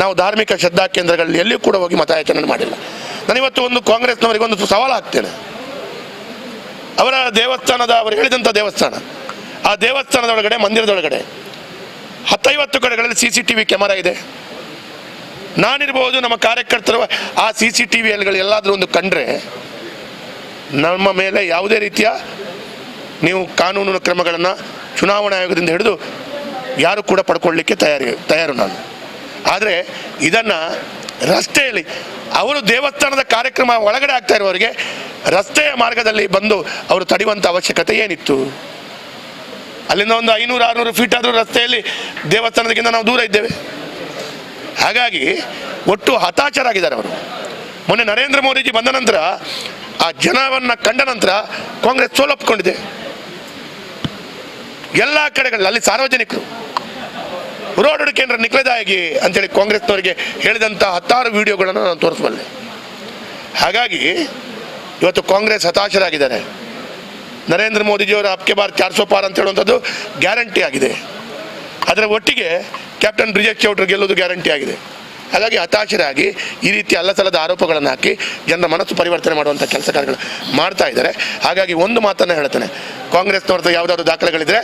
ನಾವು ಧಾರ್ಮಿಕ ಶ್ರದ್ಧಾ ಕೇಂದ್ರಗಳಲ್ಲಿ ಎಲ್ಲಿಯೂ ಕೂಡ ಹೋಗಿ ಮತಯಾಚನೆ ಮಾಡಿಲ್ಲ. ನಾನಿವತ್ತು ಒಂದು ಕಾಂಗ್ರೆಸ್ನವರಿಗೆ ಒಂದು ಸವಾಲು ಹಾಕ್ತೇನೆ. ಅವರ ದೇವಸ್ಥಾನದ, ಅವರು ಹೇಳಿದಂಥ ದೇವಸ್ಥಾನ, ಆ ದೇವಸ್ಥಾನದ ಒಳಗಡೆ, ಮಂದಿರದೊಳಗಡೆ 10-50 ಕಡೆಗಳಲ್ಲಿ CCTV ಕ್ಯಾಮರಾ ಇದೆ. ನಾನಿರ್ಬೋದು, ನಮ್ಮ ಕಾರ್ಯಕರ್ತರು ಆ CCTV ಎಲ್ಲಾದರೂ ಒಂದು ಕಂಡ್ರೆ ನಮ್ಮ ಮೇಲೆ ಯಾವುದೇ ರೀತಿಯ ನೀವು ಕಾನೂನು ಕ್ರಮಗಳನ್ನು ಚುನಾವಣಾ ಆಯೋಗದಿಂದ ಹಿಡಿದು ಯಾರು ಕೂಡ ಪಡ್ಕೊಳ್ಳಿಕ್ಕೆ ತಯಾರು ನಾನು. ಆದರೆ ಇದನ್ನು ರಸ್ತೆಯಲ್ಲಿ ಅವರು ದೇವಸ್ಥಾನದ ಕಾರ್ಯಕ್ರಮ ಒಳಗಡೆ ಆಗ್ತಾ ಇರುವವರಿಗೆ ರಸ್ತೆಯ ಮಾರ್ಗದಲ್ಲಿ ಬಂದು ಅವರು ತಡೆಯುವಂಥ ಅವಶ್ಯಕತೆ ಏನಿತ್ತು? ಅಲ್ಲಿಂದ ಒಂದು 500-600 ಫೀಟ್ ಆದರೂ ರಸ್ತೆಯಲ್ಲಿ ದೇವಸ್ಥಾನದಕ್ಕಿಂತ ನಾವು ದೂರ ಇದ್ದೇವೆ. ಹಾಗಾಗಿ ಒಟ್ಟು ಹತಾಶರಾಗಿದ್ದಾರೆ ಅವರು. ಮೊನ್ನೆ ನರೇಂದ್ರ ಮೋದಿಜಿ ಬಂದ ನಂತರ, ಆ ಜನವನ್ನು ಕಂಡ ನಂತರ ಕಾಂಗ್ರೆಸ್ ಸೋಲೊಪ್ಪಿಕೊಂಡಿದೆ. ಎಲ್ಲ ಕಡೆಗಳಲ್ಲಿ ಅಲ್ಲಿ ಸಾರ್ವಜನಿಕರು ರೋಡ್ ಕೇಂದ್ರ ನಿಕ್ಲೆದಾಗಿ ಅಂತೇಳಿ ಕಾಂಗ್ರೆಸ್ನವರಿಗೆ ಹೇಳಿದಂಥ 10 ವಿಡಿಯೋಗಳನ್ನು ನಾನು ತೋರಿಸಬಲ್ಲೆ. ಹಾಗಾಗಿ ಇವತ್ತು ಕಾಂಗ್ರೆಸ್ ಹತಾಶರಾಗಿದ್ದಾರೆ. ನರೇಂದ್ರ ಮೋದಿಜಿಯವರ ಅಬ್ಕೆ ಬಾರ್ 400 ಪಾರ್ ಅಂತ ಹೇಳುವಂಥದ್ದು ಗ್ಯಾರಂಟಿ ಆಗಿದೆ. ಅದರ ಒಟ್ಟಿಗೆ ಕ್ಯಾಪ್ಟನ್ ಬ್ರಿಜೇಶ್ ಚೌಟ್ರು ಗೆಲ್ಲೋದು ಗ್ಯಾರಂಟಿ ಆಗಿದೆ. ಹಾಗಾಗಿ ಹತಾಶರಾಗಿ ಈ ರೀತಿ ಅಲ್ಲಸಲ್ಲದ ಆರೋಪಗಳನ್ನು ಹಾಕಿ ಜನರ ಮನಸ್ಸು ಪರಿವರ್ತನೆ ಮಾಡುವಂಥ ಕೆಲಸ ಕಾರ್ಯಗಳು ಮಾಡ್ತಾ ಇದ್ದಾರೆ. ಹಾಗಾಗಿ ಒಂದು ಮಾತನ್ನು ಹೇಳ್ತೇನೆ, ಕಾಂಗ್ರೆಸ್ನವ್ರದ್ದು ಯಾವುದಾದ್ರು ದಾಖಲೆಗಳಿದ್ರೆ,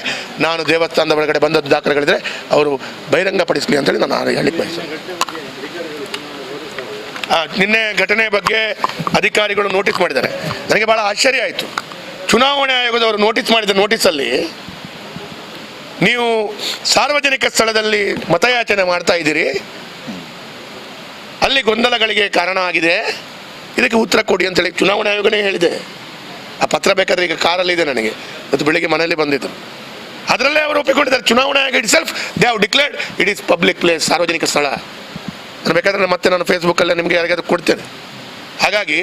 ನಾನು ದೇವಸ್ಥಾನದ ಒಳಗಡೆ ಬಂದದ್ದು ದಾಖಲೆಗಳಿದ್ರೆ ಅವರು ಬಹಿರಂಗಪಡಿಸಲಿ ಅಂತೇಳಿ ನಾನು ಹೇಳಲಿಕ್ಕೆ ಬಯಸ್ತೇನೆ. ನಿನ್ನೆ ಘಟನೆಯ ಬಗ್ಗೆ ಅಧಿಕಾರಿಗಳು ನೋಟಿಸ್ ಮಾಡಿದ್ದಾರೆ. ನನಗೆ ಭಾಳ ಆಶ್ಚರ್ಯ ಆಯಿತು. ಚುನಾವಣಾ ಆಯೋಗದವರು ನೋಟಿಸ್ ಮಾಡಿದ ನೋಟಿಸಲ್ಲಿ ನೀವು ಸಾರ್ವಜನಿಕ ಸ್ಥಳದಲ್ಲಿ ಮತಯಾಚನೆ ಮಾಡ್ತಾ ಇದ್ದೀರಿ, ಅಲ್ಲಿ ಗೊಂದಲಗಳಿಗೆ ಕಾರಣ ಆಗಿದೆ, ಇದಕ್ಕೆ ಉತ್ತರ ಕೊಡಿ ಅಂತೇಳಿ ಚುನಾವಣಾ ಆಯೋಗನೇ ಹೇಳಿದೆ. ಆ ಪತ್ರ ಬೇಕಾದರೆ ಈಗ ಕಾರಲ್ಲಿದೆ ನನಗೆ, ಮತ್ತು ಬೆಳಿಗ್ಗೆ ಮನೆಯಲ್ಲಿ ಬಂದಿದ್ದು. ಅದರಲ್ಲೇ ಅವರು ಒಪ್ಪಿಕೊಂಡಿದ್ದಾರೆ. ಚುನಾವಣಾ ಆಯೋಗ it self they have declared it is public place, ಸಾರ್ವಜನಿಕ ಸ್ಥಳ. ನಾನು ಬೇಕಾದರೆ ಮತ್ತೆ ನಾನು ಫೇಸ್ಬುಕ್ಕಲ್ಲೇ ನಿಮಗೆ ಯಾರಿಗಾದ್ರೂ ಕೊಡ್ತೇನೆ. ಹಾಗಾಗಿ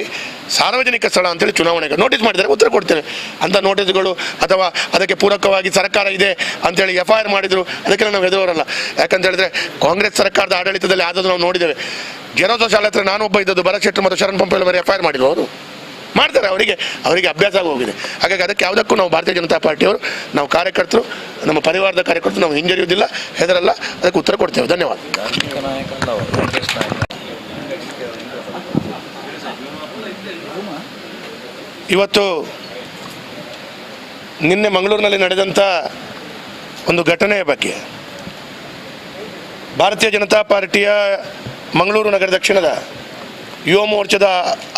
ಸಾರ್ವಜನಿಕ ಸ್ಥಳ ಅಂತೇಳಿ ಚುನಾವಣೆಗೆ ನೋಟಿಸ್ ಮಾಡಿದ್ದಾರೆ, ಉತ್ತರ ಕೊಡ್ತೇನೆ. ಅಂಥ ನೋಟಿಸ್ಗಳು ಅಥವಾ ಅದಕ್ಕೆ ಪೂರಕವಾಗಿ ಸರ್ಕಾರ ಇದೆ ಅಂತೇಳಿ FIR ಮಾಡಿದರು, ಅದಕ್ಕೆಲ್ಲ ನಾವು ಎದುರಲ್ಲ. ಯಾಕಂತ ಹೇಳಿದ್ರೆ ಕಾಂಗ್ರೆಸ್ ಸರ್ಕಾರದ ಆಡಳಿತದಲ್ಲಿ ಆದದ್ದು ನಾವು ನೋಡಿದ್ದೇವೆ. ಜನೋತ್ಸವ ಶಾಲೆ ಹತ್ರ ನಾನೊಬ್ಬ ಇದ್ದದ್ದು, ಭರತ್ ಶೆಟ್ಟಿ ಮತ್ತು ಶರಣ್ ಪಂಪೇಲ್ ಮೇಲೆ FIR ಮಾಡಿದ್ರು. ಅವರು ಮಾಡ್ತಾರೆ, ಅವರಿಗೆ ಅಭ್ಯಾಸ ಆಗಿ ಹೋಗಿದೆ. ಹಾಗಾಗಿ ಅದಕ್ಕೆ ಯಾವುದಕ್ಕೂ ನಾವು ಭಾರತೀಯ ಜನತಾ ಪಾರ್ಟಿಯವರು, ನಾವು ಕಾರ್ಯಕರ್ತರು, ನಮ್ಮ ಪರಿವಾರದ ಕಾರ್ಯಕರ್ತರು ನಾವು ಹಿಂಜರಿಯುವುದಿಲ್ಲ, ಹೆದರಲ್ಲ, ಅದಕ್ಕೆ ಉತ್ತರ ಕೊಡ್ತೇವೆ. ಧನ್ಯವಾದ. ಇವತ್ತು ನಿನ್ನೆ ಮಂಗಳೂರಿನಲ್ಲಿ ನಡೆದಂಥ ಒಂದು ಘಟನೆಯ ಬಗ್ಗೆ ಭಾರತೀಯ ಜನತಾ ಪಾರ್ಟಿಯ ಮಂಗಳೂರು ನಗರ ದಕ್ಷಿಣದ ಯುವ ಮೋರ್ಚಾದ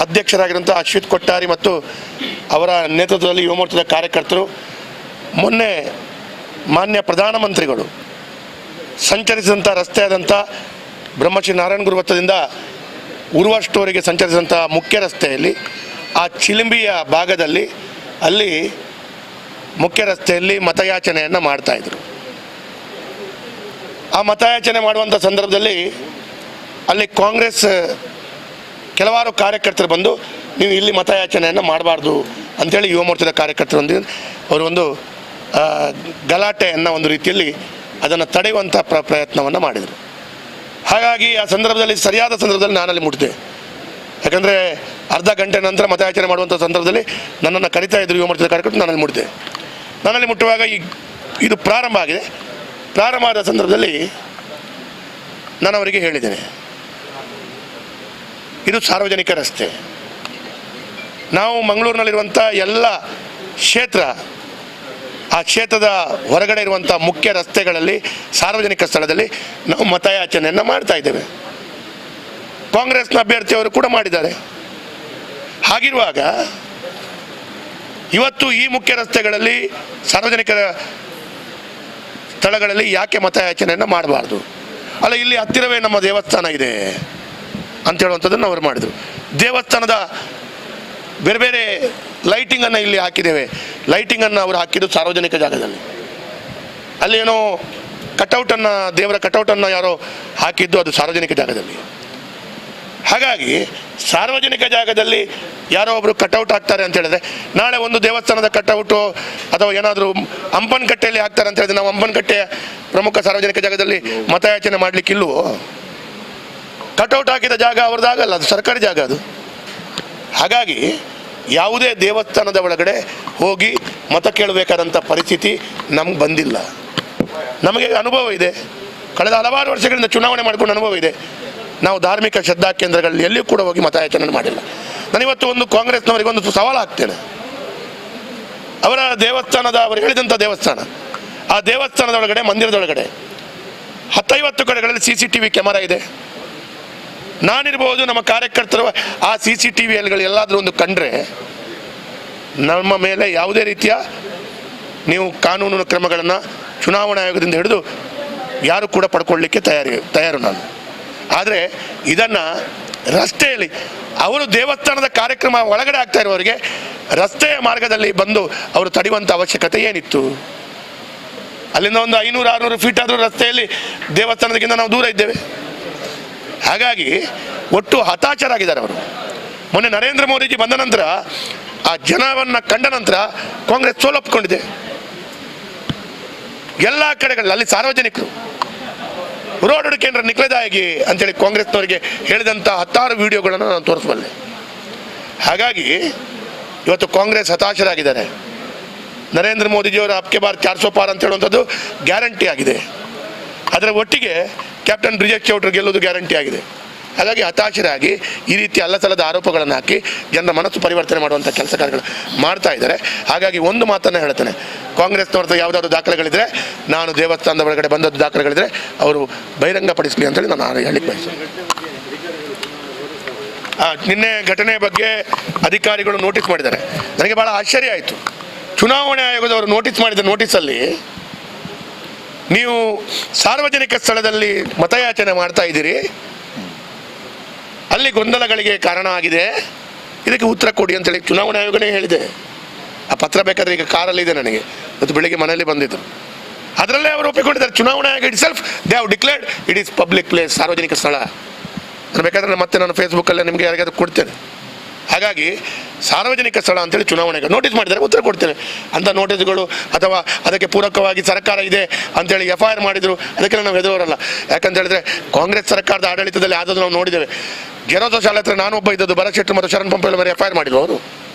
ಅಧ್ಯಕ್ಷರಾಗಿರುವಂಥ ಅಶ್ವಿತ್ ಕೊಟ್ಟಾರಿ ಮತ್ತು ಅವರ ನೇತೃತ್ವದಲ್ಲಿ ಯುವ ಮೋರ್ಚಾದ ಕಾರ್ಯಕರ್ತರು ಮೊನ್ನೆ ಮಾನ್ಯ ಪ್ರಧಾನಮಂತ್ರಿಗಳು ಸಂಚರಿಸಿದಂಥ ರಸ್ತೆ ಆದಂಥ ಬ್ರಹ್ಮಶ್ರೀ ನಾರಾಯಣ ಗುರು ವೃತ್ತದಿಂದ ಉರ್ವ ಸ್ಟೋರಿಗೆ ಸಂಚರಿಸಿದಂಥ ಮುಖ್ಯ ರಸ್ತೆಯಲ್ಲಿ ಆ ಚಿಲಿಂಬಿಯ ಭಾಗದಲ್ಲಿ ಅಲ್ಲಿ ಮುಖ್ಯ ರಸ್ತೆಯಲ್ಲಿ ಮತಯಾಚನೆಯನ್ನು ಮಾಡ್ತಾಯಿದ್ರು. ಆ ಮತಯಾಚನೆ ಮಾಡುವಂಥ ಸಂದರ್ಭದಲ್ಲಿ ಅಲ್ಲಿ ಕಾಂಗ್ರೆಸ್ ಕೆಲವಾರು ಕಾರ್ಯಕರ್ತರು ಬಂದು ನೀವು ಇಲ್ಲಿ ಮತಯಾಚನೆಯನ್ನು ಮಾಡಬಾರ್ದು ಅಂಥೇಳಿ ಯುವ ಮೋರ್ಚಾದ ಕಾರ್ಯಕರ್ತರೊಂದಿಗೆ ಅವರು ಒಂದು ಗಲಾಟೆಯನ್ನು ಒಂದು ರೀತಿಯಲ್ಲಿ ಅದನ್ನು ತಡೆಯುವಂಥ ಪ್ರಯತ್ನವನ್ನು ಮಾಡಿದರು. ಹಾಗಾಗಿ ಆ ಸಂದರ್ಭದಲ್ಲಿ ಸರಿಯಾದ ಸಂದರ್ಭದಲ್ಲಿ ನಾನಲ್ಲಿ ಮುಟ್ಟಿದೆ. ಯಾಕಂದರೆ ಅರ್ಧ ಗಂಟೆ ನಂತರ ಮತಯಾಚನೆ ಮಾಡುವಂಥ ಸಂದರ್ಭದಲ್ಲಿ ನನ್ನನ್ನು ಕರಿತಾ ಇದ್ದರು ಯುವ ಮೋರ್ಚಾದ ಕಾರ್ಯಕರ್ತರು. ನಾನಲ್ಲಿ ಮುಟ್ಟಿದೆ. ನನ್ನಲ್ಲಿ ಮುಟ್ಟುವಾಗ ಇದು ಪ್ರಾರಂಭ ಆಗಿದೆ. ಪ್ರಾರಂಭ ಆದ ಸಂದರ್ಭದಲ್ಲಿ ನಾನು ಅವರಿಗೆ ಹೇಳಿದ್ದೇನೆ, ಇದು ಸಾರ್ವಜನಿಕ ರಸ್ತೆ. ನಾವು ಮಂಗಳೂರಿನಲ್ಲಿರುವಂಥ ಎಲ್ಲ ಕ್ಷೇತ್ರ, ಆ ಕ್ಷೇತ್ರದ ಹೊರಗಡೆ ಇರುವಂಥ ಮುಖ್ಯ ರಸ್ತೆಗಳಲ್ಲಿ ಸಾರ್ವಜನಿಕ ಸ್ಥಳದಲ್ಲಿ ನಾವು ಮತಯಾಚನೆಯನ್ನು ಮಾಡ್ತಾ ಇದ್ದೇವೆ. ಕಾಂಗ್ರೆಸ್ನ ಅಭ್ಯರ್ಥಿಯವರು ಕೂಡ ಮಾಡಿದ್ದಾರೆ. ಹಾಗಿರುವಾಗ ಇವತ್ತು ಈ ಮುಖ್ಯ ರಸ್ತೆಗಳಲ್ಲಿ ಸಾರ್ವಜನಿಕರ ಸ್ಥಳಗಳಲ್ಲಿ ಯಾಕೆ ಮತಯಾಚನೆಯನ್ನು ಮಾಡಬಾರ್ದು? ಅಲ್ಲ, ಇಲ್ಲಿ ಹತ್ತಿರವೇ ನಮ್ಮ ದೇವಸ್ಥಾನ ಇದೆ ಅಂತ ಹೇಳುವಂಥದ್ದನ್ನು ಅವರು ಮಾಡಿದರು. ದೇವಸ್ಥಾನದ ಬೇರೆ ಬೇರೆ ಲೈಟಿಂಗನ್ನು ಇಲ್ಲಿ ಹಾಕಿದ್ದೇವೆ. ಲೈಟಿಂಗನ್ನು ಅವರು ಹಾಕಿದ್ದು ಸಾರ್ವಜನಿಕ ಜಾಗದಲ್ಲಿ. ಅಲ್ಲೇನೋ ಕಟೌಟನ್ನು, ದೇವರ ಕಟೌಟನ್ನು ಯಾರೋ ಹಾಕಿದ್ದು ಅದು ಸಾರ್ವಜನಿಕ ಜಾಗದಲ್ಲಿ. ಹಾಗಾಗಿ ಸಾರ್ವಜನಿಕ ಜಾಗದಲ್ಲಿ ಯಾರೋ ಒಬ್ಬರು ಕಟೌಟ್ ಹಾಕ್ತಾರೆ ಅಂತ ಹೇಳಿದ್ರೆ, ನಾಳೆ ಒಂದು ದೇವಸ್ಥಾನದ ಕಟೌಟು ಅಥವಾ ಏನಾದರೂ ಅಂಪನಕಟ್ಟೆಯಲ್ಲಿ ಹಾಕ್ತಾರೆ ಅಂತ ಹೇಳಿದ್ರೆ ನಾವು ಅಂಪನಕಟ್ಟೆಯ ಪ್ರಮುಖ ಸಾರ್ವಜನಿಕ ಜಾಗದಲ್ಲಿ ಮತಯಾಚನೆ ಮಾಡಲಿಕ್ಕಿಲ್ವೋ? ಕಟೌಟ್ ಹಾಕಿದ ಜಾಗ ಅವ್ರದ್ದಾಗಲ್ಲ, ಅದು ಸರ್ಕಾರಿ ಜಾಗ ಅದು. ಹಾಗಾಗಿ ಯಾವುದೇ ದೇವಸ್ಥಾನದ ಒಳಗಡೆ ಹೋಗಿ ಮತ ಕೇಳಬೇಕಾದಂಥ ಪರಿಸ್ಥಿತಿ ನಮ್ಗೆ ಬಂದಿಲ್ಲ. ನಮಗೆ ಅನುಭವ ಇದೆ, ಕಳೆದ ಹಲವಾರು ವರ್ಷಗಳಿಂದ ಚುನಾವಣೆ ಮಾಡಿಕೊಂಡು ಅನುಭವ ಇದೆ. ನಾವು ಧಾರ್ಮಿಕ ಶ್ರದ್ಧಾ ಕೇಂದ್ರಗಳಲ್ಲಿ ಎಲ್ಲಿಯೂ ಕೂಡ ಹೋಗಿ ಮತಯಾಚನೆ ಮಾಡಿಲ್ಲ. ನಾನಿವತ್ತು ಒಂದು ಕಾಂಗ್ರೆಸ್ನವರಿಗೆ ಒಂದು ಸವಾಲು ಹಾಕ್ತೇನೆ. ಅವರ ದೇವಸ್ಥಾನದ, ಅವರು ಹೇಳಿದಂಥ ದೇವಸ್ಥಾನ, ಆ ದೇವಸ್ಥಾನದ ಒಳಗಡೆ, ಮಂದಿರದೊಳಗಡೆ 10-50 ಕಡೆಗಳಲ್ಲಿ CCTV ಕ್ಯಾಮರಾ ಇದೆ. ನಾನಿರ್ಬೋದು, ನಮ್ಮ ಕಾರ್ಯಕರ್ತರು ಆ CCTVಗಳು ಎಲ್ಲಾದರೂ ಒಂದು ಕಂಡ್ರೆ ನಮ್ಮ ಮೇಲೆ ಯಾವುದೇ ರೀತಿಯ ನೀವು ಕಾನೂನು ಕ್ರಮಗಳನ್ನು ಚುನಾವಣಾ ಆಯೋಗದಿಂದ ಹಿಡಿದು ಯಾರು ಕೂಡ ಪಡ್ಕೊಳ್ಳಿಕ್ಕೆ ತಯಾರು ನಾನು. ಆದರೆ ಇದನ್ನು ರಸ್ತೆಯಲ್ಲಿ ಅವರು ದೇವಸ್ಥಾನದ ಕಾರ್ಯಕ್ರಮ ಒಳಗಡೆ ಆಗ್ತಾ ಇರುವವರಿಗೆ ರಸ್ತೆಯ ಮಾರ್ಗದಲ್ಲಿ ಬಂದು ಅವರು ತಡೆಯುವಂಥ ಅವಶ್ಯಕತೆ ಏನಿತ್ತು? ಅಲ್ಲಿಂದ ಒಂದು 500-600 ಫೀಟ್ ಆದರೂ ರಸ್ತೆಯಲ್ಲಿ ದೇವಸ್ಥಾನದಕ್ಕಿಂತ ನಾವು ದೂರ ಇದ್ದೇವೆ. ಹಾಗಾಗಿ ಒಟ್ಟು ಹತಾಶರಾಗಿದ್ದಾರೆ ಅವರು. ಮೊನ್ನೆ ನರೇಂದ್ರ ಮೋದಿಜಿ ಬಂದ ನಂತರ, ಆ ಜನವನ್ನು ಕಂಡ ನಂತರ ಕಾಂಗ್ರೆಸ್ ಸೋಲೊಪ್ಪಿಕೊಂಡಿದೆ. ಎಲ್ಲ ಕಡೆಗಳಲ್ಲಿ ಅಲ್ಲಿ ಸಾರ್ವಜನಿಕರು ರೋಡ್ ಕೇಂದ್ರ ನಿಕ್ಲೆದಾಗಿ ಅಂತೇಳಿ ಕಾಂಗ್ರೆಸ್ನವರಿಗೆ ಹೇಳಿದಂಥ 10 ವಿಡಿಯೋಗಳನ್ನು ನಾನು ತೋರಿಸಬಲ್ಲೆ. ಹಾಗಾಗಿ ಇವತ್ತು ಕಾಂಗ್ರೆಸ್ ಹತಾಶರಾಗಿದ್ದಾರೆ. ನರೇಂದ್ರ ಮೋದಿಜಿಯವರ ಅಬ್ಕೆ ಬಾರ್ 400 ಪಾರ್ ಅಂತ ಹೇಳುವಂಥದ್ದು ಗ್ಯಾರಂಟಿ ಆಗಿದೆ. ಅದರ ಒಟ್ಟಿಗೆ ಕ್ಯಾಪ್ಟನ್ ಬ್ರಿಜೇಶ್ ಚೌಟ್ರು ಗೆಲ್ಲೋದು ಗ್ಯಾರಂಟಿ ಆಗಿದೆ. ಹಾಗಾಗಿ ಹತಾಶರಾಗಿ ಈ ರೀತಿ ಅಲ್ಲಸಲ್ಲದ ಆರೋಪಗಳನ್ನು ಹಾಕಿ ಜನರ ಮನಸ್ಸು ಪರಿವರ್ತನೆ ಮಾಡುವಂಥ ಕೆಲಸ ಕಾರ್ಯಗಳು ಮಾಡ್ತಾ ಇದ್ದಾರೆ. ಹಾಗಾಗಿ ಒಂದು ಮಾತನ್ನು ಹೇಳ್ತೇನೆ, ಕಾಂಗ್ರೆಸ್ನವ್ರದ್ದು ಯಾವುದಾದ್ರು ದಾಖಲೆಗಳಿದ್ರೆ, ನಾನು ದೇವಸ್ಥಾನದ ಒಳಗಡೆ ಬಂದದ್ದು ದಾಖಲೆಗಳಿದ್ರೆ ಅವರು ಬಹಿರಂಗಪಡಿಸಲಿ ಅಂತೇಳಿ ನಾನು ಹೇಳಲಿಕ್ಕೆ ಬಯಸ್ತೇನೆ. ನಿನ್ನೆ ಘಟನೆಯ ಬಗ್ಗೆ ಅಧಿಕಾರಿಗಳು ನೋಟಿಸ್ ಮಾಡಿದ್ದಾರೆ. ನನಗೆ ಭಾಳ ಆಶ್ಚರ್ಯ ಆಯಿತು. ಚುನಾವಣಾ ಆಯೋಗದವರು ನೋಟಿಸ್ ಮಾಡಿದ ನೋಟಿಸಲ್ಲಿ ನೀವು ಸಾರ್ವಜನಿಕ ಸ್ಥಳದಲ್ಲಿ ಮತಯಾಚನೆ ಮಾಡ್ತಾ ಇದ್ದೀರಿ, ಅಲ್ಲಿ ಗೊಂದಲಗಳಿಗೆ ಕಾರಣ ಆಗಿದೆ, ಇದಕ್ಕೆ ಉತ್ತರ ಕೊಡಿ ಅಂತೇಳಿ ಚುನಾವಣಾ ಆಯೋಗನೇ ಹೇಳಿದೆ. ಆ ಪತ್ರ ಬೇಕಾದರೆ ಈಗ ಕಾರಲ್ಲಿದೆ ನನಗೆ, ಮತ್ತು ಬೆಳಿಗ್ಗೆ ಮನೆಯಲ್ಲಿ ಬಂದಿದ್ದರು. ಅದರಲ್ಲೇ ಅವರು ಒಪ್ಪಿಕೊಂಡಿದ್ದಾರೆ. ಚುನಾವಣಾ ಆಯೋಗ it self they have declared it is public place, ಸಾರ್ವಜನಿಕ ಸ್ಥಳ. ನಾನು ಬೇಕಾದರೆ ಮತ್ತೆ ನಾನು ಫೇಸ್ಬುಕ್ಕಲ್ಲೇ ನಿಮಗೆ ಯಾರಿಗಾದ್ರೂ ಕೊಡ್ತೇನೆ. ಹಾಗಾಗಿ ಸಾರ್ವಜನಿಕ ಸ್ಥಳ ಅಂತೇಳಿ ಚುನಾವಣೆಗೆ ನೋಟಿಸ್ ಮಾಡಿದ್ದಾರೆ, ಉತ್ತರ ಕೊಡ್ತೇನೆ. ಅಂಥ ನೋಟಿಸ್ಗಳು ಅಥವಾ ಅದಕ್ಕೆ ಪೂರಕವಾಗಿ ಸರ್ಕಾರ ಇದೆ ಅಂತೇಳಿ FIR ಮಾಡಿದರು, ಅದಕ್ಕೆಲ್ಲ ನಾವು ಎದುರಲ್ಲ. ಯಾಕಂತ ಹೇಳಿದ್ರೆ ಕಾಂಗ್ರೆಸ್ ಸರ್ಕಾರದ ಆಡಳಿತದಲ್ಲಿ ಆದದ್ದು ನಾವು ನೋಡಿದ್ದೇವೆ. ಗೆರೋಸೋ ಶಾಲೆ ಹತ್ರ ನಾನೊಬ್ಬ ಇದ್ದದ್ದು, ಭರತ್ ಶೆಟ್ಟಿ ಮತ್ತು ಶರಣ್ ಪಂಪೇಳ ಮೇಲೆ FIR ಮಾಡಿದ್ರು. ಅವರು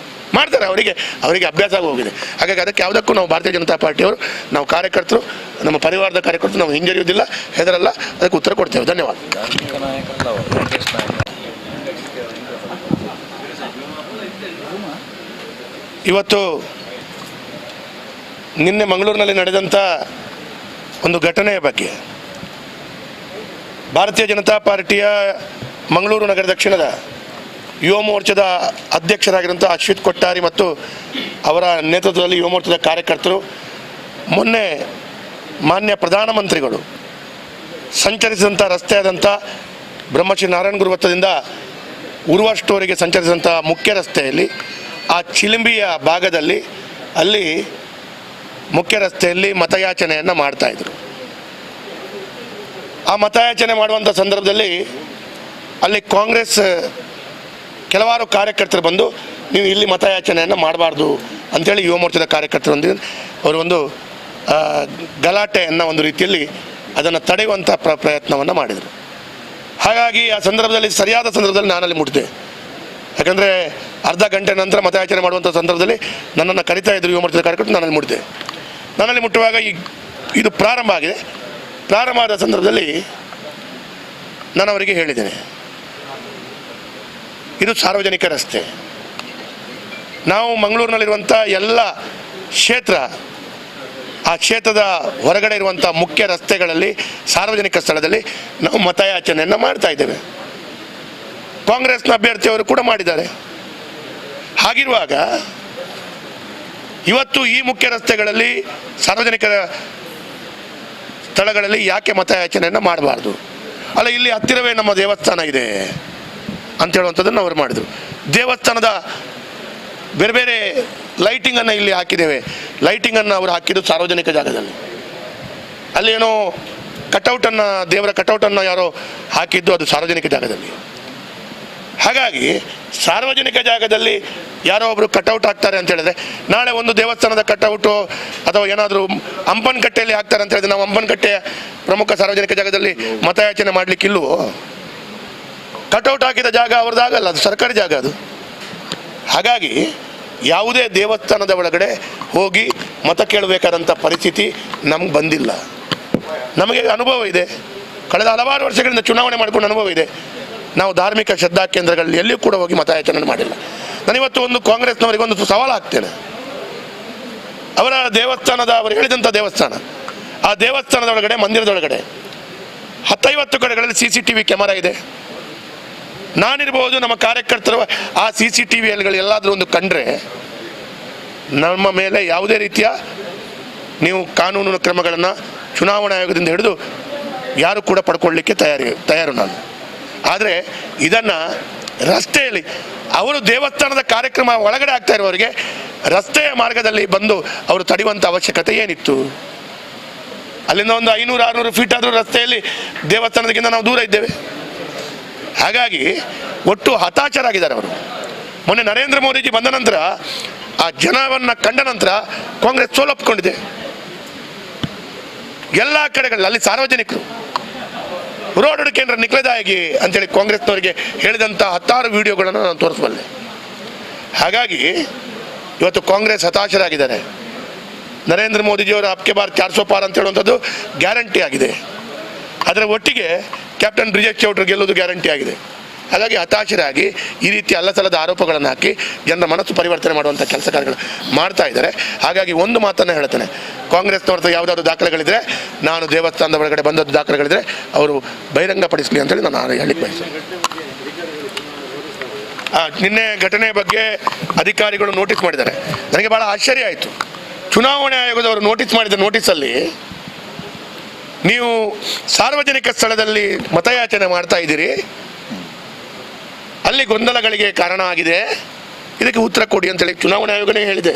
ಮಾಡ್ತಾರೆ, ಅವರಿಗೆ ಅಭ್ಯಾಸ ಆಗಿ ಹೋಗಿದೆ. ಹಾಗಾಗಿ ಅದಕ್ಕೆ ಯಾವುದಕ್ಕೂ ನಾವು ಭಾರತೀಯ ಜನತಾ ಪಾರ್ಟಿಯವರು, ನಾವು ಕಾರ್ಯಕರ್ತರು, ನಮ್ಮ ಪರಿವಾರದ ಕಾರ್ಯಕರ್ತರು ನಾವು ಹಿಂಜರಿಯುವುದಿಲ್ಲ, ಹೆದರಲ್ಲ, ಅದಕ್ಕೆ ಉತ್ತರ ಕೊಡ್ತೇವೆ. ಧನ್ಯವಾದ. ಇವತ್ತು ನಿನ್ನೆ ಮಂಗಳೂರಿನಲ್ಲಿ ನಡೆದಂಥ ಒಂದು ಘಟನೆಯ ಬಗ್ಗೆ ಭಾರತೀಯ ಜನತಾ ಪಾರ್ಟಿಯ ಮಂಗಳೂರು ನಗರ ದಕ್ಷಿಣದ ಯುವ ಮೋರ್ಚಾದ ಅಧ್ಯಕ್ಷರಾಗಿರುವಂಥ ಅಶ್ವಿತ್ ಕೊಟ್ಟಾರಿ ಮತ್ತು ಅವರ ನೇತೃತ್ವದಲ್ಲಿ ಯುವ ಮೋರ್ಚಾದ ಕಾರ್ಯಕರ್ತರು ಮೊನ್ನೆ ಮಾನ್ಯ ಪ್ರಧಾನಮಂತ್ರಿಗಳು ಸಂಚರಿಸಿದಂಥ ರಸ್ತೆ ಆದಂಥ ಬ್ರಹ್ಮಶ್ರೀ ನಾರಾಯಣ ಗುರು ವೃತ್ತದಿಂದ ಉರ್ವ ಸ್ಟೋರಿಗೆ ಸಂಚರಿಸಿದಂಥ ಮುಖ್ಯ ರಸ್ತೆಯಲ್ಲಿ ಆ ಚಿಲಿಂಬಿಯ ಭಾಗದಲ್ಲಿ ಅಲ್ಲಿ ಮುಖ್ಯ ರಸ್ತೆಯಲ್ಲಿ ಮತಯಾಚನೆಯನ್ನು ಮಾಡ್ತಾಯಿದ್ರು. ಆ ಮತಯಾಚನೆ ಮಾಡುವಂಥ ಸಂದರ್ಭದಲ್ಲಿ ಅಲ್ಲಿ ಕಾಂಗ್ರೆಸ್ ಕೆಲವಾರು ಕಾರ್ಯಕರ್ತರು ಬಂದು ನೀವು ಇಲ್ಲಿ ಮತಯಾಚನೆಯನ್ನು ಮಾಡಬಾರ್ದು ಅಂಥೇಳಿ ಯುವ ಮೋರ್ಚಾದ ಕಾರ್ಯಕರ್ತರೊಂದಿಗೆ ಅವರು ಒಂದು ಗಲಾಟೆಯನ್ನು ಒಂದು ರೀತಿಯಲ್ಲಿ ಅದನ್ನು ತಡೆಯುವಂಥ ಪ್ರಯತ್ನವನ್ನು ಮಾಡಿದರು. ಹಾಗಾಗಿ ಆ ಸಂದರ್ಭದಲ್ಲಿ ಸರಿಯಾದ ಸಂದರ್ಭದಲ್ಲಿ ನಾನಲ್ಲಿ ಮುಟ್ಟಿದೆ. ಯಾಕಂದರೆ ಅರ್ಧ ಗಂಟೆ ನಂತರ ಮತಯಾಚನೆ ಮಾಡುವಂಥ ಸಂದರ್ಭದಲ್ಲಿ ನನ್ನನ್ನು ಕರಿತಾ ಇದ್ದರು ಯುವ ಮೋರ್ಚಾದ ಕಾರ್ಯಕರ್ತರು. ನಾನಲ್ಲಿ ಮುಟ್ಟಿದೆ. ನನ್ನಲ್ಲಿ ಮುಟ್ಟುವಾಗ ಇದು ಪ್ರಾರಂಭ ಆಗಿದೆ. ಪ್ರಾರಂಭ ಆದ ಸಂದರ್ಭದಲ್ಲಿ ನಾನು ಅವರಿಗೆ ಹೇಳಿದ್ದೇನೆ, ಇದು ಸಾರ್ವಜನಿಕ ರಸ್ತೆ. ನಾವು ಮಂಗಳೂರಿನಲ್ಲಿರುವಂಥ ಎಲ್ಲ ಕ್ಷೇತ್ರ, ಆ ಕ್ಷೇತ್ರದ ಹೊರಗಡೆ ಇರುವಂಥ ಮುಖ್ಯ ರಸ್ತೆಗಳಲ್ಲಿ ಸಾರ್ವಜನಿಕ ಸ್ಥಳದಲ್ಲಿ ನಾವು ಮತಯಾಚನೆಯನ್ನು ಮಾಡ್ತಾ ಇದ್ದೇವೆ. ಕಾಂಗ್ರೆಸ್ನ ಅಭ್ಯರ್ಥಿಯವರು ಕೂಡ ಮಾಡಿದ್ದಾರೆ. ಹಾಗಿರುವಾಗ ಇವತ್ತು ಈ ಮುಖ್ಯ ರಸ್ತೆಗಳಲ್ಲಿ ಸಾರ್ವಜನಿಕ ಸ್ಥಳಗಳಲ್ಲಿ ಯಾಕೆ ಮತಯಾಚನೆಯನ್ನು ಮಾಡಬಾರ್ದು? ಅಲ್ಲ, ಇಲ್ಲಿ ಹತ್ತಿರವೇ ನಮ್ಮ ದೇವಸ್ಥಾನ ಇದೆ ಅಂತ ಹೇಳುವಂಥದ್ದನ್ನು ಅವರು ಮಾಡಿದರು. ದೇವಸ್ಥಾನದ ಬೇರೆ ಬೇರೆ ಲೈಟಿಂಗನ್ನು ಇಲ್ಲಿ ಹಾಕಿದ್ದೇವೆ. ಲೈಟಿಂಗನ್ನು ಅವರು ಹಾಕಿದ್ದು ಸಾರ್ವಜನಿಕ ಜಾಗದಲ್ಲಿ. ಅಲ್ಲೇನೋ ಕಟೌಟನ್ನು, ದೇವರ ಕಟೌಟನ್ನು ಯಾರೋ ಹಾಕಿದ್ದು ಅದು ಸಾರ್ವಜನಿಕ ಜಾಗದಲ್ಲಿ. ಹಾಗಾಗಿ ಸಾರ್ವಜನಿಕ ಜಾಗದಲ್ಲಿ ಯಾರೋ ಒಬ್ಬರು ಕಟೌಟ್ ಹಾಕ್ತಾರೆ ಅಂತ ಹೇಳಿದ್ರೆ, ನಾಳೆ ಒಂದು ದೇವಸ್ಥಾನದ ಕಟೌಟು ಅಥವಾ ಏನಾದರೂ ಅಂಪನಕಟ್ಟೆಯಲ್ಲಿ ಹಾಕ್ತಾರೆ ಅಂತ ಹೇಳಿದ್ರೆ ನಾವು ಅಂಪನಕಟ್ಟೆಯ ಪ್ರಮುಖ ಸಾರ್ವಜನಿಕ ಜಾಗದಲ್ಲಿ ಮತಯಾಚನೆ ಮಾಡಲಿಕ್ಕಿಲ್ವೋ? ಕಟೌಟ್ ಹಾಕಿದ ಜಾಗ ಅವ್ರದ್ದಾಗಲ್ಲ, ಅದು ಸರ್ಕಾರಿ ಜಾಗ ಅದು. ಹಾಗಾಗಿ ಯಾವುದೇ ದೇವಸ್ಥಾನದ ಒಳಗಡೆ ಹೋಗಿ ಮತ ಕೇಳಬೇಕಾದಂಥ ಪರಿಸ್ಥಿತಿ ನಮ್ಗೆ ಬಂದಿಲ್ಲ. ನಮಗೆ ಅನುಭವ ಇದೆ, ಕಳೆದ ಹಲವಾರು ವರ್ಷಗಳಿಂದ ಚುನಾವಣೆ ಮಾಡಿಕೊಂಡು ಅನುಭವ ಇದೆ. ನಾವು ಧಾರ್ಮಿಕ ಶ್ರದ್ಧಾ ಕೇಂದ್ರಗಳಲ್ಲಿ ಎಲ್ಲಿಯೂ ಕೂಡ ಹೋಗಿ ಮತಯಾಚನೆ ಮಾಡಿಲ್ಲ. ನಾನಿವತ್ತು ಒಂದು ಕಾಂಗ್ರೆಸ್ನವರಿಗೆ ಒಂದು ಸವಾಲು ಹಾಕ್ತೇನೆ. ಅವರ ದೇವಸ್ಥಾನದ, ಅವರು ಹೇಳಿದಂಥ ದೇವಸ್ಥಾನ, ಆ ದೇವಸ್ಥಾನದ ಒಳಗಡೆ, ಮಂದಿರದೊಳಗಡೆ 10-50 ಕಡೆಗಳಲ್ಲಿ CCTV ಕ್ಯಾಮರಾ ಇದೆ. ನಾನಿರ್ಬೋದು, ನಮ್ಮ ಕಾರ್ಯಕರ್ತರು ಆ CCTVಗಳು ಎಲ್ಲಾದರೂ ಒಂದು ಕಂಡ್ರೆ ನಮ್ಮ ಮೇಲೆ ಯಾವುದೇ ರೀತಿಯ ನೀವು ಕಾನೂನು ಕ್ರಮಗಳನ್ನು ಚುನಾವಣಾ ಆಯೋಗದಿಂದ ಹಿಡಿದು ಯಾರು ಕೂಡ ಪಡ್ಕೊಳ್ಳಿಕ್ಕೆ ತಯಾರು ನಾನು. ಆದರೆ ಇದನ್ನು ರಸ್ತೆಯಲ್ಲಿ ಅವರು ದೇವಸ್ಥಾನದ ಕಾರ್ಯಕ್ರಮ ಒಳಗಡೆ ಆಗ್ತಾ ಇರುವವರಿಗೆ ರಸ್ತೆಯ ಮಾರ್ಗದಲ್ಲಿ ಬಂದು ಅವರು ತಡೆಯುವಂಥ ಅವಶ್ಯಕತೆ ಏನಿತ್ತು? ಅಲ್ಲಿಂದ ಒಂದು 500-600 ಫೀಟ್ ಆದರೂ ರಸ್ತೆಯಲ್ಲಿ ದೇವಸ್ಥಾನದಕ್ಕಿಂತ ನಾವು ದೂರ ಇದ್ದೇವೆ. ಹಾಗಾಗಿ ಒಟ್ಟು ಹತಾಶರಾಗಿದ್ದಾರೆ ಅವರು. ಮೊನ್ನೆ ನರೇಂದ್ರ ಮೋದಿಜಿ ಬಂದ ನಂತರ, ಆ ಜನವನ್ನು ಕಂಡ ನಂತರ ಕಾಂಗ್ರೆಸ್ ಸೋಲೊಪ್ಪಿಕೊಂಡಿದೆ ಎಲ್ಲ ಕಡೆಗಳಲ್ಲಿ. ಅಲ್ಲಿ ಸಾರ್ವಜನಿಕರು ರೋಡ್ ಕೇಂದ್ರ ನಿಖಲದಾಗಿ ಅಂತೇಳಿ ಕಾಂಗ್ರೆಸ್ನವರಿಗೆ ಹೇಳಿದಂಥ 10 ವಿಡಿಯೋಗಳನ್ನು ನಾನು ತೋರಿಸಬಲ್ಲೆ. ಹಾಗಾಗಿ ಇವತ್ತು ಕಾಂಗ್ರೆಸ್ ಹತಾಶರಾಗಿದ್ದಾರೆ. ನರೇಂದ್ರ ಮೋದಿಜಿಯವರ ಅಬ್ಕೆ ಬಾರ್ 400 ಪಾರ್ ಅಂತ ಹೇಳುವಂಥದ್ದು ಗ್ಯಾರಂಟಿ ಆಗಿದೆ. ಅದರ ಒಟ್ಟಿಗೆ ಕ್ಯಾಪ್ಟನ್ ಬ್ರಿಜೇಶ್ ಚೌಟ್ರಿ ಗೆಲ್ಲೋದು ಗ್ಯಾರಂಟಿ ಆಗಿದೆ. ಹಾಗಾಗಿ ಹತಾಶರಾಗಿ ಈ ರೀತಿ ಅಲ್ಲಸಲ್ಲದ ಆರೋಪಗಳನ್ನು ಹಾಕಿ ಜನರ ಮನಸ್ಸು ಪರಿವರ್ತನೆ ಮಾಡುವಂಥ ಕೆಲಸ ಕಾರ್ಯಗಳು ಮಾಡ್ತಾ ಇದ್ದಾರೆ. ಹಾಗಾಗಿ ಒಂದು ಮಾತನ್ನು ಹೇಳ್ತೇನೆ, ಕಾಂಗ್ರೆಸ್ನವ್ರದ್ದು ಯಾವುದಾದ್ರು ದಾಖಲೆಗಳಿದ್ರೆ, ನಾನು ದೇವಸ್ಥಾನದ ಒಳಗಡೆ ಬಂದದ್ದು ದಾಖಲೆಗಳಿದ್ರೆ ಅವರು ಬಹಿರಂಗಪಡಿಸಲಿ ಅಂತೇಳಿ ನಾನು ಹೇಳಲಿಕ್ಕೆ ಬಯಸ್ತೇನೆ. ನಿನ್ನೆ ಘಟನೆ ಬಗ್ಗೆ ಅಧಿಕಾರಿಗಳು ನೋಟಿಸ್ ಮಾಡಿದ್ದಾರೆ. ನನಗೆ ಭಾಳ ಆಶ್ಚರ್ಯ ಆಯಿತು. ಚುನಾವಣಾ ಆಯೋಗದವರು ನೋಟಿಸ್ ಮಾಡಿದ ನೋಟಿಸಲ್ಲಿ ನೀವು ಸಾರ್ವಜನಿಕ ಸ್ಥಳದಲ್ಲಿ ಮತಯಾಚನೆ ಮಾಡ್ತಾ ಇದ್ದೀರಿ, ಅಲ್ಲಿ ಗೊಂದಲಗಳಿಗೆ ಕಾರಣ ಆಗಿದೆ, ಇದಕ್ಕೆ ಉತ್ತರ ಕೊಡಿ ಅಂತೇಳಿ ಚುನಾವಣಾ ಆಯೋಗನೇ ಹೇಳಿದೆ.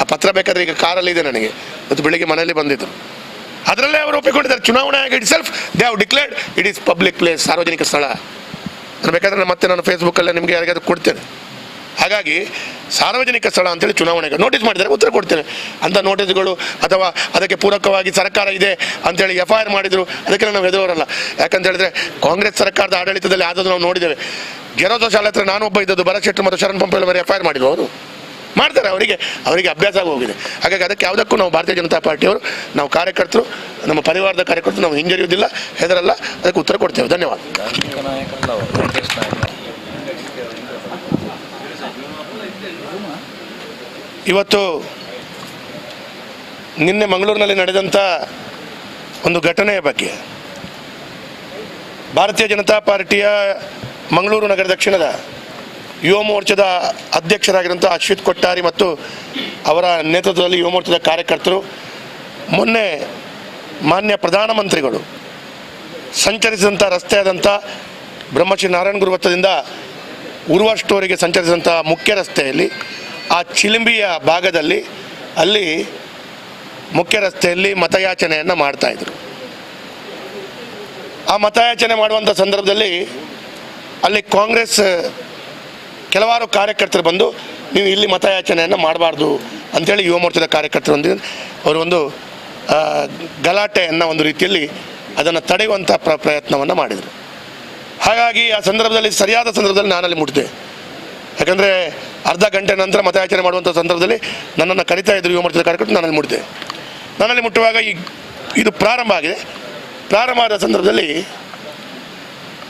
ಆ ಪತ್ರ ಬೇಕಾದರೆ ಈಗ ಕಾರಲ್ಲಿದೆ ನನಗೆ, ಮತ್ತು ಬೆಳಿಗ್ಗೆ ಮನೆಯಲ್ಲಿ ಬಂದಿದ್ದರು. ಅದರಲ್ಲೇ ಅವರು ಒಪ್ಪಿಕೊಂಡಿದ್ದಾರೆ. ಚುನಾವಣಾ ಆಯೋಗ it self they have declared it is public place, ಸಾರ್ವಜನಿಕ ಸ್ಥಳ. ನಾನು ಬೇಕಾದರೆ ಮತ್ತೆ ನಾನು ಫೇಸ್ಬುಕ್ಕಲ್ಲೇ ನಿಮಗೆ ಯಾರಿಗಾದ್ರೂ ಕೊಡ್ತೇನೆ. ಹಾಗಾಗಿ ಸಾರ್ವಜನಿಕ ಸ್ಥಳ ಅಂತೇಳಿ ಚುನಾವಣೆಗೆ ನೋಟಿಸ್ ಮಾಡಿದರೆ ಉತ್ತರ ಕೊಡ್ತೇನೆ. ಅಂಥ ನೋಟಿಸ್ಗಳು ಅಥವಾ ಅದಕ್ಕೆ ಪೂರಕವಾಗಿ ಸರ್ಕಾರ ಇದೆ ಅಂತೇಳಿ FIR ಮಾಡಿದರು, ಅದಕ್ಕೆಲ್ಲ ನಾವು ಎದುರವರಲ್ಲ. ಯಾಕಂತ ಹೇಳಿದ್ರೆ ಕಾಂಗ್ರೆಸ್ ಸರ್ಕಾರದ ಆಡಳಿತದಲ್ಲಿ ಆದದ್ದು ನಾವು ನೋಡಿದ್ದೇವೆ. ಗೆರೋಸೋ ಶಾಲೆ ಹತ್ರ ನಾನು ಒಬ್ಬ ಇದ್ದದ್ದು, ಭರತ್ ಶೆಟ್ಟಿ ಮತ್ತು ಶರಣ್ ಪಂಪೇಲ್ ಅವರು FIR ಮಾಡಿದ್ರು. ಅವರು ಮಾಡ್ತಾರೆ, ಅವರಿಗೆ ಅಭ್ಯಾಸ ಆಗಿ ಹೋಗಿದೆ. ಹಾಗಾಗಿ ಅದಕ್ಕೆ ಯಾವುದಕ್ಕೂ ನಾವು ಭಾರತೀಯ ಜನತಾ ಪಾರ್ಟಿಯವರು, ನಾವು ಕಾರ್ಯಕರ್ತರು, ನಮ್ಮ ಪರಿವಾರದ ಕಾರ್ಯಕರ್ತರು ನಾವು ಹಿಂಜರಿಯುವುದಿಲ್ಲ, ಹೆದರಲ್ಲ, ಅದಕ್ಕೆ ಉತ್ತರ ಕೊಡ್ತೇವೆ. ಧನ್ಯವಾದ. ಇವತ್ತು ನಿನ್ನೆ ಮಂಗಳೂರಿನಲ್ಲಿ ನಡೆದಂಥ ಒಂದು ಘಟನೆಯ ಬಗ್ಗೆ ಭಾರತೀಯ ಜನತಾ ಪಾರ್ಟಿಯ ಮಂಗಳೂರು ನಗರ ದಕ್ಷಿಣದ ಯುವ ಮೋರ್ಚಾದ ಅಧ್ಯಕ್ಷರಾಗಿರುವಂಥ ಅಶ್ವಿತ್ ಕೊಟ್ಟಾರಿ ಮತ್ತು ಅವರ ನೇತೃತ್ವದಲ್ಲಿ ಯುವ ಮೋರ್ಚಾದ ಕಾರ್ಯಕರ್ತರು ಮೊನ್ನೆ ಮಾನ್ಯ ಪ್ರಧಾನಮಂತ್ರಿಗಳು ಸಂಚರಿಸಿದಂಥ ರಸ್ತೆಯಾದಂಥ ಬ್ರಹ್ಮಶ್ರೀ ನಾರಾಯಣಗುರು ವೃತ್ತದಿಂದ ಉರುವ ಸ್ಟೋರಿಗೆ ಸಂಚರಿಸಿದಂಥ ಮುಖ್ಯ ರಸ್ತೆಯಲ್ಲಿ ಆ ಚಿಲಿಂಬಿಯ ಭಾಗದಲ್ಲಿ ಅಲ್ಲಿ ಮುಖ್ಯ ರಸ್ತೆಯಲ್ಲಿ ಮತಯಾಚನೆಯನ್ನು ಮಾಡ್ತಾಯಿದ್ರು. ಆ ಮತಯಾಚನೆ ಮಾಡುವಂಥ ಸಂದರ್ಭದಲ್ಲಿ ಅಲ್ಲಿ ಕಾಂಗ್ರೆಸ್ ಕೆಲವಾರು ಕಾರ್ಯಕರ್ತರು ಬಂದು ನೀವು ಇಲ್ಲಿ ಮತಯಾಚನೆಯನ್ನು ಮಾಡಬಾರ್ದು ಅಂಥೇಳಿ ಯುವ ಮೋರ್ಚಾದ ಕಾರ್ಯಕರ್ತರೊಂದಿಗೆ ಅವರು ಒಂದು ಗಲಾಟೆಯನ್ನು ಒಂದು ರೀತಿಯಲ್ಲಿ ಅದನ್ನು ತಡೆಯುವಂಥ ಪ್ರಯತ್ನವನ್ನು ಮಾಡಿದರು. ಹಾಗಾಗಿ ಆ ಸಂದರ್ಭದಲ್ಲಿ ಸರಿಯಾದ ಸಂದರ್ಭದಲ್ಲಿ ನಾನಲ್ಲಿ ಮುಟ್ಟಿದೆ. ಯಾಕಂದರೆ ಅರ್ಧ ಗಂಟೆ ನಂತರ ಮತಯಾಚನೆ ಮಾಡುವಂಥ ಸಂದರ್ಭದಲ್ಲಿ ನನ್ನನ್ನು ಕರಿತಾ ಇದ್ದರು ಯುವ ಮೋರ್ಚಾದ ಕಾರ್ಯಕರ್ತರು. ನಾನಲ್ಲಿ ಮುಟ್ಟಿದೆ. ನನ್ನಲ್ಲಿ ಮುಟ್ಟುವಾಗ ಇದು ಪ್ರಾರಂಭ ಆಗಿದೆ. ಪ್ರಾರಂಭ ಆದ ಸಂದರ್ಭದಲ್ಲಿ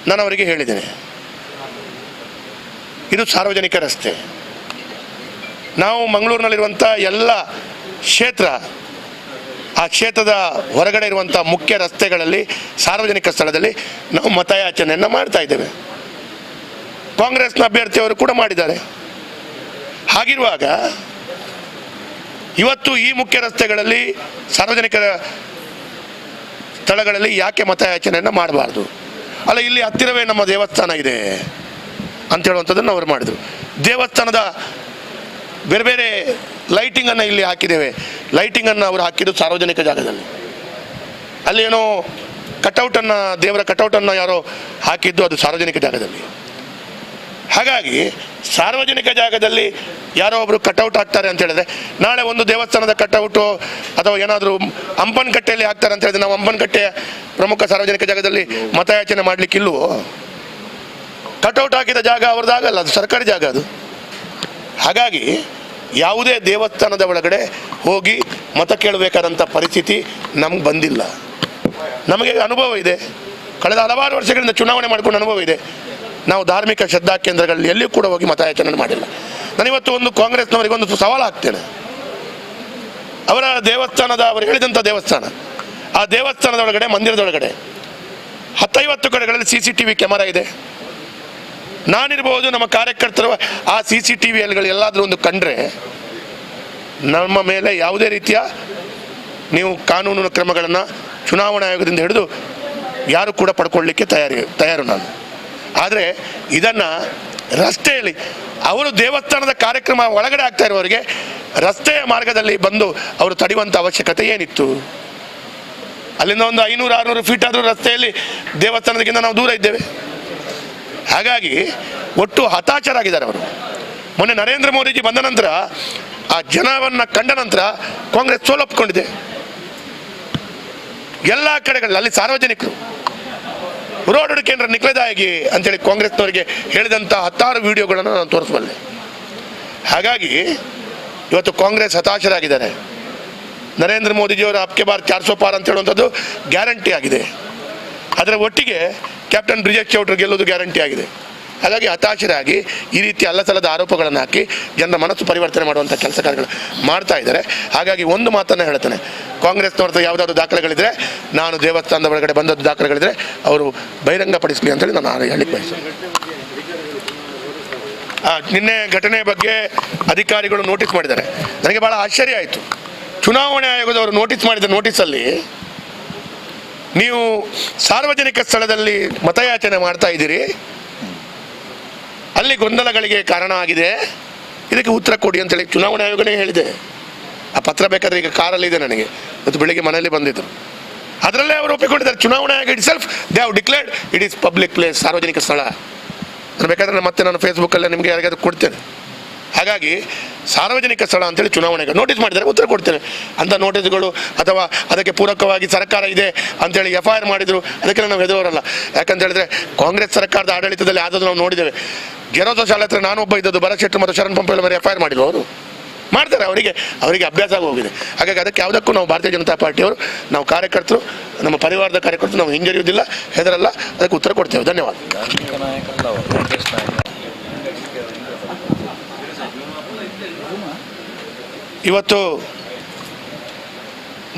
ನಾನು ಅವರಿಗೆ ಹೇಳಿದ್ದೇನೆ, ಇದು ಸಾರ್ವಜನಿಕ ರಸ್ತೆ. ನಾವು ಮಂಗಳೂರಿನಲ್ಲಿರುವಂಥ ಎಲ್ಲ ಕ್ಷೇತ್ರ, ಆ ಕ್ಷೇತ್ರದ ಹೊರಗಡೆ ಇರುವಂಥ ಮುಖ್ಯ ರಸ್ತೆಗಳಲ್ಲಿ ಸಾರ್ವಜನಿಕ ಸ್ಥಳದಲ್ಲಿ ನಾವು ಮತಯಾಚನೆಯನ್ನು ಮಾಡ್ತಾ ಇದ್ದೇವೆ. ಕಾಂಗ್ರೆಸ್ನ ಅಭ್ಯರ್ಥಿಯವರು ಕೂಡ ಮಾಡಿದ್ದಾರೆ. ಹಾಗಿರುವಾಗ ಇವತ್ತು ಈ ಮುಖ್ಯ ರಸ್ತೆಗಳಲ್ಲಿ ಸಾರ್ವಜನಿಕ ಸ್ಥಳಗಳಲ್ಲಿ ಯಾಕೆ ಮತಯಾಚನೆಯನ್ನು ಮಾಡಬಾರ್ದು? ಅಲ್ಲ, ಇಲ್ಲಿ ಹತ್ತಿರವೇ ನಮ್ಮ ದೇವಸ್ಥಾನ ಇದೆ ಅಂತ ಹೇಳುವಂಥದ್ದನ್ನು ಅವರು ಮಾಡಿದರು. ದೇವಸ್ಥಾನದ ಬೇರೆ ಬೇರೆ ಲೈಟಿಂಗನ್ನು ಇಲ್ಲಿ ಹಾಕಿದ್ದೇವೆ. ಲೈಟಿಂಗನ್ನು ಅವರು ಹಾಕಿದ್ದು ಸಾರ್ವಜನಿಕ ಜಾಗದಲ್ಲಿ. ಅಲ್ಲಿ ಏನೋ ಕಟೌಟನ್ನು, ದೇವರ ಕಟೌಟನ್ನು ಯಾರೋ ಹಾಕಿದ್ದು ಅದು ಸಾರ್ವಜನಿಕ ಜಾಗದಲ್ಲಿ. ಹಾಗಾಗಿ ಸಾರ್ವಜನಿಕ ಜಾಗದಲ್ಲಿ ಯಾರೋ ಒಬ್ಬರು ಕಟೌಟ್ ಹಾಕ್ತಾರೆ ಅಂತ ಹೇಳಿದ್ರೆ, ನಾಳೆ ಒಂದು ದೇವಸ್ಥಾನದ ಕಟೌಟು ಅಥವಾ ಏನಾದರೂ ಹಂಪನಕಟ್ಟೆಯಲ್ಲಿ ಹಾಕ್ತಾರೆ ಅಂತ ಹೇಳಿದ್ರೆ ನಾವು ಹಂಪನಕಟ್ಟೆಯ ಪ್ರಮುಖ ಸಾರ್ವಜನಿಕ ಜಾಗದಲ್ಲಿ ಮತಯಾಚನೆ ಮಾಡಲಿಕ್ಕಿಲ್ವೋ? ಕಟೌಟ್ ಹಾಕಿದ ಜಾಗ ಅವ್ರದ್ದಾಗಲ್ಲ, ಅದು ಸರ್ಕಾರಿ ಜಾಗ ಅದು. ಹಾಗಾಗಿ ಯಾವುದೇ ದೇವಸ್ಥಾನದ ಒಳಗಡೆ ಹೋಗಿ ಮತ ಕೇಳಬೇಕಾದಂಥ ಪರಿಸ್ಥಿತಿ ನಮ್ಗೆ ಬಂದಿಲ್ಲ. ನಮಗೆ ಅನುಭವ ಇದೆ, ಕಳೆದ ಹಲವಾರು ವರ್ಷಗಳಿಂದ ಚುನಾವಣೆ ಮಾಡಿಕೊಂಡು ಅನುಭವ ಇದೆ. ನಾವು ಧಾರ್ಮಿಕ ಶ್ರದ್ಧಾ ಕೇಂದ್ರಗಳಲ್ಲಿ ಎಲ್ಲಿಯೂ ಕೂಡ ಹೋಗಿ ಮತಯಾಚನೆ ಮಾಡಿಲ್ಲ. ನಾನಿವತ್ತು ಒಂದು ಕಾಂಗ್ರೆಸ್ನವರಿಗೊಂದು ಸವಾಲು ಹಾಕ್ತೇನೆ. ಅವರ ದೇವಸ್ಥಾನದ, ಅವರು ಹೇಳಿದಂಥ ದೇವಸ್ಥಾನ, ಆ ದೇವಸ್ಥಾನದ ಒಳಗಡೆ, ಮಂದಿರದೊಳಗಡೆ 10-50 ಕಡೆಗಳಲ್ಲಿ CCTV ಕ್ಯಾಮರಾ ಇದೆ. ನಾನಿರ್ಬೋದು, ನಮ್ಮ ಕಾರ್ಯಕರ್ತರು ಆ CCTVಗಳು ಎಲ್ಲಾದರೂ ಒಂದು ಕಂಡ್ರೆ ನಮ್ಮ ಮೇಲೆ ಯಾವುದೇ ರೀತಿಯ ನೀವು ಕಾನೂನು ಕ್ರಮಗಳನ್ನು ಚುನಾವಣಾ ಆಯೋಗದಿಂದ ಹಿಡಿದು ಯಾರು ಕೂಡ ಪಡ್ಕೊಳ್ಳಿಕ್ಕೆ ತಯಾರು ನಾನು. ಆದರೆ ಇದನ್ನು ರಸ್ತೆಯಲ್ಲಿ ಅವರು ದೇವಸ್ಥಾನದ ಕಾರ್ಯಕ್ರಮ ಒಳಗಡೆ ಆಗ್ತಾ ಇರುವವರಿಗೆ ರಸ್ತೆಯ ಮಾರ್ಗದಲ್ಲಿ ಬಂದು ಅವರು ತಡೆಯುವಂಥ ಅವಶ್ಯಕತೆ ಏನಿತ್ತು? ಅಲ್ಲಿಂದ ಒಂದು 500-600 ಫೀಟ್ ಆದರೂ ರಸ್ತೆಯಲ್ಲಿ ದೇವಸ್ಥಾನದಕ್ಕಿಂತ ನಾವು ದೂರ ಇದ್ದೇವೆ. ಹಾಗಾಗಿ ಒಟ್ಟು ಹತಾಶರಾಗಿದ್ದಾರೆ ಅವರು. ಮೊನ್ನೆ ನರೇಂದ್ರ ಮೋದಿಜಿ ಬಂದ ನಂತರ, ಆ ಜನವನ್ನು ಕಂಡ ನಂತರ ಕಾಂಗ್ರೆಸ್ ಸೋಲೊಪ್ಪಿಕೊಂಡಿದೆ ಎಲ್ಲ ಕಡೆಗಳಲ್ಲಿ. ಅಲ್ಲಿ ಸಾರ್ವಜನಿಕರು ರೋಡ್ ಕೇಂದ್ರ ನಿಕ್ಲೆದಾಗಿ ಅಂತೇಳಿ ಕಾಂಗ್ರೆಸ್ನವರಿಗೆ ಹೇಳಿದಂಥ 10 ವಿಡಿಯೋಗಳನ್ನು ನಾನು ತೋರಿಸಬಲ್ಲೆ. ಹಾಗಾಗಿ ಇವತ್ತು ಕಾಂಗ್ರೆಸ್ ಹತಾಶರಾಗಿದ್ದಾರೆ. ನರೇಂದ್ರ ಮೋದಿಜಿಯವರ ಅಬ್ಕೆ ಬಾರ್ 400 ಪಾರ್ ಅಂತ ಹೇಳುವಂಥದ್ದು ಗ್ಯಾರಂಟಿ ಆಗಿದೆ. ಅದರ ಒಟ್ಟಿಗೆ ಕ್ಯಾಪ್ಟನ್ ಬ್ರಿಜೇಶ್ ಚೌಟ್ರು ಗೆಲ್ಲೋದು ಗ್ಯಾರಂಟಿ ಆಗಿದೆ. ಹಾಗಾಗಿ ಹತಾಶರಾಗಿ ಈ ರೀತಿ ಅಲ್ಲಸಲ್ಲದ ಆರೋಪಗಳನ್ನು ಹಾಕಿ ಜನರ ಮನಸ್ಸು ಪರಿವರ್ತನೆ ಮಾಡುವಂಥ ಕೆಲಸ ಕಾರ್ಯಗಳು ಮಾಡ್ತಾ ಇದ್ದಾರೆ. ಹಾಗಾಗಿ ಒಂದು ಮಾತನ್ನು ಹೇಳ್ತಾನೆ, ಕಾಂಗ್ರೆಸ್ನವ್ರದ್ದು ಯಾವುದಾದ್ರು ದಾಖಲೆಗಳಿದ್ರೆ, ನಾನು ದೇವಸ್ಥಾನದ ಒಳಗಡೆ ಬಂದದ್ದು ದಾಖಲೆಗಳಿದ್ರೆ ಅವರು ಬಹಿರಂಗಪಡಿಸಲಿ ಅಂತೇಳಿ ನಾನು ಹೇಳಿಕ್ಕೆ ಬಯಸ್ತೇನೆ. ನಿನ್ನೆ ಘಟನೆ ಬಗ್ಗೆ ಅಧಿಕಾರಿಗಳು ನೋಟಿಸ್ ಮಾಡಿದ್ದಾರೆ. ನನಗೆ ಭಾಳ ಆಶ್ಚರ್ಯ ಆಯಿತು. ಚುನಾವಣಾ ಆಯೋಗದವರು ನೋಟಿಸ್ ಮಾಡಿದ ನೋಟಿಸಲ್ಲಿ ನೀವು ಸಾರ್ವಜನಿಕ ಸ್ಥಳದಲ್ಲಿ ಮತಯಾಚನೆ ಮಾಡ್ತಾ ಇದ್ದೀರಿ, ಅಲ್ಲಿ ಗೊಂದಲಗಳಿಗೆ ಕಾರಣ ಆಗಿದೆ, ಇದಕ್ಕೆ ಉತ್ತರ ಕೊಡಿ ಅಂತೇಳಿ ಚುನಾವಣಾ ಆಯೋಗನೇ ಹೇಳಿದೆ. ಆ ಪತ್ರ ಬೇಕಾದರೆ ಈಗ ಕಾರಲ್ಲಿದೆ ನನಗೆ, ಇವತ್ತು ಬೆಳಿಗ್ಗೆ ಮನೆಯಲ್ಲಿ ಬಂದಿದ್ದರು. ಅದರಲ್ಲೇ ಅವರು ಒಪ್ಪಿಕೊಂಡಿದ್ದಾರೆ. ಚುನಾವಣಾ ಆಯೋಗ it self they have declared it is public place, ಸಾರ್ವಜನಿಕ ಸ್ಥಳ. ನಾನು ಬೇಕಾದರೆ ಮತ್ತೆ ನಾನು ಫೇಸ್ಬುಕ್ಕಲ್ಲೇ ನಿಮಗೆ ಯಾರಿಗಾದ್ರೂ ಕೊಡ್ತೇನೆ. ಹಾಗಾಗಿ ಸಾರ್ವಜನಿಕ ಸ್ಥಳ ಅಂತೇಳಿ ಚುನಾವಣೆ ಆಯೋಗ ನೋಟಿಸ್ ಮಾಡಿದರೆ ಉತ್ತರ ಕೊಡ್ತೇನೆ. ಅಂಥ ನೋಟಿಸ್ಗಳು ಅಥವಾ ಅದಕ್ಕೆ ಪೂರಕವಾಗಿ ಸರ್ಕಾರ ಇದೆ ಅಂತೇಳಿ FIR ಮಾಡಿದರು, ಅದಕ್ಕೆಲ್ಲ ನಾವು ಹೆದರೋರಲ್ಲ. ಯಾಕಂತ ಹೇಳಿದ್ರೆ ಕಾಂಗ್ರೆಸ್ ಸರ್ಕಾರದ ಆಡಳಿತದಲ್ಲಿ ಆದದ್ದು ನಾವು ನೋಡಿದ್ದೇವೆ. ಗೆರೋದ ಶಾಲೆ ಹತ್ರ ನಾನೊಬ್ಬ ಇದ್ದದ್ದು, ಭರತ್ ಶೆಟ್ಟರ್ ಮತ್ತು ಶರಣ್ ಪಂಪೇಲ ಮೇಲೆ FIR ಮಾಡಿಲ್ಲ. ಅವರು ಮಾಡ್ತಾರೆ, ಅವರಿಗೆ ಅಭ್ಯಾಸ ಆಗಿ ಹೋಗಿದೆ. ಹಾಗಾಗಿ ಅದಕ್ಕೆ ಯಾವುದಕ್ಕೂ ನಾವು ಭಾರತೀಯ ಜನತಾ ಪಾರ್ಟಿಯವರು, ನಾವು ಕಾರ್ಯಕರ್ತರು, ನಮ್ಮ ಪರಿವಾರದ ಕಾರ್ಯಕರ್ತರು ನಾವು ಹಿಂಜರಿಯುವುದಿಲ್ಲ, ಹೆದರಲ್ಲ, ಅದಕ್ಕೆ ಉತ್ತರ ಕೊಡ್ತೇವೆ. ಧನ್ಯವಾದ. ಇವತ್ತು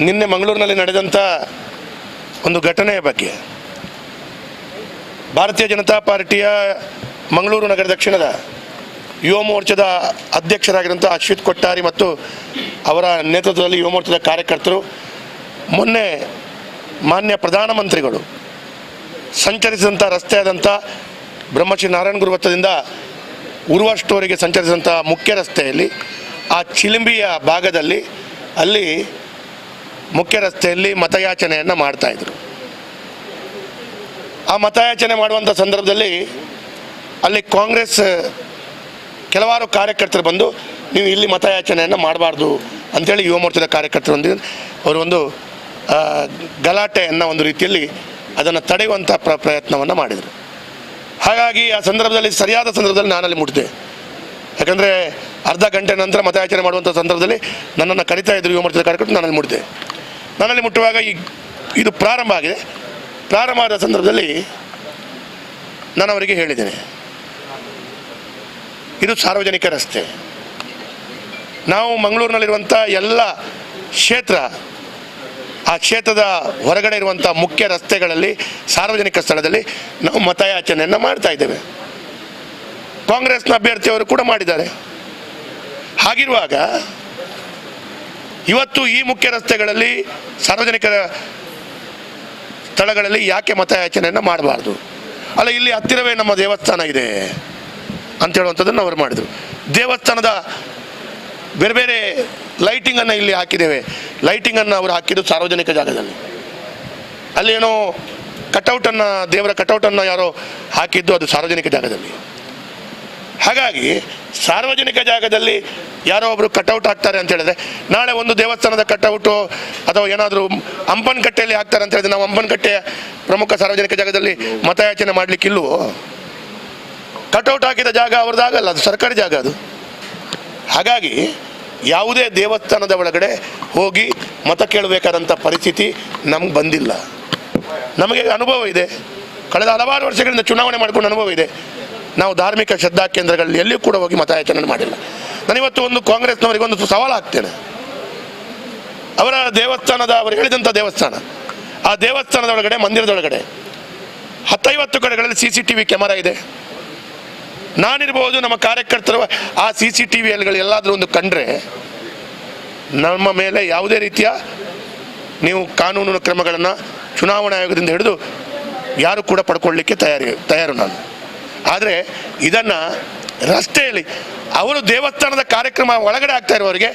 ನಿನ್ನೆ ಮಂಗಳೂರಿನಲ್ಲಿ ನಡೆದಂಥ ಒಂದು ಘಟನೆಯ ಬಗ್ಗೆ ಭಾರತೀಯ ಜನತಾ ಪಾರ್ಟಿಯ ಮಂಗಳೂರು ನಗರ ದಕ್ಷಿಣದ ಯುವ ಮೋರ್ಚಾದ ಅಧ್ಯಕ್ಷರಾಗಿರುವಂಥ ಅಶ್ವಿತ್ ಕೊಟ್ಟಾರಿ ಮತ್ತು ಅವರ ನೇತೃತ್ವದಲ್ಲಿ ಯುವ ಮೋರ್ಚಾದ ಕಾರ್ಯಕರ್ತರು ಮೊನ್ನೆ ಮಾನ್ಯ ಪ್ರಧಾನಮಂತ್ರಿಗಳು ಸಂಚರಿಸಿದಂಥ ರಸ್ತೆಯಾದಂಥ ಬ್ರಹ್ಮಶ್ರೀ ನಾರಾಯಣ ಗುರು ವೃತ್ತದಿಂದ ಉರ್ವ ಸ್ಟೋರಿಗೆ ಸಂಚರಿಸಿದಂಥ ಮುಖ್ಯ ರಸ್ತೆಯಲ್ಲಿ ಆ ಚಿಲಿಂಬಿಯ ಭಾಗದಲ್ಲಿ ಅಲ್ಲಿ ಮುಖ್ಯ ರಸ್ತೆಯಲ್ಲಿ ಮತಯಾಚನೆಯನ್ನು ಮಾಡ್ತಾಯಿದ್ರು. ಆ ಮತಯಾಚನೆ ಮಾಡುವಂಥ ಸಂದರ್ಭದಲ್ಲಿ ಅಲ್ಲಿ ಕಾಂಗ್ರೆಸ್ ಕೆಲವಾರು ಕಾರ್ಯಕರ್ತರು ಬಂದು ನೀವು ಇಲ್ಲಿ ಮತಯಾಚನೆಯನ್ನು ಮಾಡಬಾರ್ದು ಅಂಥೇಳಿ ಯುವ ಮೋರ್ಚಾದ ಕಾರ್ಯಕರ್ತರೊಂದಿಗೆ ಅವರು ಒಂದು ಗಲಾಟೆಯನ್ನು ಒಂದು ರೀತಿಯಲ್ಲಿ ಅದನ್ನು ತಡೆಯುವಂಥ ಪ್ರಯತ್ನವನ್ನು ಮಾಡಿದರು. ಹಾಗಾಗಿ ಆ ಸಂದರ್ಭದಲ್ಲಿ ಸರಿಯಾದ ಸಂದರ್ಭದಲ್ಲಿ ನಾನಲ್ಲಿ ಮುಟ್ಟಿದೆ. ಯಾಕಂದರೆ ಅರ್ಧ ಗಂಟೆ ನಂತರ ಮತಯಾಚನೆ ಮಾಡುವಂಥ ಸಂದರ್ಭದಲ್ಲಿ ನನ್ನನ್ನು ಕರಿತಾ ಇದ್ದರು ಯುವ ಮೋರ್ಚಾದ ಕಾರ್ಯಕರ್ತರು. ನಾನಲ್ಲಿ ಮುಟ್ಟಿದೆ. ನನ್ನಲ್ಲಿ ಮುಟ್ಟುವಾಗ ಇದು ಪ್ರಾರಂಭ ಆಗಿದೆ. ಪ್ರಾರಂಭ ಆದ ಸಂದರ್ಭದಲ್ಲಿ ನಾನು ಅವರಿಗೆ ಹೇಳಿದ್ದೇನೆ, ಇದು ಸಾರ್ವಜನಿಕ ರಸ್ತೆ. ನಾವು ಮಂಗಳೂರಿನಲ್ಲಿರುವಂಥ ಎಲ್ಲ ಕ್ಷೇತ್ರ, ಆ ಕ್ಷೇತ್ರದ ಹೊರಗಡೆ ಇರುವಂಥ ಮುಖ್ಯ ರಸ್ತೆಗಳಲ್ಲಿ ಸಾರ್ವಜನಿಕ ಸ್ಥಳದಲ್ಲಿ ನಾವು ಮತಯಾಚನೆಯನ್ನು ಮಾಡ್ತಾ ಇದ್ದೇವೆ. ಕಾಂಗ್ರೆಸ್ನ ಅಭ್ಯರ್ಥಿಯವರು ಕೂಡ ಮಾಡಿದ್ದಾರೆ. ಹಾಗಿರುವಾಗ ಇವತ್ತು ಈ ಮುಖ್ಯ ರಸ್ತೆಗಳಲ್ಲಿ ಸಾರ್ವಜನಿಕ ಸ್ಥಳಗಳಲ್ಲಿ ಯಾಕೆ ಮತಯಾಚನೆಯನ್ನು ಮಾಡಬಾರ್ದು? ಅಲ್ಲ, ಇಲ್ಲಿ ಹತ್ತಿರವೇ ನಮ್ಮ ದೇವಸ್ಥಾನ ಇದೆ ಅಂತ ಹೇಳುವಂಥದ್ದನ್ನು ಅವರು ಮಾಡಿದರು. ದೇವಸ್ಥಾನದ ಬೇರೆ ಬೇರೆ ಲೈಟಿಂಗನ್ನು ಇಲ್ಲಿ ಹಾಕಿದ್ದೇವೆ. ಲೈಟಿಂಗನ್ನು ಅವರು ಹಾಕಿದ್ದು ಸಾರ್ವಜನಿಕ ಜಾಗದಲ್ಲಿ. ಅಲ್ಲೇನೋ ಕಟೌಟನ್ನು, ದೇವರ ಕಟೌಟನ್ನು ಯಾರೋ ಹಾಕಿದ್ದು ಅದು ಸಾರ್ವಜನಿಕ ಜಾಗದಲ್ಲಿ. ಹಾಗಾಗಿ ಸಾರ್ವಜನಿಕ ಜಾಗದಲ್ಲಿ ಯಾರೋ ಒಬ್ಬರು ಕಟೌಟ್ ಹಾಕ್ತಾರೆ ಅಂತ ಹೇಳಿದ್ರೆ, ನಾಳೆ ಒಂದು ದೇವಸ್ಥಾನದ ಕಟೌಟು ಅಥವಾ ಏನಾದರೂ ಹಂಪನಕಟ್ಟೆಯಲ್ಲಿ ಹಾಕ್ತಾರೆ ಅಂತ ಹೇಳಿದ್ರೆ ನಾವು ಹಂಪನಕಟ್ಟೆಯ ಪ್ರಮುಖ ಸಾರ್ವಜನಿಕ ಜಾಗದಲ್ಲಿ ಮತಯಾಚನೆ ಮಾಡಲಿಕ್ಕಿಲ್ವೋ? ಕಟೌಟ್ ಹಾಕಿದ ಜಾಗ ಅವ್ರದ್ದಾಗಲ್ಲ, ಅದು ಸರ್ಕಾರಿ ಜಾಗ ಅದು. ಹಾಗಾಗಿ ಯಾವುದೇ ದೇವಸ್ಥಾನದ ಒಳಗಡೆ ಹೋಗಿ ಮತ ಕೇಳಬೇಕಾದಂಥ ಪರಿಸ್ಥಿತಿ ನಮ್ಗೆ ಬಂದಿಲ್ಲ. ನಮಗೆ ಅನುಭವ ಇದೆ, ಕಳೆದ ಹಲವಾರು ವರ್ಷಗಳಿಂದ ಚುನಾವಣೆ ಮಾಡಿಕೊಂಡು ಅನುಭವ ಇದೆ. ನಾವು ಧಾರ್ಮಿಕ ಶ್ರದ್ಧಾ ಕೇಂದ್ರಗಳಲ್ಲಿ ಎಲ್ಲಿಯೂ ಕೂಡ ಹೋಗಿ ಮತಯಾಚನೆ ಮಾಡಿಲ್ಲ. ನಾನಿವತ್ತು ಒಂದು ಕಾಂಗ್ರೆಸ್ನವರಿಗೆ ಒಂದು ಸವಾಲು ಹಾಕ್ತೇನೆ. ಅವರ ದೇವಸ್ಥಾನದ, ಅವರು ಹೇಳಿದಂಥ ದೇವಸ್ಥಾನ, ಆ ದೇವಸ್ಥಾನದ ಒಳಗಡೆ, ಮಂದಿರದ ಒಳಗಡೆ 10-50 ಕಡೆಗಳಲ್ಲಿ CCTV ಕ್ಯಾಮರಾ ಇದೆ. ನಾನಿರ್ಬೋದು, ನಮ್ಮ ಕಾರ್ಯಕರ್ತರು ಆ CCTVಗಳು ಎಲ್ಲಾದರೂ ಒಂದು ಕಂಡ್ರೆ ನಮ್ಮ ಮೇಲೆ ಯಾವುದೇ ರೀತಿಯ ನೀವು ಕಾನೂನು ಕ್ರಮಗಳನ್ನು ಚುನಾವಣಾ ಆಯೋಗದಿಂದ ಹಿಡಿದು ಯಾರು ಕೂಡ ಪಡ್ಕೊಳ್ಳಿಕ್ಕೆ ತಯಾರು ನಾನು. ಆದರೆ ಇದನ್ನು ರಸ್ತೆಯಲ್ಲಿ ಅವರು ದೇವಸ್ಥಾನದ ಕಾರ್ಯಕ್ರಮ ಒಳಗಡೆ ಆಗ್ತಾ ಇರುವವರಿಗೆ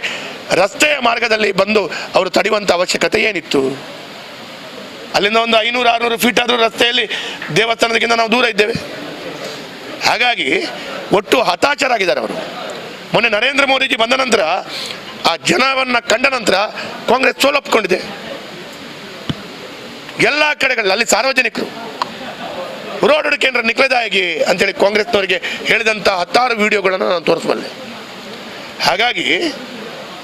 ರಸ್ತೆಯ ಮಾರ್ಗದಲ್ಲಿ ಬಂದು ಅವರು ತಡೆಯುವಂಥ ಅವಶ್ಯಕತೆ ಏನಿತ್ತು? ಅಲ್ಲಿಂದ ಒಂದು 500-600 ಫೀಟ್ ಆದರೂ ರಸ್ತೆಯಲ್ಲಿ ದೇವಸ್ಥಾನದಕ್ಕಿಂತ ನಾವು ದೂರ ಇದ್ದೇವೆ. ಹಾಗಾಗಿ ಒಟ್ಟು ಹತಾಶರಾಗಿದ್ದಾರೆ ಅವರು. ಮೊನ್ನೆ ನರೇಂದ್ರ ಮೋದಿಜಿ ಬಂದ ನಂತರ, ಆ ಜನವನ್ನು ಕಂಡ ನಂತರ ಕಾಂಗ್ರೆಸ್ ಸೋಲೊಪ್ಪಿಕೊಂಡಿದೆ. ಎಲ್ಲ ಕಡೆಗಳಲ್ಲಿ ಅಲ್ಲಿ ಸಾರ್ವಜನಿಕರು ರೋಡ್ ಕೇಂದ್ರ ನಿಕ್ಲೆದಾಗಿ ಅಂತೇಳಿ ಕಾಂಗ್ರೆಸ್ನವರಿಗೆ ಹೇಳಿದಂಥ 10 ವಿಡಿಯೋಗಳನ್ನು ನಾನು ತೋರಿಸಬಲ್ಲೆ. ಹಾಗಾಗಿ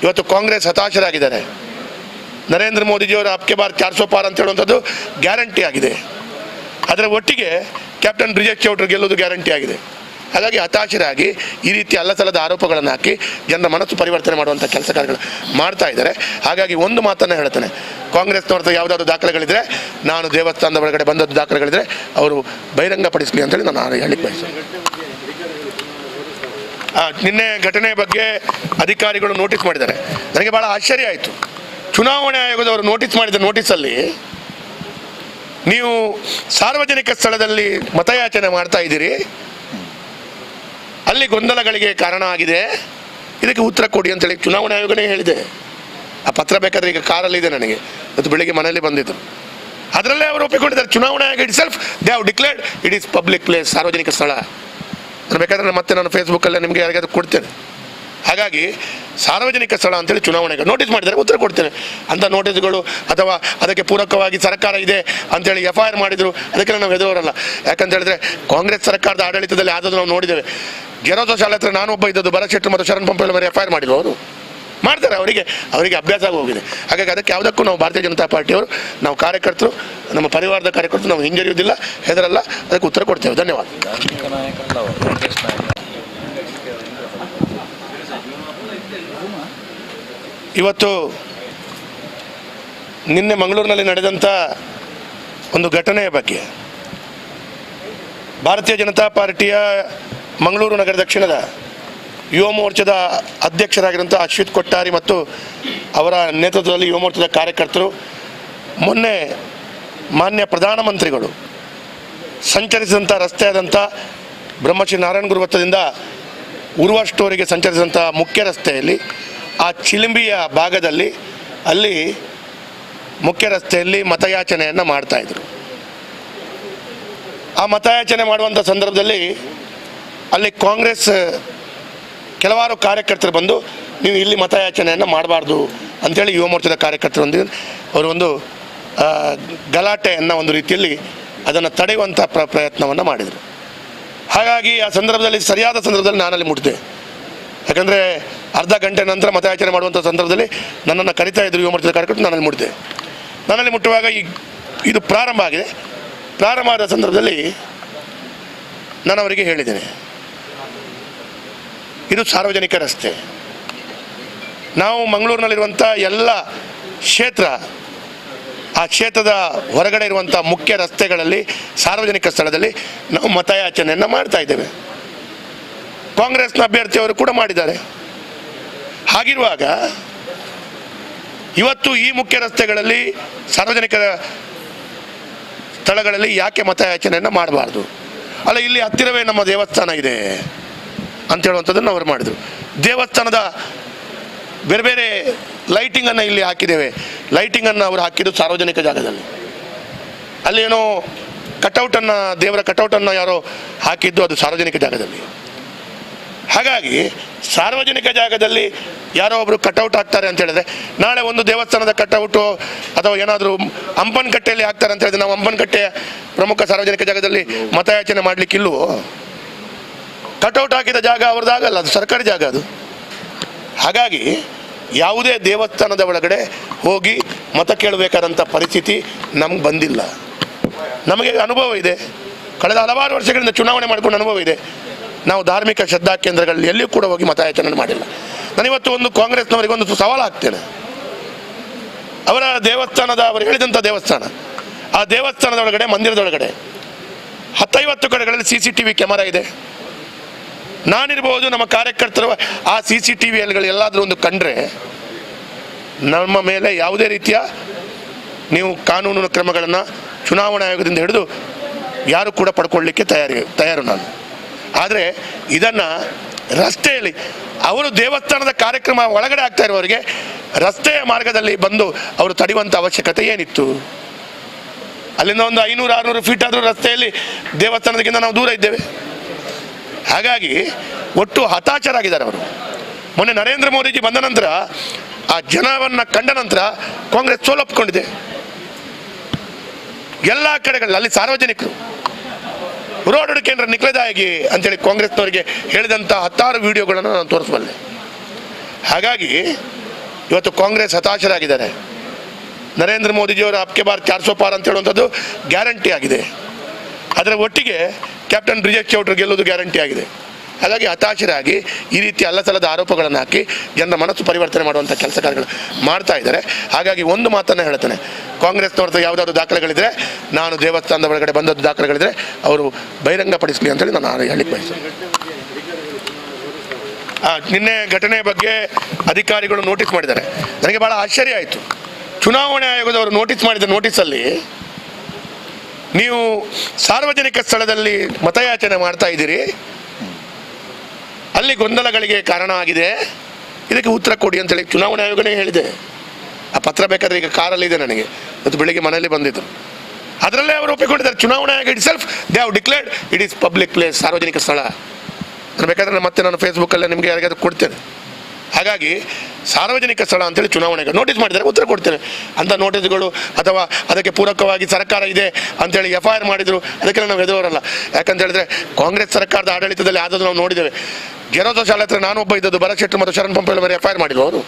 ಇವತ್ತು ಕಾಂಗ್ರೆಸ್ ಹತಾಶರಾಗಿದ್ದಾರೆ. ನರೇಂದ್ರ ಮೋದಿಜಿಯವರ ಅಬ್ಕೆ ಬಾರ್ 400 ಪಾರ್ ಅಂತ ಹೇಳುವಂಥದ್ದು ಗ್ಯಾರಂಟಿ ಆಗಿದೆ. ಅದರ ಒಟ್ಟಿಗೆ ಕ್ಯಾಪ್ಟನ್ ಬ್ರಿಜೇಶ್ ಚೌಟ್ರು ಗೆಲ್ಲೋದು ಗ್ಯಾರಂಟಿ ಆಗಿದೆ. ಹಾಗಾಗಿ ಹತಾಶರಾಗಿ ಈ ರೀತಿ ಅಲ್ಲಸಲ್ಲದ ಆರೋಪಗಳನ್ನು ಹಾಕಿ ಜನರ ಮನಸ್ಸು ಪರಿವರ್ತನೆ ಮಾಡುವಂಥ ಕೆಲಸ ಕಾರ್ಯಗಳು ಮಾಡ್ತಾ ಇದ್ದಾರೆ. ಹಾಗಾಗಿ ಒಂದು ಮಾತನ್ನು ಹೇಳ್ತಾನೆ, ಕಾಂಗ್ರೆಸ್ನವ್ರದ್ದು ಯಾವುದಾದ್ರು ದಾಖಲೆಗಳಿದ್ರೆ, ನಾನು ದೇವಸ್ಥಾನದ ಒಳಗಡೆ ಬಂದದ್ದು ದಾಖಲೆಗಳಿದ್ರೆ ಅವರು ಬಹಿರಂಗಪಡಿಸಲಿ ಅಂತೇಳಿ ನಾನು ಹೇಳಿಕ್ಕೆ ಬಯಸ್ತೇನೆ. ನಿನ್ನೆ ಘಟನೆಯ ಬಗ್ಗೆ ಅಧಿಕಾರಿಗಳು ನೋಟಿಸ್ ಮಾಡಿದ್ದಾರೆ. ನನಗೆ ಭಾಳ ಆಶ್ಚರ್ಯ ಆಯಿತು. ಚುನಾವಣಾ ಆಯೋಗದವರು ನೋಟಿಸ್ ಮಾಡಿದ ನೋಟಿಸಲ್ಲಿ ನೀವು ಸಾರ್ವಜನಿಕ ಸ್ಥಳದಲ್ಲಿ ಮತಯಾಚನೆ ಮಾಡ್ತಾ ಇದ್ದೀರಿ, ಅಲ್ಲಿ ಗೊಂದಲಗಳಿಗೆ ಕಾರಣ ಆಗಿದೆ, ಇದಕ್ಕೆ ಉತ್ತರ ಕೊಡಿ ಅಂತೇಳಿ ಚುನಾವಣಾ ಆಯೋಗನೇ ಹೇಳಿದೆ. ಆ ಪತ್ರ ಬೇಕಾದರೆ ಈಗ ಕಾರಲ್ಲಿದೆ ನನಗೆ, ಇವತ್ತು ಬೆಳಿಗ್ಗೆ ಮನೆಯಲ್ಲಿ ಬಂದಿದ್ದು. ಅದರಲ್ಲೇ ಅವರು ಒಪ್ಪಿಕೊಂಡಿದ್ದಾರೆ. ಚುನಾವಣಾ ಆಯೋಗ it self they have declared it is public place, ಸಾರ್ವಜನಿಕ ಸ್ಥಳ. ನಾನು ಬೇಕಾದರೆ ಮತ್ತೆ ನಾನು ಫೇಸ್ಬುಕ್ಕಲ್ಲೇ ನಿಮಗೆ ಯಾರಿಗಾದ್ರೂ ಕೊಡ್ತೇನೆ. ಹಾಗಾಗಿ ಸಾರ್ವಜನಿಕ ಸ್ಥಳ ಅಂತೇಳಿ ಚುನಾವಣೆಗೆ ನೋಟಿಸ್ ಮಾಡಿದ್ದಾರೆ, ಉತ್ತರ ಕೊಡ್ತೇನೆ. ಅಂಥ ನೋಟಿಸ್ಗಳು ಅಥವಾ ಅದಕ್ಕೆ ಪೂರಕವಾಗಿ ಸರ್ಕಾರ ಇದೆ ಅಂತೇಳಿ FIR ಮಾಡಿದರು, ಅದಕ್ಕೆ ನಾವು ಹೆದರೋರಲ್ಲ. ಯಾಕಂತ ಹೇಳಿದ್ರೆ ಕಾಂಗ್ರೆಸ್ ಸರ್ಕಾರದ ಆಡಳಿತದಲ್ಲಿ ಆದದ್ದು ನಾವು ನೋಡಿದ್ದೇವೆ. ಗೆರೋಸೋ ಶಾಲೆ ಹತ್ರ ನಾನೊಬ್ಬ ಇದ್ದದ್ದು, ಭರತ್ ಶೆಟ್ಟರ್ ಮತ್ತು ಶರಣ್ ಪಂಪೇಲ್ ಮೇಲೆ FIR ಮಾಡಿದ್ರು. ಅವರು ಮಾಡ್ತಾರೆ, ಅವರಿಗೆ ಅಭ್ಯಾಸ ಆಗಿ ಹೋಗಿದೆ. ಹಾಗಾಗಿ ಅದಕ್ಕೆ ಯಾವುದಕ್ಕೂ ನಾವು ಭಾರತೀಯ ಜನತಾ ಪಾರ್ಟಿಯವರು, ನಾವು ಕಾರ್ಯಕರ್ತರು, ನಮ್ಮ ಪರಿವಾರದ ಕಾರ್ಯಕರ್ತರು ನಾವು ಹಿಂಜರಿಯುವುದಿಲ್ಲ, ಹೆದರಲ್ಲ, ಅದಕ್ಕೆ ಉತ್ತರ ಕೊಡ್ತೇವೆ. ಧನ್ಯವಾದ. ಇವತ್ತು ನಿನ್ನೆ ಮಂಗಳೂರಿನಲ್ಲಿ ನಡೆದಂಥ ಒಂದು ಘಟನೆಯ ಬಗ್ಗೆ ಭಾರತೀಯ ಜನತಾ ಪಾರ್ಟಿಯ ಮಂಗಳೂರು ನಗರ ದಕ್ಷಿಣದ ಯುವ ಮೋರ್ಚಾದ ಅಧ್ಯಕ್ಷರಾಗಿರುವಂಥ ಅಶ್ವಿತ್ ಕೊಟ್ಟಾರಿ ಮತ್ತು ಅವರ ನೇತೃತ್ವದಲ್ಲಿ ಯುವ ಮೋರ್ಚಾದ ಕಾರ್ಯಕರ್ತರು ಮೊನ್ನೆ ಮಾನ್ಯ ಪ್ರಧಾನಮಂತ್ರಿಗಳು ಸಂಚರಿಸಿದಂಥ ರಸ್ತೆ ಆದಂಥ ಬ್ರಹ್ಮಶ್ರೀ ನಾರಾಯಣ ಗುರು ವೃತ್ತದಿಂದ ಉರ್ವ ಸ್ಟೋರಿಗೆ ಸಂಚರಿಸಿದಂಥ ಮುಖ್ಯ ರಸ್ತೆಯಲ್ಲಿ ಆ ಚಿಲಿಂಬಿಯ ಭಾಗದಲ್ಲಿ ಅಲ್ಲಿ ಮುಖ್ಯ ರಸ್ತೆಯಲ್ಲಿ ಮತಯಾಚನೆಯನ್ನು ಮಾಡ್ತಾಯಿದ್ರು. ಆ ಮತಯಾಚನೆ ಮಾಡುವಂಥ ಸಂದರ್ಭದಲ್ಲಿ ಅಲ್ಲಿ ಕಾಂಗ್ರೆಸ್ ಕೆಲವಾರು ಕಾರ್ಯಕರ್ತರು ಬಂದು ನೀವು ಇಲ್ಲಿ ಮತಯಾಚನೆಯನ್ನು ಮಾಡಬಾರ್ದು ಅಂಥೇಳಿ ಯುವ ಮೋರ್ಚಾದ ಕಾರ್ಯಕರ್ತರೊಂದಿಗೆ ಅವರು ಒಂದು ಗಲಾಟೆಯನ್ನು ಒಂದು ರೀತಿಯಲ್ಲಿ ಅದನ್ನು ತಡೆಯುವಂಥ ಪ್ರಯತ್ನವನ್ನು ಮಾಡಿದರು. ಹಾಗಾಗಿ ಆ ಸಂದರ್ಭದಲ್ಲಿ ಸರಿಯಾದ ಸಂದರ್ಭದಲ್ಲಿ ನಾನಲ್ಲಿ ಮುಟ್ಟಿದೆ. ಯಾಕಂದರೆ ಅರ್ಧ ಗಂಟೆ ನಂತರ ಮತಯಾಚನೆ ಮಾಡುವಂಥ ಸಂದರ್ಭದಲ್ಲಿ ನನ್ನನ್ನು ಕರಿತಾ ಇದ್ದರು ಯುವ ಮೋರ್ಚಾದ ಕಾರ್ಯಕರ್ತರು. ನನ್ನಲ್ಲಿ ಮುಟ್ಟಿದೆ. ನನ್ನಲ್ಲಿ ಮುಟ್ಟುವಾಗ ಇದು ಪ್ರಾರಂಭ ಆಗಿದೆ. ಪ್ರಾರಂಭ ಆದ ಸಂದರ್ಭದಲ್ಲಿ ನಾನು ಅವರಿಗೆ ಹೇಳಿದ್ದೇನೆ, ಇದು ಸಾರ್ವಜನಿಕ ರಸ್ತೆ. ನಾವು ಮಂಗಳೂರಿನಲ್ಲಿರುವಂಥ ಎಲ್ಲ ಕ್ಷೇತ್ರ, ಆ ಕ್ಷೇತ್ರದ ಹೊರಗಡೆ ಇರುವಂಥ ಮುಖ್ಯ ರಸ್ತೆಗಳಲ್ಲಿ ಸಾರ್ವಜನಿಕ ಸ್ಥಳದಲ್ಲಿ ನಾವು ಮತಯಾಚನೆಯನ್ನು ಮಾಡ್ತಾ ಇದ್ದೇವೆ. ಕಾಂಗ್ರೆಸ್ನ ಅಭ್ಯರ್ಥಿಯವರು ಕೂಡ ಮಾಡಿದ್ದಾರೆ. ಹಾಗಿರುವಾಗ ಇವತ್ತು ಈ ಮುಖ್ಯ ರಸ್ತೆಗಳಲ್ಲಿ ಸಾರ್ವಜನಿಕ ಸ್ಥಳಗಳಲ್ಲಿ ಯಾಕೆ ಮತಯಾಚನೆಯನ್ನು ಮಾಡಬಾರ್ದು? ಅಲ್ಲ, ಇಲ್ಲಿ ಹತ್ತಿರವೇ ನಮ್ಮ ದೇವಸ್ಥಾನ ಇದೆ ಅಂತ ಹೇಳುವಂಥದ್ದನ್ನು ಅವರು ಮಾಡಿದರು. ದೇವಸ್ಥಾನದ ಬೇರೆ ಬೇರೆ ಲೈಟಿಂಗನ್ನು ಇಲ್ಲಿ ಹಾಕಿದ್ದೇವೆ. ಲೈಟಿಂಗನ್ನು ಅವರು ಹಾಕಿದ್ದು ಸಾರ್ವಜನಿಕ ಜಾಗದಲ್ಲಿ. ಅಲ್ಲೇನೋ ಕಟೌಟನ್ನು, ದೇವರ ಕಟೌಟನ್ನು ಯಾರೋ ಹಾಕಿದ್ದು ಅದು ಸಾರ್ವಜನಿಕ ಜಾಗದಲ್ಲಿ. ಹಾಗಾಗಿ ಸಾರ್ವಜನಿಕ ಜಾಗದಲ್ಲಿ ಯಾರೋ ಒಬ್ಬರು ಕಟೌಟ್ ಹಾಕ್ತಾರೆ ಅಂತ ಹೇಳಿದ್ರೆ, ನಾಳೆ ಒಂದು ದೇವಸ್ಥಾನದ ಕಟೌಟು ಅಥವಾ ಏನಾದರೂ ಹಂಪನಕಟ್ಟೆಯಲ್ಲಿ ಹಾಕ್ತಾರೆ ಅಂತ ಹೇಳಿದ್ರೆ ನಾವು ಹಂಪನಕಟ್ಟೆಯ ಪ್ರಮುಖ ಸಾರ್ವಜನಿಕ ಜಾಗದಲ್ಲಿ ಮತಯಾಚನೆ ಮಾಡಲಿಕ್ಕಿಲ್ವೋ? ಕಟೌಟ್ ಹಾಕಿದ ಜಾಗ ಅವ್ರದ್ದಾಗಲ್ಲ, ಅದು ಸರ್ಕಾರಿ ಜಾಗ ಅದು. ಹಾಗಾಗಿ ಯಾವುದೇ ದೇವಸ್ಥಾನದ ಒಳಗಡೆ ಹೋಗಿ ಮತ ಕೇಳಬೇಕಾದಂಥ ಪರಿಸ್ಥಿತಿ ನಮ್ಗೆ ಬಂದಿಲ್ಲ. ನಮಗೆ ಅನುಭವ ಇದೆ, ಕಳೆದ ಹಲವಾರು ವರ್ಷಗಳಿಂದ ಚುನಾವಣೆ ಮಾಡಿಕೊಂಡು ಅನುಭವ ಇದೆ. ನಾವು ಧಾರ್ಮಿಕ ಶ್ರದ್ಧಾ ಕೇಂದ್ರಗಳಲ್ಲಿ ಎಲ್ಲಿಯೂ ಕೂಡ ಹೋಗಿ ಮತಯಾಚನೆ ಮಾಡಿಲ್ಲ. ನಾನಿವತ್ತು ಒಂದು ಕಾಂಗ್ರೆಸ್ನವರಿಗೆ ಒಂದು ಸವಾಲು ಹಾಕ್ತೇನೆ. ಅವರ ದೇವಸ್ಥಾನದ, ಅವರು ಹೇಳಿದಂಥ ದೇವಸ್ಥಾನ, ಆ ದೇವಸ್ಥಾನದ ಒಳಗಡೆ, ಮಂದಿರದೊಳಗಡೆ 10-50 ಕಡೆಗಳಲ್ಲಿ CCTV ಕ್ಯಾಮರಾ ಇದೆ. ನಾನಿರ್ಬೋದು, ನಮ್ಮ ಕಾರ್ಯಕರ್ತರು ಆ CCTVಗಳು ಎಲ್ಲಾದರೂ ಒಂದು ಕಂಡ್ರೆ ನಮ್ಮ ಮೇಲೆ ಯಾವುದೇ ರೀತಿಯ ನೀವು ಕಾನೂನು ಕ್ರಮಗಳನ್ನು ಚುನಾವಣಾ ಆಯೋಗದಿಂದ ಹಿಡಿದು ಯಾರು ಕೂಡ ಪಡ್ಕೊಳ್ಳಿಕ್ಕೆ ತಯಾರು ನಾನು. ಆದರೆ ಇದನ್ನು ರಸ್ತೆಯಲ್ಲಿ ಅವರು ದೇವಸ್ಥಾನದ ಕಾರ್ಯಕ್ರಮ ಒಳಗಡೆ ಆಗ್ತಾ ಇರುವವರಿಗೆ ರಸ್ತೆಯ ಮಾರ್ಗದಲ್ಲಿ ಬಂದು ಅವರು ತಡೆಯುವಂಥ ಅವಶ್ಯಕತೆ ಏನಿತ್ತು? ಅಲ್ಲಿಂದ ಒಂದು 500-600 ಫೀಟ್ ಆದರೂ ರಸ್ತೆಯಲ್ಲಿ ದೇವಸ್ಥಾನದಕ್ಕಿಂತ ನಾವು ದೂರ ಇದ್ದೇವೆ. ಹಾಗಾಗಿ ಒಟ್ಟು ಹತಾಶರಾಗಿದ್ದಾರೆ ಅವರು. ಮೊನ್ನೆ ನರೇಂದ್ರ ಮೋದಿಜಿ ಬಂದ ನಂತರ, ಆ ಜನವನ್ನು ಕಂಡ ನಂತರ ಕಾಂಗ್ರೆಸ್ ಸೋಲೊಪ್ಪಿಕೊಂಡಿದೆ. ಎಲ್ಲ ಕಡೆಗಳಲ್ಲಿ ಅಲ್ಲಿ ಸಾರ್ವಜನಿಕರು ರೋಡ್ ಕೇಂದ್ರ ನಿಕ್ಲೆದಾಗಿ ಅಂತೇಳಿ ಕಾಂಗ್ರೆಸ್ನವರಿಗೆ ಹೇಳಿದಂಥ 10 ವಿಡಿಯೋಗಳನ್ನು ನಾನು ತೋರಿಸಬಲ್ಲೆ. ಹಾಗಾಗಿ ಇವತ್ತು ಕಾಂಗ್ರೆಸ್ ಹತಾಶರಾಗಿದ್ದಾರೆ. ನರೇಂದ್ರ ಮೋದಿಜಿಯವರ ಅಬ್ಕೆ ಬಾರ್ 400 ಪಾರ್ ಅಂತ ಹೇಳುವಂಥದ್ದು ಗ್ಯಾರಂಟಿ ಆಗಿದೆ. ಅದರ ಒಟ್ಟಿಗೆ ಕ್ಯಾಪ್ಟನ್ ಬ್ರಿಜೇಶ್ ಚೌಟ್ರು ಗೆಲ್ಲೋದು ಗ್ಯಾರಂಟಿ ಆಗಿದೆ. ಹಾಗಾಗಿ ಹತಾಶರಾಗಿ ಈ ರೀತಿ ಅಲ್ಲಸಲ್ಲದ ಆರೋಪಗಳನ್ನು ಹಾಕಿ ಜನರ ಮನಸ್ಸು ಪರಿವರ್ತನೆ ಮಾಡುವಂಥ ಕೆಲಸ ಕಾರ್ಯಗಳು ಮಾಡ್ತಾ ಇದ್ದಾರೆ. ಹಾಗಾಗಿ ಒಂದು ಮಾತನ್ನು ಹೇಳ್ತೇನೆ, ಕಾಂಗ್ರೆಸ್ನವ್ರದ್ದು ಯಾವುದಾದ್ರು ದಾಖಲೆಗಳಿದ್ರೆ, ನಾನು ದೇವಸ್ಥಾನದ ಒಳಗಡೆ ಬಂದದ್ದು ದಾಖಲೆಗಳಿದ್ರೆ ಅವರು ಬಹಿರಂಗಪಡಿಸಲಿ ಅಂತೇಳಿ ನಾನು ಹೇಳಲಿಕ್ಕೆ ಬಯಸ್ತೇನೆ. ನಿನ್ನೆ ಘಟನೆಯ ಬಗ್ಗೆ ಅಧಿಕಾರಿಗಳು ನೋಟಿಸ್ ಮಾಡಿದ್ದಾರೆ. ನನಗೆ ಭಾಳ ಆಶ್ಚರ್ಯ ಆಯಿತು. ಚುನಾವಣಾ ಆಯೋಗದವರು ನೋಟಿಸ್ ಮಾಡಿದ ನೋಟಿಸಲ್ಲಿ ನೀವು ಸಾರ್ವಜನಿಕ ಸ್ಥಳದಲ್ಲಿ ಮತಯಾಚನೆ ಮಾಡ್ತಾ ಇದ್ದೀರಿ, ಅಲ್ಲಿ ಗೊಂದಲಗಳಿಗೆ ಕಾರಣ ಆಗಿದೆ, ಇದಕ್ಕೆ ಉತ್ತರ ಕೊಡಿ ಅಂತೇಳಿ ಚುನಾವಣಾ ಆಯೋಗನೇ ಹೇಳಿದೆ. ಆ ಪತ್ರ ಬೇಕಾದರೆ ಈಗ ಕಾರಲ್ಲಿದೆ ನನಗೆ, ಮತ್ತು ಬೆಳಿಗ್ಗೆ ಮನೆಯಲ್ಲಿ ಬಂದಿದ್ದರು. ಅದರಲ್ಲೇ ಅವರು ಒಪ್ಪಿಕೊಂಡಿದ್ದಾರೆ. ಚುನಾವಣಾ ಆಯೋಗ it self they have declared it is public place, ಸಾರ್ವಜನಿಕ ಸ್ಥಳ. ನಾನು ಬೇಕಾದರೆ ಮತ್ತೆ ನಾನು ಫೇಸ್ಬುಕ್ಕಲ್ಲೇ ನಿಮಗೆ ಯಾರಿಗಾದ್ರೂ ಕೊಡ್ತೇನೆ. ಹಾಗಾಗಿ ಸಾರ್ವಜನಿಕ ಸ್ಥಳ ಅಂತೇಳಿ ಚುನಾವಣೆಗೆ ನೋಟಿಸ್ ಮಾಡಿದ್ದಾರೆ, ಉತ್ತರ ಕೊಡ್ತೇನೆ. ಅಂಥ ನೋಟಿಸ್ಗಳು ಅಥವಾ ಅದಕ್ಕೆ ಪೂರಕವಾಗಿ ಸರ್ಕಾರ ಇದೆ ಅಂಥೇಳಿ FIR ಮಾಡಿದರು, ಅದಕ್ಕೆಲ್ಲ ನಾವು ಎದುರಲ್ಲ. ಯಾಕಂತ ಹೇಳಿದ್ರೆ ಕಾಂಗ್ರೆಸ್ ಸರ್ಕಾರದ ಆಡಳಿತದಲ್ಲಿ ಆದದ್ದು ನಾವು ನೋಡಿದ್ದೇವೆ. ಗೆರೋಸೋ ಶಾಲೆ ಹತ್ರ ನಾನೊಬ್ಬ ಇದ್ದದ್ದು, ಭರತ್ ಶೆಟ್ಟಿ ಮತ್ತು ಶರಣ್ ಪಂಪೇಳ ಮೇಲೆ FIR ಮಾಡಿದ್ರು. ಅವರು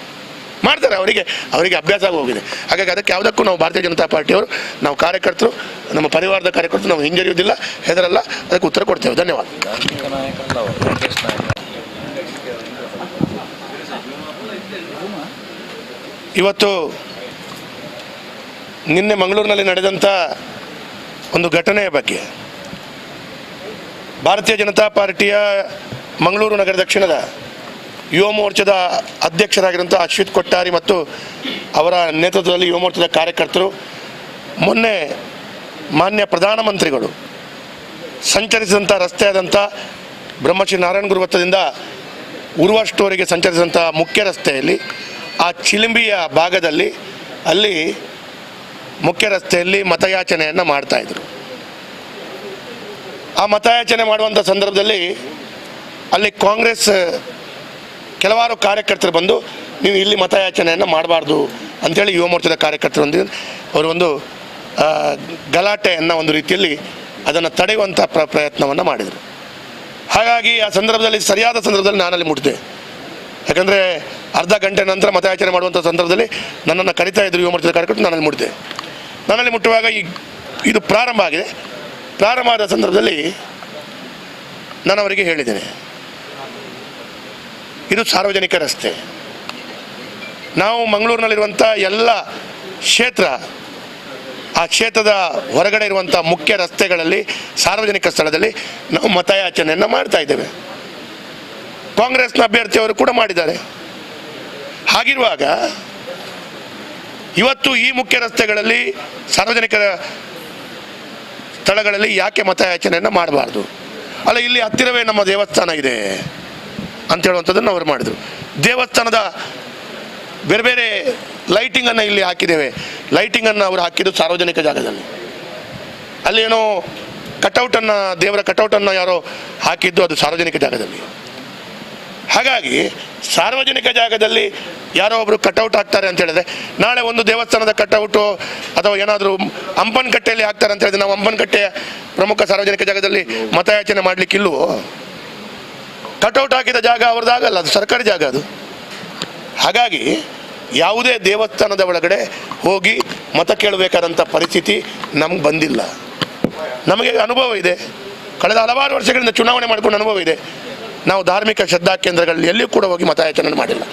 ಮಾಡ್ತಾರೆ, ಅವರಿಗೆ ಅಭ್ಯಾಸ ಆಗಿ ಹೋಗಿದೆ. ಹಾಗಾಗಿ ಅದಕ್ಕೆ ಯಾವುದಕ್ಕೂ ನಾವು ಭಾರತೀಯ ಜನತಾ ಪಾರ್ಟಿಯವರು, ನಾವು ಕಾರ್ಯಕರ್ತರು, ನಮ್ಮ ಪರಿವಾರದ ಕಾರ್ಯಕರ್ತರು ನಾವು ಹಿಂಜರಿಯುವುದಿಲ್ಲ, ಹೆದರಲ್ಲ, ಅದಕ್ಕೆ ಉತ್ತರ ಕೊಡ್ತೇವೆ. ಧನ್ಯವಾದ. ಇವತ್ತು ನಿನ್ನೆ ಮಂಗಳೂರಿನಲ್ಲಿ ನಡೆದಂಥ ಒಂದು ಘಟನೆಯ ಬಗ್ಗೆ ಭಾರತೀಯ ಜನತಾ ಪಾರ್ಟಿಯ ಮಂಗಳೂರು ನಗರ ದಕ್ಷಿಣದ ಯುವ ಮೋರ್ಚಾದ ಅಧ್ಯಕ್ಷರಾಗಿರುವಂಥ ಅಶ್ವಿತ್ ಕೊಟ್ಟಾರಿ ಮತ್ತು ಅವರ ನೇತೃತ್ವದಲ್ಲಿ ಯುವ ಮೋರ್ಚಾದ ಕಾರ್ಯಕರ್ತರು ಮೊನ್ನೆ ಮಾನ್ಯ ಪ್ರಧಾನಮಂತ್ರಿಗಳು ಸಂಚರಿಸಿದಂಥ ರಸ್ತೆಯಾದಂಥ ಬ್ರಹ್ಮಶ್ರೀ ನಾರಾಯಣ ಗುರು ವೃತ್ತದಿಂದ ಉರ್ವ ಸ್ಟೋರಿಗೆ ಸಂಚರಿಸಿದಂಥ ಮುಖ್ಯ ರಸ್ತೆಯಲ್ಲಿ ಆ ಚಿಲಿಂಬಿಯ ಭಾಗದಲ್ಲಿ ಅಲ್ಲಿ ಮುಖ್ಯ ರಸ್ತೆಯಲ್ಲಿ ಮತಯಾಚನೆಯನ್ನು ಮಾಡ್ತಾಯಿದ್ರು. ಆ ಮತಯಾಚನೆ ಮಾಡುವಂಥ ಸಂದರ್ಭದಲ್ಲಿ ಅಲ್ಲಿ ಕಾಂಗ್ರೆಸ್ ಕೆಲವಾರು ಕಾರ್ಯಕರ್ತರು ಬಂದು ನೀವು ಇಲ್ಲಿ ಮತಯಾಚನೆಯನ್ನು ಮಾಡಬಾರ್ದು ಅಂಥೇಳಿ ಯುವ ಮೋರ್ಚಾದ ಕಾರ್ಯಕರ್ತರೊಂದಿಗೆ ಅವರು ಒಂದು ಗಲಾಟೆಯನ್ನು ಒಂದು ರೀತಿಯಲ್ಲಿ ಅದನ್ನು ತಡೆಯುವಂಥ ಪ್ರಯತ್ನವನ್ನು ಮಾಡಿದರು. ಹಾಗಾಗಿ ಆ ಸಂದರ್ಭದಲ್ಲಿ ಸರಿಯಾದ ಸಂದರ್ಭದಲ್ಲಿ ನಾನಲ್ಲಿ ಮುಟ್ಟಿದೆ. ಯಾಕಂದರೆ ಅರ್ಧ ಗಂಟೆ ನಂತರ ಮತಯಾಚನೆ ಮಾಡುವಂಥ ಸಂದರ್ಭದಲ್ಲಿ ನನ್ನನ್ನು ಕರಿತಾ ಇದ್ದರು ಯುವ ಮೋರ್ಚಾದ ಕಾರ್ಯಕರ್ತರು. ನಾನಲ್ಲಿ ಮುಟ್ಟಿದೆ. ನನ್ನಲ್ಲಿ ಮುಟ್ಟುವಾಗ ಇದು ಪ್ರಾರಂಭ ಆಗಿದೆ. ಪ್ರಾರಂಭ ಆದ ಸಂದರ್ಭದಲ್ಲಿ ನಾನು ಅವರಿಗೆ ಹೇಳಿದ್ದೇನೆ, ಇದು ಸಾರ್ವಜನಿಕ ರಸ್ತೆ. ನಾವು ಮಂಗಳೂರಿನಲ್ಲಿರುವಂಥ ಎಲ್ಲ ಕ್ಷೇತ್ರ, ಆ ಕ್ಷೇತ್ರದ ಹೊರಗಡೆ ಇರುವಂಥ ಮುಖ್ಯ ರಸ್ತೆಗಳಲ್ಲಿ ಸಾರ್ವಜನಿಕ ಸ್ಥಳದಲ್ಲಿ ನಾವು ಮತಯಾಚನೆಯನ್ನು ಮಾಡ್ತಾ ಇದ್ದೇವೆ. ಕಾಂಗ್ರೆಸ್ನ ಅಭ್ಯರ್ಥಿಯವರು ಕೂಡ ಮಾಡಿದ್ದಾರೆ. ಹಾಗಿರುವಾಗ ಇವತ್ತು ಈ ಮುಖ್ಯ ರಸ್ತೆಗಳಲ್ಲಿ ಸಾರ್ವಜನಿಕ ಸ್ಥಳಗಳಲ್ಲಿ ಯಾಕೆ ಮತಯಾಚನೆಯನ್ನು ಮಾಡಬಾರ್ದು? ಅಲ್ಲ, ಇಲ್ಲಿ ಹತ್ತಿರವೇ ನಮ್ಮ ದೇವಸ್ಥಾನ ಇದೆ ಅಂತ ಹೇಳುವಂಥದ್ದನ್ನು ಅವರು ಮಾಡಿದರು. ದೇವಸ್ಥಾನದ ಬೇರೆ ಬೇರೆ ಲೈಟಿಂಗನ್ನು ಇಲ್ಲಿ ಹಾಕಿದ್ದೇವೆ. ಲೈಟಿಂಗನ್ನು ಅವರು ಹಾಕಿದ್ದು ಸಾರ್ವಜನಿಕ ಜಾಗದಲ್ಲಿ. ಅಲ್ಲೇನೋ ಕಟೌಟನ್ನು, ದೇವರ ಕಟೌಟನ್ನು ಯಾರೋ ಹಾಕಿದ್ದು ಅದು ಸಾರ್ವಜನಿಕ ಜಾಗದಲ್ಲಿ. ಹಾಗಾಗಿ ಸಾರ್ವಜನಿಕ ಜಾಗದಲ್ಲಿ ಯಾರೋ ಒಬ್ಬರು ಕಟೌಟ್ ಹಾಕ್ತಾರೆ ಅಂತ ಹೇಳಿದ್ರೆ, ನಾಳೆ ಒಂದು ದೇವಸ್ಥಾನದ ಕಟೌಟು ಅಥವಾ ಏನಾದರೂ ಅಂಪನಕಟ್ಟೆಯಲ್ಲಿ ಹಾಕ್ತಾರೆ ಅಂತ ಹೇಳಿದ್ರೆ ನಾವು ಅಂಪನಕಟ್ಟೆಯ ಪ್ರಮುಖ ಸಾರ್ವಜನಿಕ ಜಾಗದಲ್ಲಿ ಮತಯಾಚನೆ ಮಾಡಲಿಕ್ಕಿಲ್ವೋ? ಕಟೌಟ್ ಹಾಕಿದ ಜಾಗ ಅವ್ರದ್ದಾಗಲ್ಲ, ಅದು ಸರ್ಕಾರಿ ಜಾಗ ಅದು. ಹಾಗಾಗಿ ಯಾವುದೇ ದೇವಸ್ಥಾನದ ಒಳಗಡೆ ಹೋಗಿ ಮತ ಕೇಳಬೇಕಾದಂಥ ಪರಿಸ್ಥಿತಿ ನಮ್ಗೆ ಬಂದಿಲ್ಲ. ನಮಗೆ ಅನುಭವ ಇದೆ, ಕಳೆದ ಹಲವಾರು ವರ್ಷಗಳಿಂದ ಚುನಾವಣೆ ಮಾಡಿಕೊಂಡು ಅನುಭವ ಇದೆ. ನಾವು ಧಾರ್ಮಿಕ ಶ್ರದ್ಧಾ ಕೇಂದ್ರಗಳಲ್ಲಿ ಎಲ್ಲಿಯೂ ಕೂಡ ಹೋಗಿ ಮತಯಾಚನೆ ಮಾಡಿಲ್ಲ.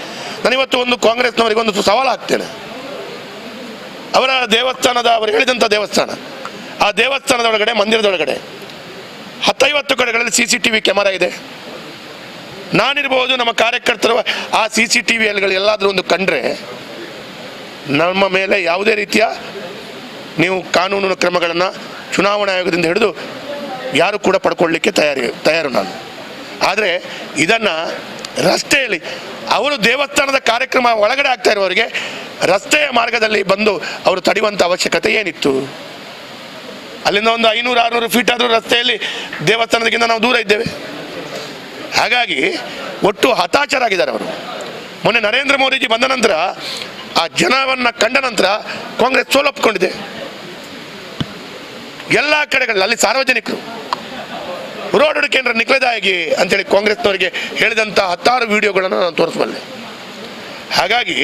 ನಾನಿವತ್ತು ಒಂದು ಕಾಂಗ್ರೆಸ್ನವರಿಗೆ ಒಂದು ಸವಾಲು ಹಾಕ್ತೇನೆ. ಅವರ ದೇವಸ್ಥಾನದ, ಅವರು ಹೇಳಿದಂಥ ದೇವಸ್ಥಾನ, ಆ ದೇವಸ್ಥಾನದ ಒಳಗಡೆ, ಮಂದಿರದ ಒಳಗಡೆ 10-50 ಕಡೆಗಳಲ್ಲಿ CCTV ಕ್ಯಾಮರಾ ಇದೆ. ನಾನಿರ್ಬೋದು, ನಮ್ಮ ಕಾರ್ಯಕರ್ತರು ಆ CCTVಗಳು ಎಲ್ಲಾದರೂ ಒಂದು ಕಂಡ್ರೆ ನಮ್ಮ ಮೇಲೆ ಯಾವುದೇ ರೀತಿಯ ನೀವು ಕಾನೂನು ಕ್ರಮಗಳನ್ನು ಚುನಾವಣಾ ಆಯೋಗದಿಂದ ಹಿಡಿದು ಯಾರು ಕೂಡ ಪಡ್ಕೊಳ್ಳಿಕ್ಕೆ ತಯಾರು ನಾನು. ಆದರೆ ಇದನ್ನು ರಸ್ತೆಯಲ್ಲಿ ಅವರು ದೇವಸ್ಥಾನದ ಕಾರ್ಯಕ್ರಮ ಒಳಗಡೆ ಆಗ್ತಾ ಇರುವವರಿಗೆ ರಸ್ತೆಯ ಮಾರ್ಗದಲ್ಲಿ ಬಂದು ಅವರು ತಡೆಯುವಂಥ ಅವಶ್ಯಕತೆ ಏನಿತ್ತು? ಅಲ್ಲಿಂದ ಒಂದು 500-600 ಫೀಟ್ ಆದರೂ ರಸ್ತೆಯಲ್ಲಿ ದೇವಸ್ಥಾನದಕ್ಕಿಂತ ನಾವು ದೂರ ಇದ್ದೇವೆ. ಹಾಗಾಗಿ ಒಟ್ಟು ಹತಾಶರಾಗಿದ್ದಾರೆ ಅವರು. ಮೊನ್ನೆ ನರೇಂದ್ರ ಮೋದಿಜಿ ಬಂದ ನಂತರ, ಆ ಜನವನ್ನು ಕಂಡ ನಂತರ ಕಾಂಗ್ರೆಸ್ ಸೋಲೊಪ್ಪಿಕೊಂಡಿದೆ. ಎಲ್ಲ ಕಡೆಗಳಲ್ಲಿ ಅಲ್ಲಿ ಸಾರ್ವಜನಿಕರು ರೋಡ್ ಕೇಂದ್ರ ನಿಖಲದಾಗಿ ಅಂತೇಳಿ ಕಾಂಗ್ರೆಸ್ನವರಿಗೆ ಹೇಳಿದಂಥ 10 ವಿಡಿಯೋಗಳನ್ನು ನಾನು ತೋರಿಸಬಲ್ಲೆ. ಹಾಗಾಗಿ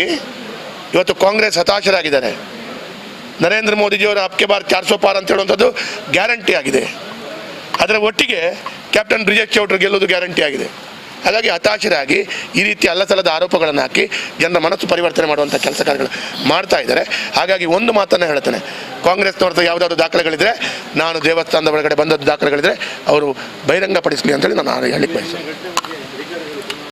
ಇವತ್ತು ಕಾಂಗ್ರೆಸ್ ಹತಾಶರಾಗಿದ್ದಾರೆ. ನರೇಂದ್ರ ಮೋದಿಜಿಯವರ ಅಬ್ಕೆ ಬಾರ್ 400 ಪಾರ್ ಅಂತ ಹೇಳುವಂಥದ್ದು ಗ್ಯಾರಂಟಿ ಆಗಿದೆ. ಅದರ ಒಟ್ಟಿಗೆ ಕ್ಯಾಪ್ಟನ್ ಬ್ರಿಜೇಶ್ ಚೌಟ್ರಿ ಗೆಲ್ಲೋದು ಗ್ಯಾರಂಟಿ ಆಗಿದೆ. ಹಾಗಾಗಿ ಹತಾಶರಾಗಿ ಈ ರೀತಿ ಅಲ್ಲಸಲ್ಲದ ಆರೋಪಗಳನ್ನು ಹಾಕಿ ಜನರ ಮನಸ್ಸು ಪರಿವರ್ತನೆ ಮಾಡುವಂಥ ಕೆಲಸ ಕಾರ್ಯಗಳು ಮಾಡ್ತಾ ಇದ್ದಾರೆ. ಹಾಗಾಗಿ ಒಂದು ಮಾತನ್ನು ಹೇಳ್ತೇನೆ, ಕಾಂಗ್ರೆಸ್ನವ್ರದ್ದು ಯಾವುದಾದ್ರು ದಾಖಲೆಗಳಿದ್ರೆ, ನಾನು ದೇವಸ್ಥಾನದ ಒಳಗಡೆ ಬಂದದ್ದು ದಾಖಲೆಗಳಿದ್ರೆ ಅವರು ಬಹಿರಂಗಪಡಿಸಲಿ ಅಂತೇಳಿ ನಾನು ಹೇಳಿಕ್ಕೆ ಬಯಸ್ತೇನೆ.